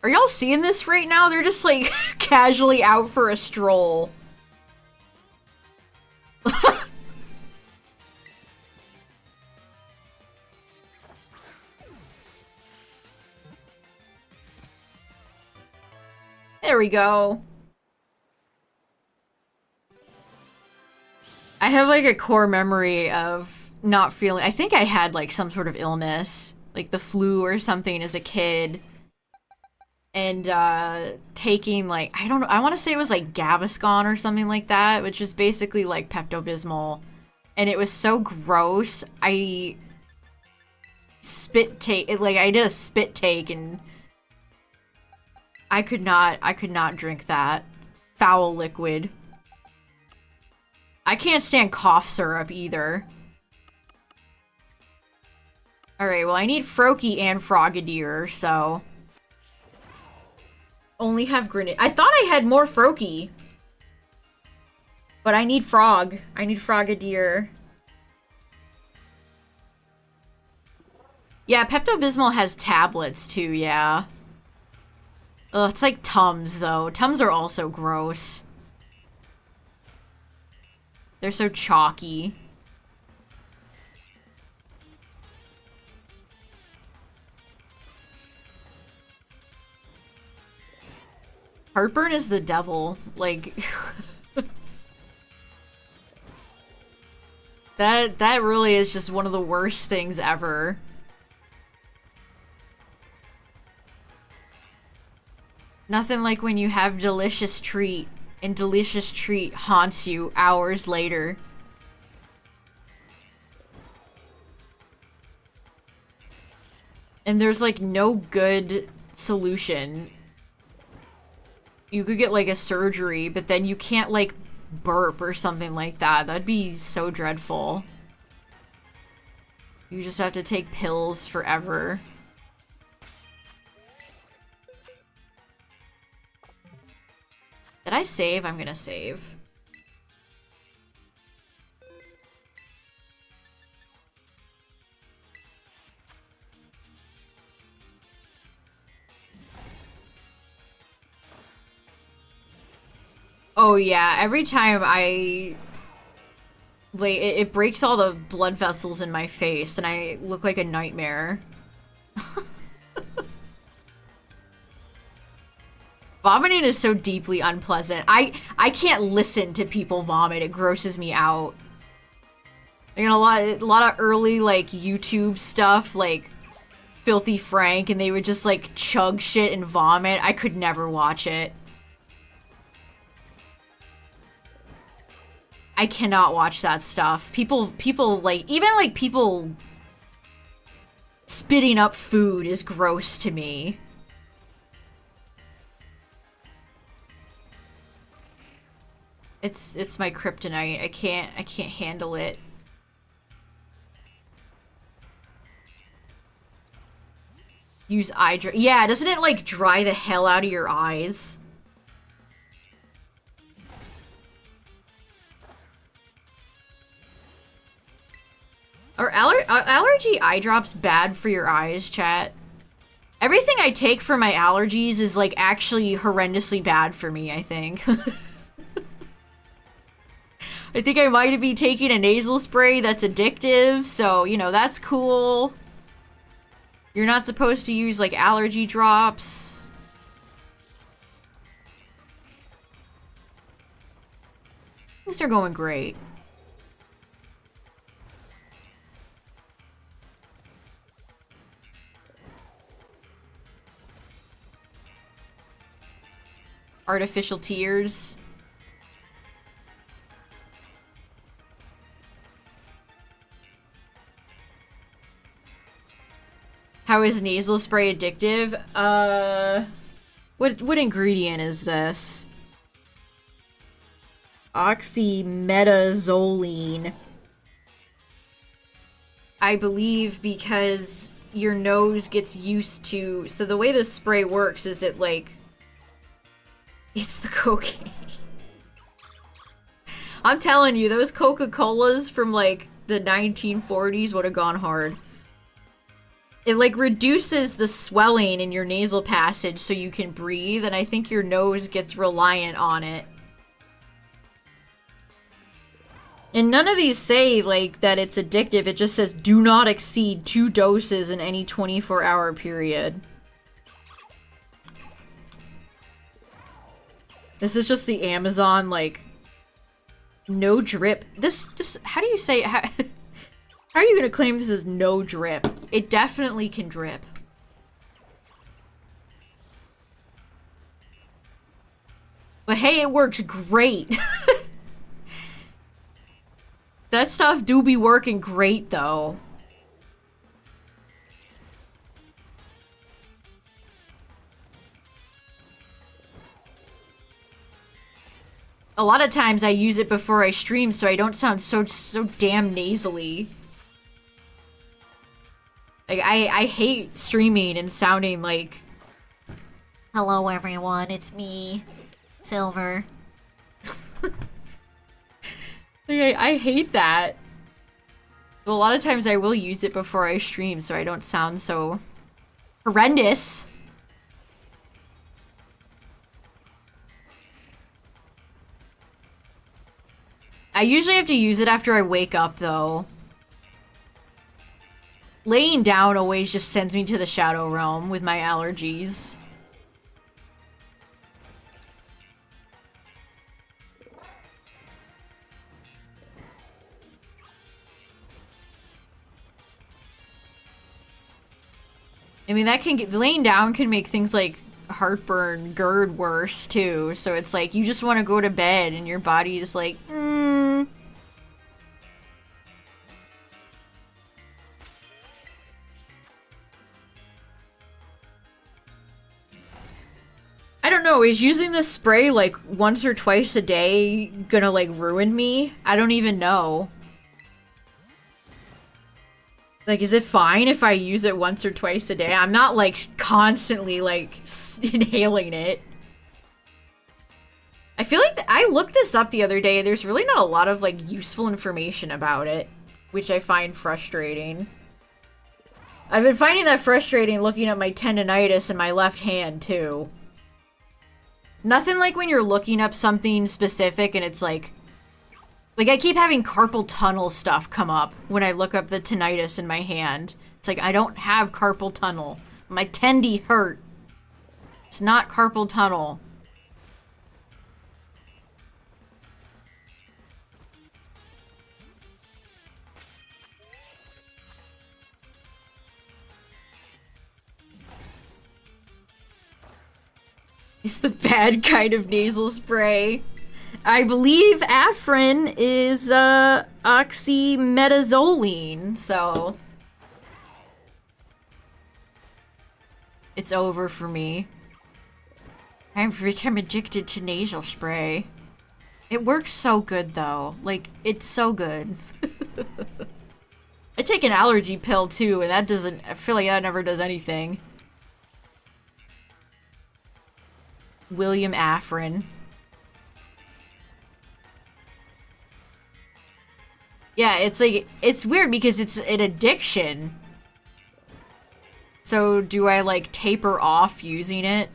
Are y'all seeing this right now? They're just like casually out for a stroll. There we go. I have like a core memory of not feeling, I think I had like some sort of illness, like the flu or something as a kid. And taking like, I don't know, I want to say it was like Gaviscon or something like that, which is basically like Pepto-Bismol. And it was so gross. I did a spit take and I could not drink that. Foul liquid. I can't stand cough syrup either. Alright, well I need Froakie and Frogadier, so... Only have Grenade. I thought I had more Froakie. But I need Frog. I need Frogadier. Yeah, Pepto-Bismol has tablets too, yeah. Ugh, it's like Tums, though. Tums are also gross. They're so chalky. Heartburn is the devil. Like... That really is just one of the worst things ever. Nothing like when you have delicious treat, and delicious treat haunts you hours later. And there's like no good solution. You could get like a surgery, but then you can't like burp or something like that. That'd be so dreadful. You just have to take pills forever. Did I save? I'm gonna save. Oh yeah, every time I... Like, it breaks all the blood vessels in my face and I look like a nightmare. Vomiting is so deeply unpleasant. I can't listen to people vomit. It grosses me out. Like, a lot of early, like, YouTube stuff, like Filthy Frank, and they would just, like, chug shit and vomit. I could never watch it. I cannot watch that stuff. People, like, even, like, people spitting up food is gross to me. It's my kryptonite. I can't handle it. Use eye dry. Yeah, doesn't it, like, dry the hell out of your eyes? Are allergy eye drops bad for your eyes, chat? Everything I take for my allergies is, like, actually horrendously bad for me, I think. I think I might be taking a nasal spray that's addictive, so, you know, that's cool. You're not supposed to use, like, allergy drops. Things are going great. Artificial tears. How is nasal spray addictive? What ingredient is this? Oxymetazoline. I believe because your nose gets used to... So the way this spray works is it, like... It's the cocaine. I'm telling you, those Coca-Colas from, like, the 1940s would have gone hard. It like reduces the swelling in your nasal passage so you can breathe, and I think your nose gets reliant on it. And none of these say like that it's addictive. It just says do not exceed 2 doses in any 24-hour period. This is just the Amazon like no drip. This how do you say how are you gonna claim this is no drip? It definitely can drip. But hey, it works great. That stuff do be working great, though. A lot of times I use it before I stream so I don't sound so damn nasally. Like, I hate streaming and sounding like... Hello everyone, it's me, Silver. I hate that. But a lot of times I will use it before I stream so I don't sound so horrendous. I usually have to use it after I wake up though. Laying down always just sends me to the shadow realm with my allergies. I mean, that can get, laying down can make things like heartburn, GERD worse too. So it's like you just want to go to bed and your body is like, I don't know, is using this spray like once or twice a day gonna like ruin me? I don't even know. Like, is it fine if I use it once or twice a day? I'm not, like, constantly, like, inhaling it. I feel like I looked this up the other day. There's really not a lot of, like, useful information about it, which I find frustrating. I've been finding that frustrating looking at my tendonitis in my left hand, too. Nothing like when you're looking up something specific and it's, like, I keep having carpal tunnel stuff come up when I look up the tinnitus in my hand. It's like, I don't have carpal tunnel. My tendy hurt. It's not carpal tunnel. It's the bad kind of nasal spray. I believe Afrin is oxymetazoline, so it's over for me. I've become addicted to nasal spray. It works so good though. Like, it's so good. I take an allergy pill too, and that doesn't, I feel like that never does anything. William Afrin. Yeah, it's like, it's weird because it's an addiction. So do I like taper off using it?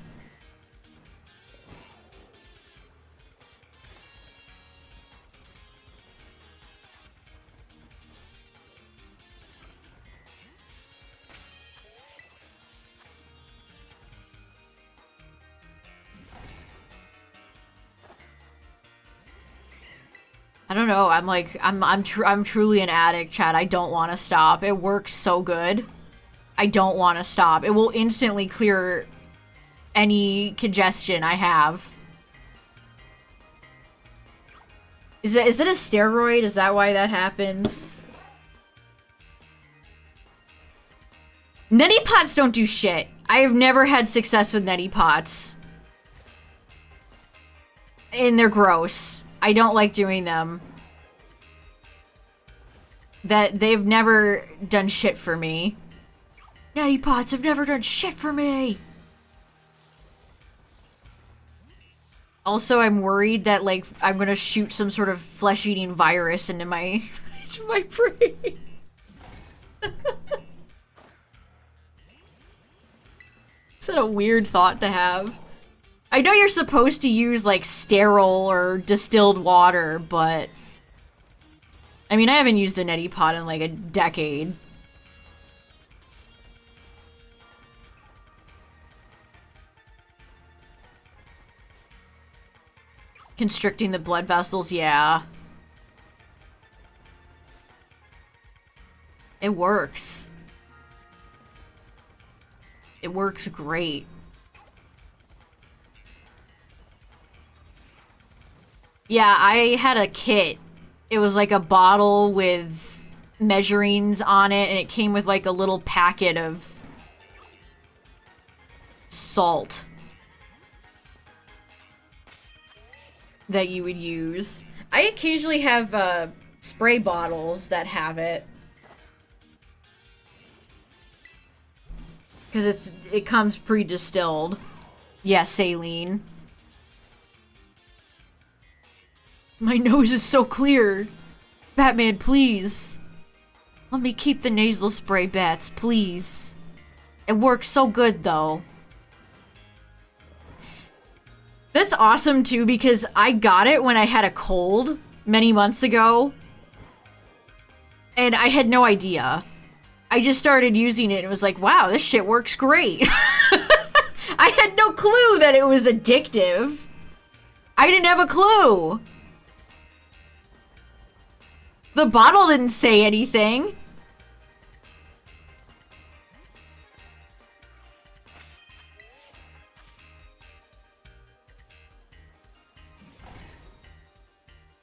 I don't know. I'm like, I'm truly an addict, Chad. I don't want to stop. It works so good. I don't want to stop. It will instantly clear any congestion I have. Is it a steroid? Is that why that happens? Neti pots don't do shit. I have never had success with neti pots. And they're gross. I don't like doing them. That they've never done shit for me. Neti pots have never done shit for me. Also, I'm worried that like I'm gonna shoot some sort of flesh-eating virus into my into my brain. It's a weird thought to have. I know you're supposed to use, like, sterile or distilled water, but... I mean, I haven't used a neti pot in, like, a decade. Constricting the blood vessels, yeah. It works. It works great. Yeah, I had a kit. It was like a bottle with measurings on it, and it came with like a little packet of salt that you would use. I occasionally have spray bottles that have it. Because it comes pre-distilled. Yeah, saline. My nose is so clear. Batman, please. Let me keep the nasal spray, Bats, please. It works so good, though. That's awesome, too, because I got it when I had a cold many months ago. And I had no idea. I just started using it and it was like, wow, this shit works great. I had no clue that it was addictive. I didn't have a clue. The bottle didn't say anything.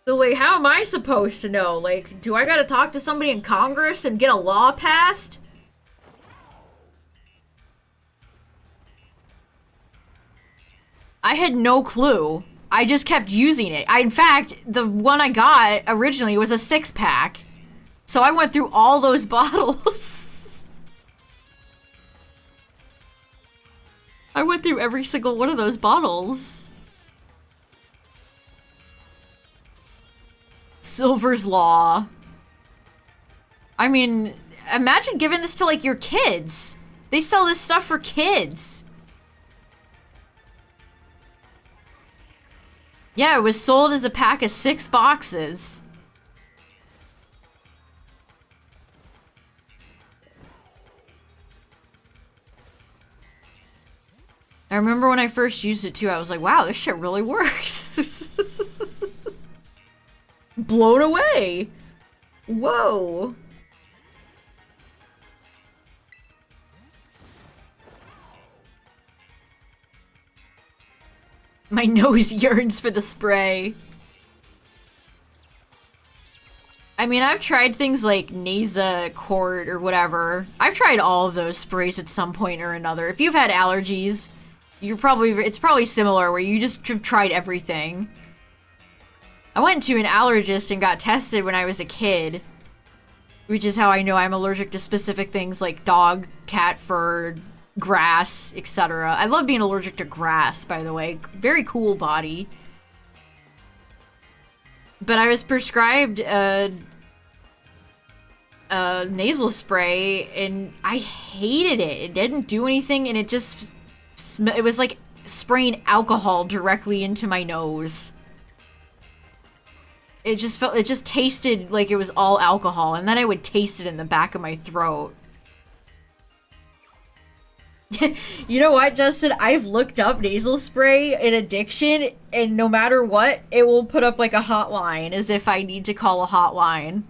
So, like, how am I supposed to know? Like, do I gotta talk to somebody in Congress and get a law passed? I had no clue. I just kept using it. In fact, the one I got originally was a 6-pack. So I went through all those bottles. I went through every single one of those bottles. Silver's Law. I mean, imagine giving this to, like, your kids. They sell this stuff for kids. Yeah, it was sold as a pack of 6 boxes. I remember when I first used it, too, I was like, wow, this shit really works. Blown away. Whoa. My nose yearns for the spray. I mean, I've tried things like Nasacort or whatever. I've tried all of those sprays at some point or another. If you've had allergies, it's probably similar where you just have tried everything. I went to an allergist and got tested when I was a kid, which is how I know I'm allergic to specific things like dog, cat fur, grass, etc. I love being allergic to grass, by the way. Very cool body. But I was prescribed a nasal spray, and I hated it. It didn't do anything, and it was like spraying alcohol directly into my nose. It just tasted like it was all alcohol, and then I would taste it in the back of my throat. You know what, Justin? I've looked up nasal spray and addiction, and no matter what, it will put up like a hotline as if I need to call a hotline.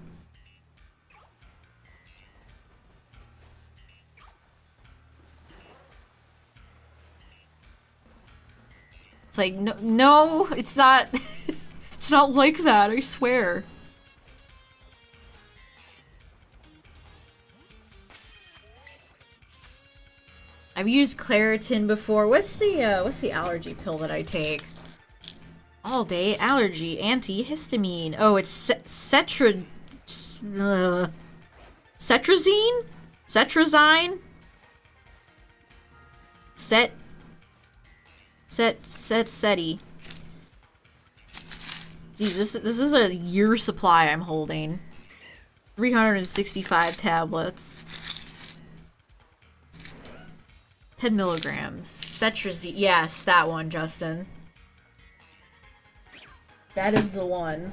It's like, no, it's not. It's not like that, I swear. I've used Claritin before. What's the allergy pill that I take? All day allergy antihistamine. Oh, it's cetrazine? Cetrazine? SETI. Jeez, this is a year supply I'm holding. 365 tablets. 10 milligrams. Cetrazine. Yes, that one, Justin. That is the one.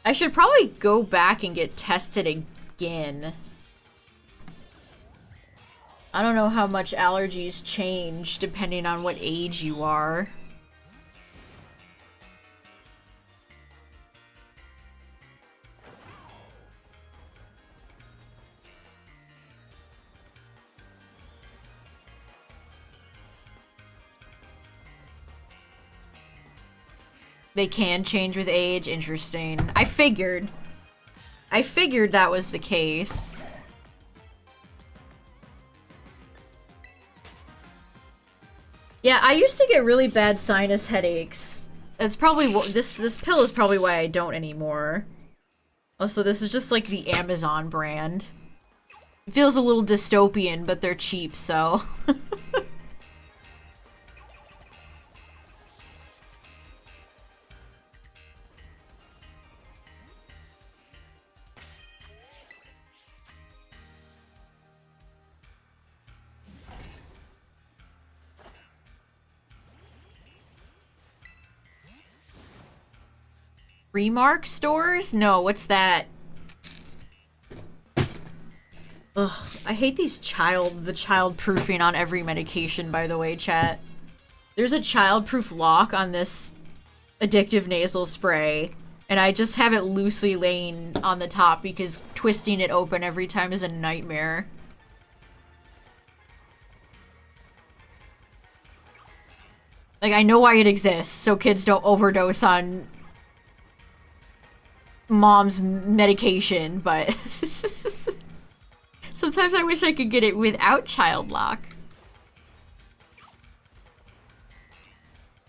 I should probably go back and get tested again. I don't know how much allergies change depending on what age you are. They can change with age. Interesting. I figured that was the case. Yeah, I used to get really bad sinus headaches. That's probably what this pill is probably why I don't anymore. Also, this is just like the Amazon brand. It feels a little dystopian, but they're cheap, so. Remark stores? No, what's that? Ugh, I hate these the child proofing on every medication, by the way, chat. There's a child proof lock on this addictive nasal spray, and I just have it loosely laying on the top because twisting it open every time is a nightmare. Like, I know why it exists, so kids don't overdose on mom's medication, but sometimes I wish I could get it without child lock.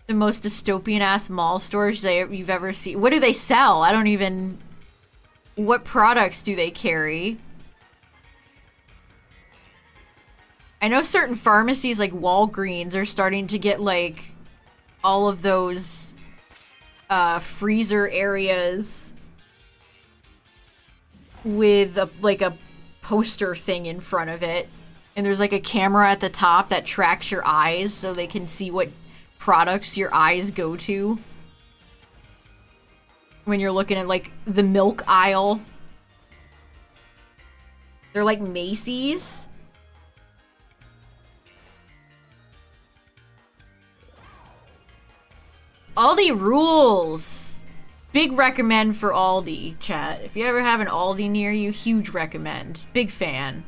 The most dystopian-ass mall stores you've ever seen. What do they sell? I don't even... What products do they carry? I know certain pharmacies like Walgreens are starting to get like all of those freezer areas with a poster thing in front of it, and there's like a camera at the top that tracks your eyes so they can see what products your eyes go to when you're looking at like the milk aisle. They're like Macy's. Aldi rules. Big recommend for Aldi, chat. If you ever have an Aldi near you, huge recommend. Big fan.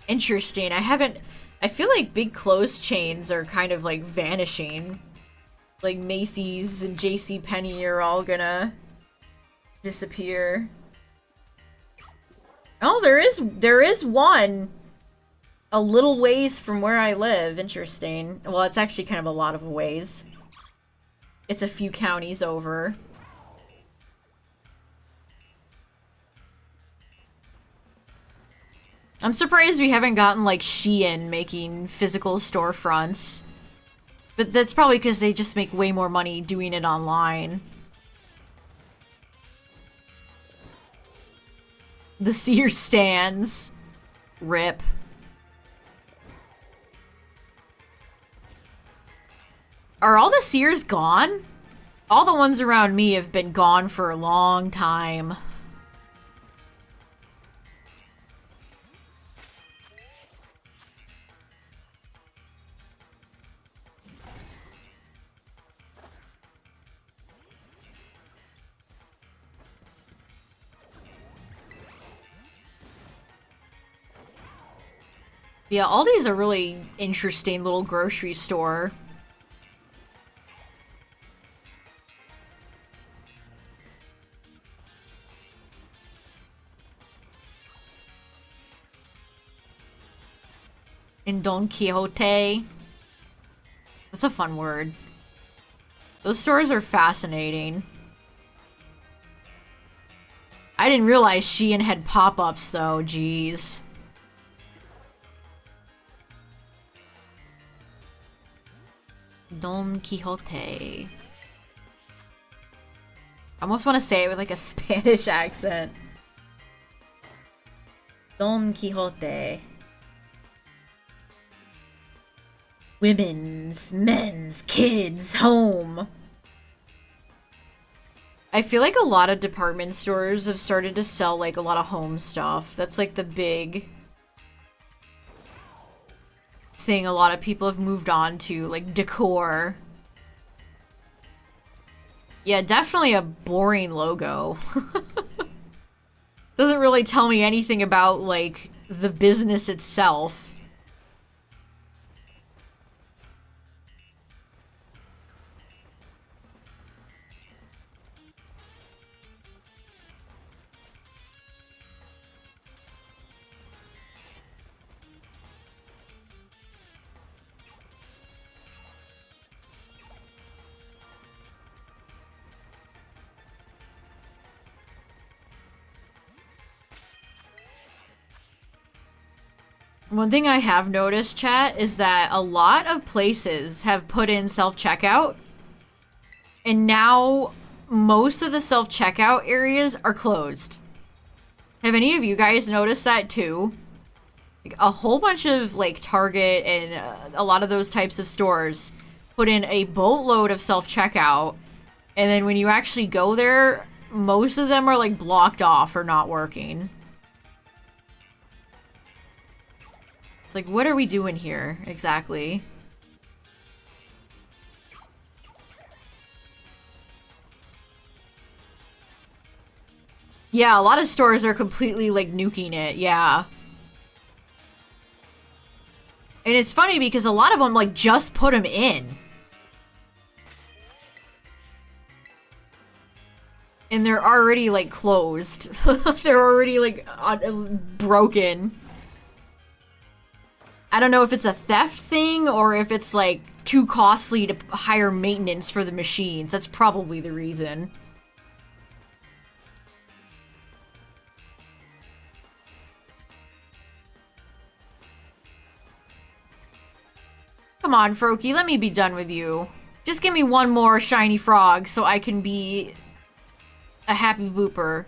Interesting. I feel like big clothes chains are kind of like vanishing. Like Macy's and JCPenney are all gonna disappear. Oh, there is one a little ways from where I live. Interesting. Well, it's actually kind of a lot of ways. It's a few counties over. I'm surprised we haven't gotten like Shein making physical storefronts. But that's probably because they just make way more money doing it online. The Sears stands. Rip. Are all the Sears gone? All the ones around me have been gone for a long time. Yeah, Aldi is a really interesting little grocery store. In Don Quixote. That's a fun word. Those stores are fascinating. I didn't realize Shein had pop-ups though, jeez. Don Quixote. I almost want to say it with like a Spanish accent. Don Quixote. Women's, men's, kids, home. I feel like a lot of department stores have started to sell like a lot of home stuff. That's like the big thing a lot of people have moved on to, like decor. Yeah, definitely a boring logo. Doesn't really tell me anything about like the business itself. One thing I have noticed, chat, is that a lot of places have put in self-checkout, and now most of the self-checkout areas are closed. Have any of you guys noticed that too? Like, a whole bunch of like Target and a lot of those types of stores put in a boatload of self-checkout, and then when you actually go there, most of them are like blocked off or not working. Like, what are we doing here, exactly? Yeah, a lot of stores are completely, like, nuking it, yeah. And it's funny because a lot of them, like, just put them in. And they're already, like, closed. They're already, like, broken. I don't know if it's a theft thing or if it's like too costly to hire maintenance for the machines. That's probably the reason. Come on, Froakie, let me be done with you. Just give me one more shiny frog so I can be a happy booper.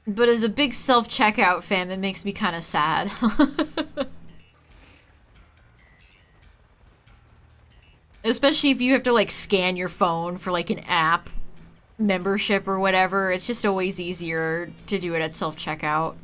But as a big self-checkout fan, that makes me kind of sad. Especially if you have to, like, scan your phone for, like, an app membership or whatever. It's just always easier to do it at self-checkout.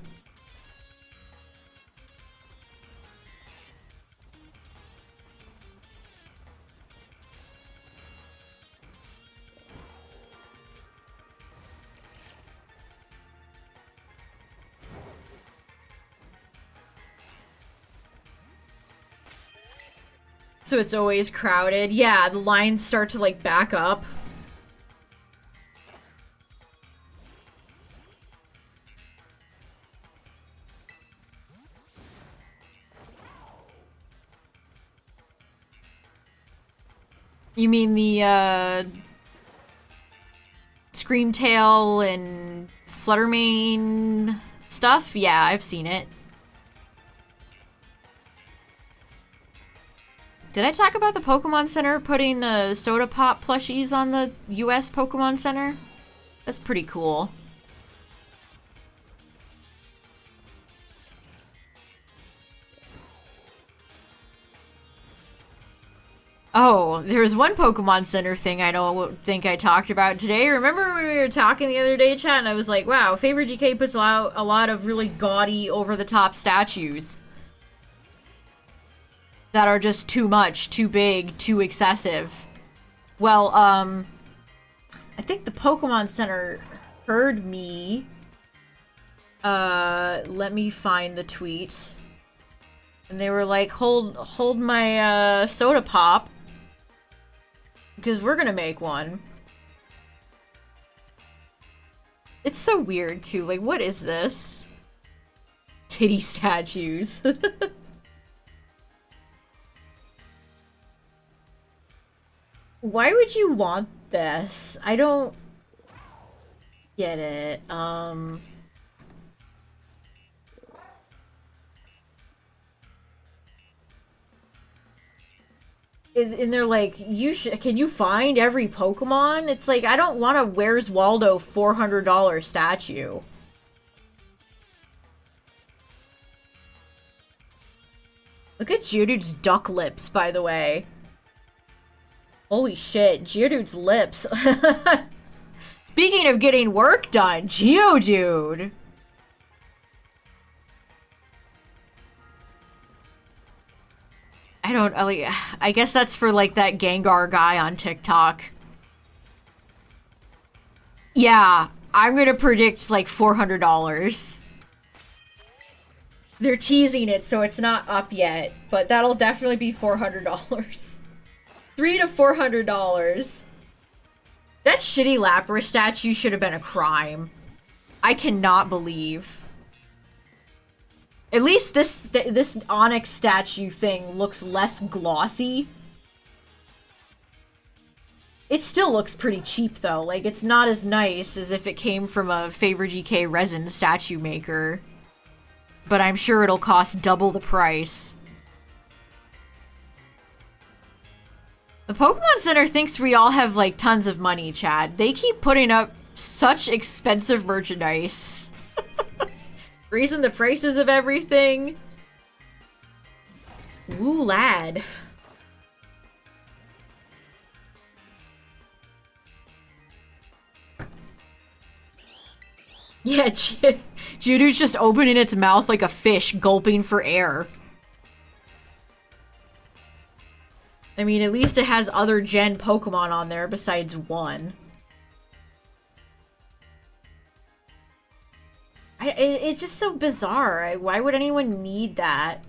So it's always crowded. Yeah, the lines start to, like, back up. You mean the, Screamtail and Fluttermane stuff? Yeah, I've seen it. Did I talk about the Pokemon Center putting the Soda Pop plushies on the US Pokemon Center? That's pretty cool. Oh, there's one Pokemon Center thing I don't think I talked about today. Remember when we were talking the other day, chat, and I was like, wow, Favorite GK puts out a lot of really gaudy, over-the-top statues that are just too much, too big, too excessive. Well, I think the Pokemon Center heard me. Let me find the tweet. And they were like, hold my, soda pop. Because we're gonna make one. It's so weird, too. Like, what is this? Titty statues. Why would you want this? I don't get it. And they're like, can you find every Pokemon? It's like, I don't want a Where's Waldo $400 statue. Look at Geodude's duck lips, by the way. Holy shit, Geodude's lips. Speaking of getting work done, Geodude. I guess that's for like that Gengar guy on TikTok. Yeah, I'm gonna predict like $400. They're teasing it, so it's not up yet, but that'll definitely be $400. $300 to $400. That shitty Lapras statue should have been a crime. I cannot believe. At least this Onyx statue thing looks less glossy. It still looks pretty cheap though. Like, it's not as nice as if it came from a Faber-GK resin statue maker. But I'm sure it'll cost double the price. The Pokemon Center thinks we all have like tons of money, Chad. They keep putting up such expensive merchandise. Raising the prices of everything. Woo, lad. Yeah, Geodude's just opening its mouth like a fish, gulping for air. I mean, at least it has other gen Pokemon on there besides one. It's just so bizarre. Why would anyone need that?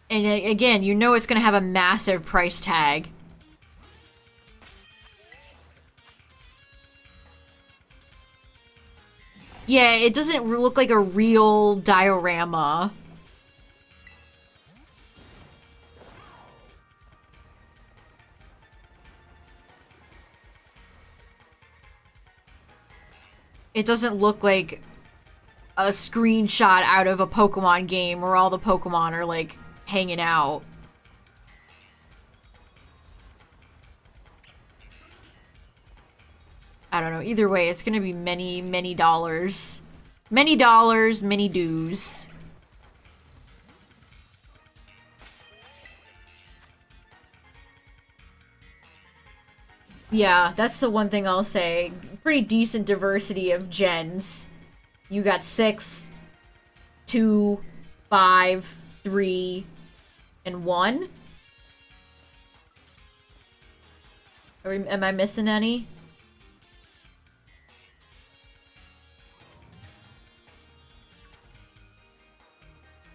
And again, you know it's going to have a massive price tag. Yeah, it doesn't look like a real diorama. It doesn't look like a screenshot out of a Pokemon game where all the Pokemon are, like, hanging out. I don't know. Either way, it's gonna be many, many dollars. Many dollars, many dues. Yeah, that's the one thing I'll say. Pretty decent diversity of gens. You got 6, 2, 5, 3, and 1. Am I missing any?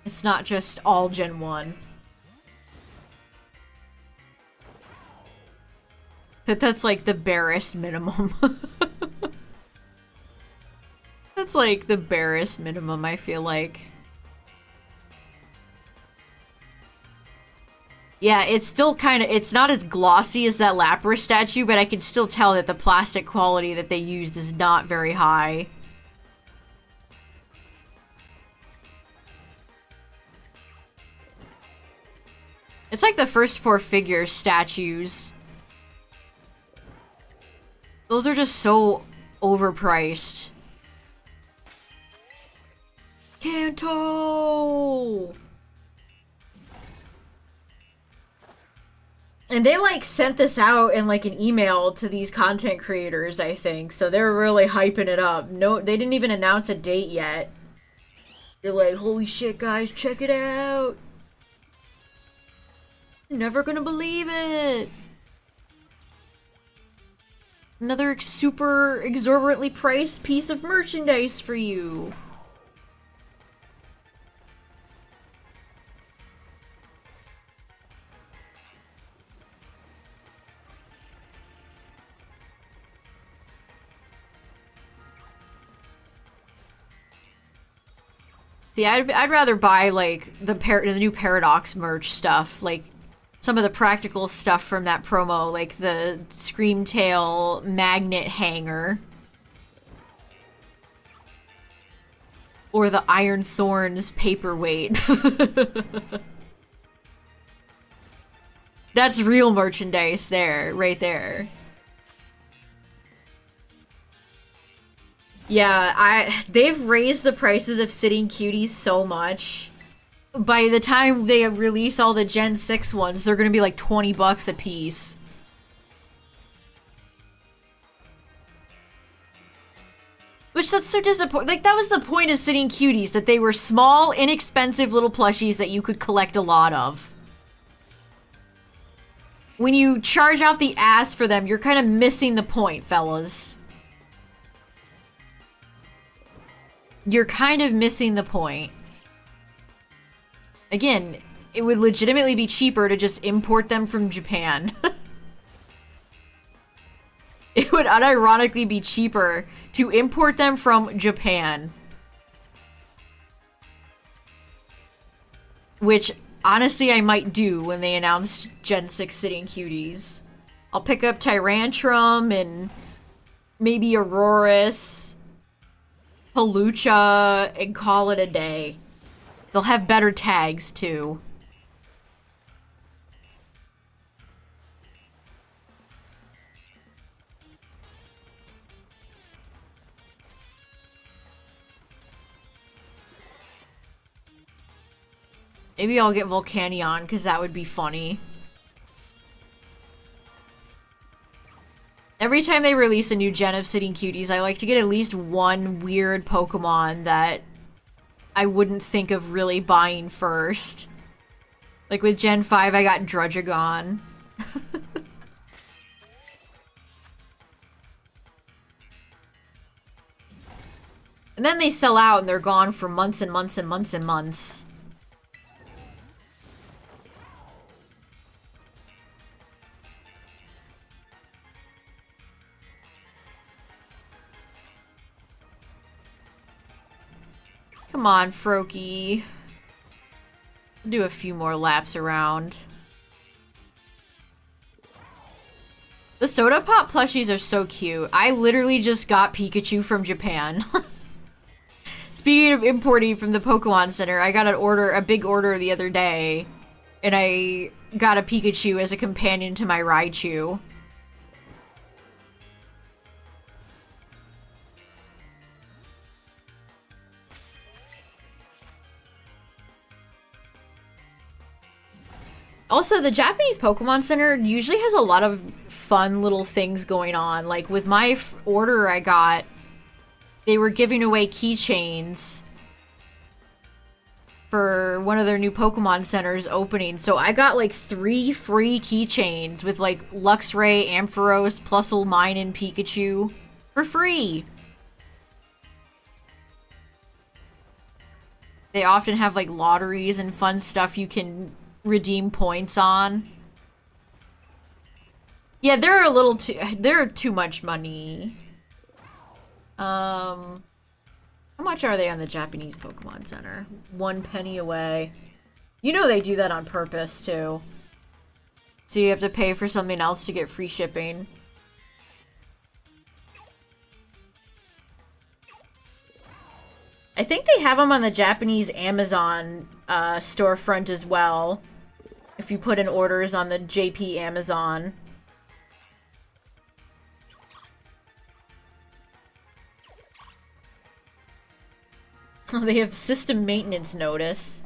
It's not just all Gen 1. That's like the barest minimum. That's like the barest minimum, I feel like. Yeah, it's still kind of, it's not as glossy as that Lapras statue, but I can still tell that the plastic quality that they used is not very high. It's like the first 4 figure statues. Those are just so overpriced. Kanto! And they, like, sent this out in, like, an email to these content creators, I think. So they're really hyping it up. No, they didn't even announce a date yet. They're like, holy shit, guys, check it out! You're never gonna believe it! Another super exorbitantly priced piece of merchandise for you. See, I'd rather buy, like, the new Paradox merch stuff, like, some of the practical stuff from that promo, like the Screamtail magnet hanger. Or the Iron Thorns paperweight. That's real merchandise there, right there. Yeah, they've raised the prices of Sitting Cuties so much. By the time they release all the Gen 6 ones, they're gonna be like 20 bucks a piece. Which, that's so disappointing. Like, that was the point of Sitting Cuties, that they were small, inexpensive little plushies that you could collect a lot of. When you charge out the ass for them, you're kind of missing the point, fellas. You're kind of missing the point. Again, it would legitimately be cheaper to just import them from Japan. It would unironically be cheaper to import them from Japan. Which, honestly, I might do when they announce Gen 6 Sitting Cuties. I'll pick up Tyrantrum and maybe Aurorus, Pelucha, and call it a day. They'll have better tags, too. Maybe I'll get Volcanion, because that would be funny. Every time they release a new gen of Sitting Cuties, I like to get at least one weird Pokemon that I wouldn't think of really buying first. Like with Gen 5, I got Druddigon. And then they sell out and they're gone for months and months and months and months. Come on, Froakie. We'll do a few more laps around. The Soda Pop plushies are so cute. I literally just got Pikachu from Japan. Speaking of importing from the Pokemon Center, I got a big order the other day, and I got a Pikachu as a companion to my Raichu. Also, the Japanese Pokemon Center usually has a lot of fun little things going on. Like, with my order I got, they were giving away keychains for one of their new Pokemon Centers opening. So I got, like, 3 free keychains with, like, Luxray, Ampharos, Plusle, Mine, and Pikachu for free. They often have, like, lotteries and fun stuff you can redeem points on. Yeah, they're too much money. How much are they on the Japanese Pokemon Center? 1 penny away. You know they do that on purpose, too. So you have to pay for something else to get free shipping. I think they have them on the Japanese Amazon storefront as well. If you put in orders on the JP Amazon. They have system maintenance notice.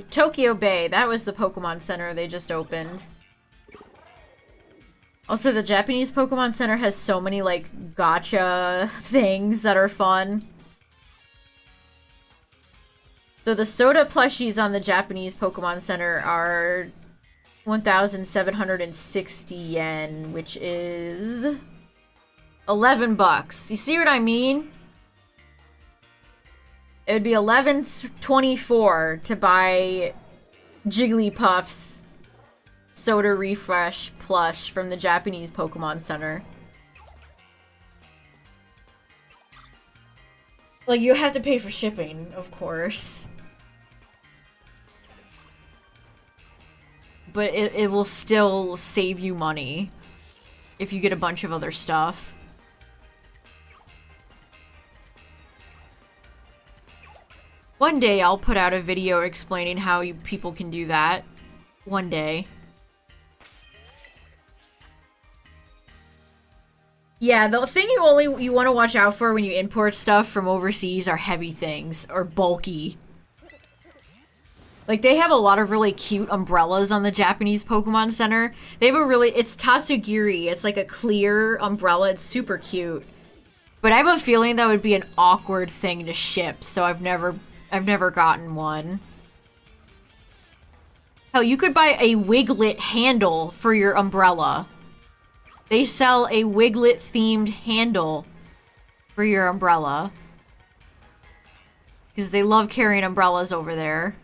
Tokyo Bay, that was the Pokemon Center they just opened. Also, the Japanese Pokemon Center has so many, like, gacha things that are fun. So the soda plushies on the Japanese Pokemon Center are 1,760 yen, which is 11 bucks. You see what I mean? It would be 11.24 to buy Jigglypuff's Soda Refresh plush from the Japanese Pokemon Center. Like, you have to pay for shipping, of course. But it will still save you money if you get a bunch of other stuff. One day I'll put out a video explaining how people can do that. One day. Yeah, the thing you want to watch out for when you import stuff from overseas are heavy things or bulky. Like, they have a lot of really cute umbrellas on the Japanese Pokemon Center. They have a really, it's Tatsugiri. It's like a clear umbrella. It's super cute. But I have a feeling that would be an awkward thing to ship, so I've never gotten one. Hell, you could buy a Wiglet handle for your umbrella. They sell a Wiglet-themed handle for your umbrella. Because they love carrying umbrellas over there.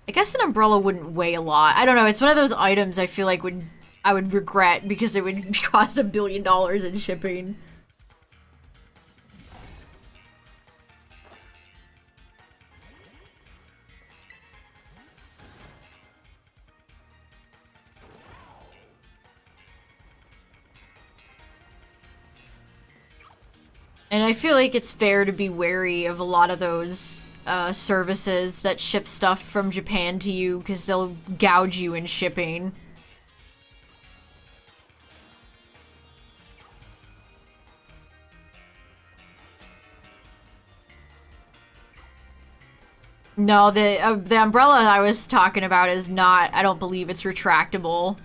I guess an umbrella wouldn't weigh a lot. I don't know, it's one of those items I feel like I would regret because it would cost $1 billion in shipping. And I feel like it's fair to be wary of a lot of those services that ship stuff from Japan to you because they'll gouge you in shipping. No, the umbrella I was talking about is not, I don't believe it's retractable.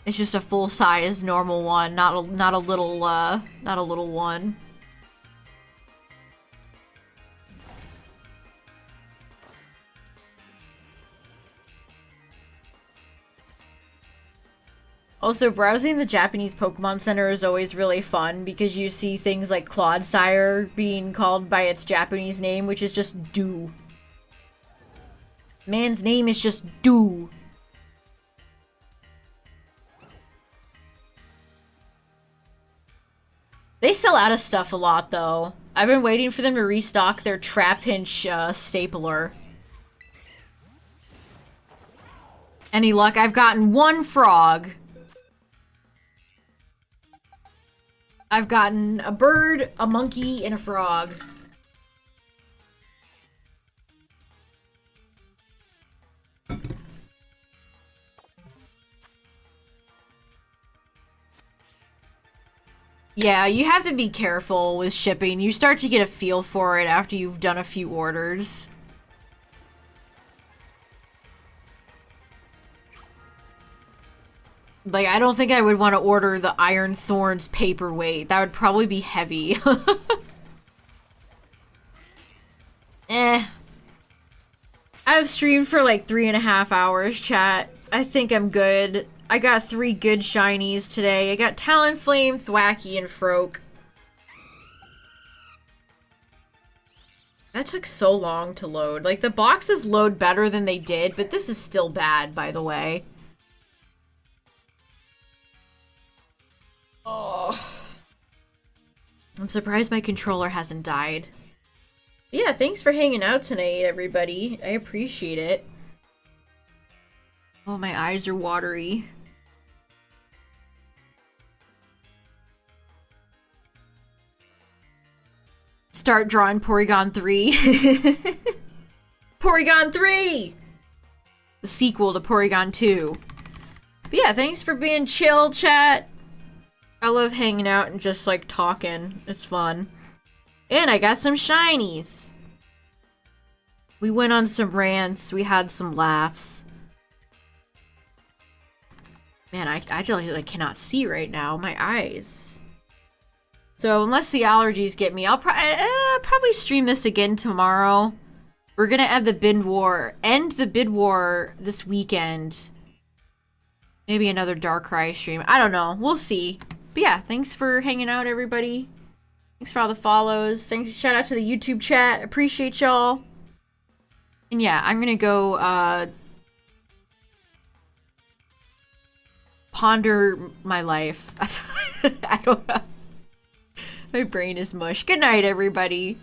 It's just a full-size normal one, not a little one. Also, browsing the Japanese Pokemon Center is always really fun because you see things like Clodsire being called by its Japanese name, which is just Do. Man's name is just Do. They sell out of stuff a lot, though. I've been waiting for them to restock their Trapinch stapler. Any luck? I've gotten one frog. I've gotten a bird, a monkey, and a frog. Yeah, you have to be careful with shipping. You start to get a feel for it after you've done a few orders. Like, I don't think I would want to order the Iron Thorns paperweight. That would probably be heavy. I've streamed for like 3.5 hours, chat. I think I'm good. I got 3 good shinies today. I got Talonflame, Thwackey, and Froak. That took so long to load. Like, the boxes load better than they did, but this is still bad, by the way. Oh. I'm surprised my controller hasn't died. Yeah, thanks for hanging out tonight, everybody. I appreciate it. Oh, my eyes are watery. Start drawing Porygon 3. Porygon 3! The sequel to Porygon 2. But yeah, thanks for being chill, chat. I love hanging out and just, like, talking. It's fun. And I got some shinies. We went on some rants. We had some laughs. Man, I actually like, cannot see right now. My eyes. So unless the allergies get me, I'll probably stream this again tomorrow. We're gonna end the bid war this weekend. Maybe another Darkrai stream. I don't know. We'll see. But yeah, thanks for hanging out, everybody. Thanks for all the follows. Thanks. Shout out to the YouTube chat. Appreciate y'all. And yeah, I'm gonna go ponder my life. I don't know. My brain is mush. Good night, everybody.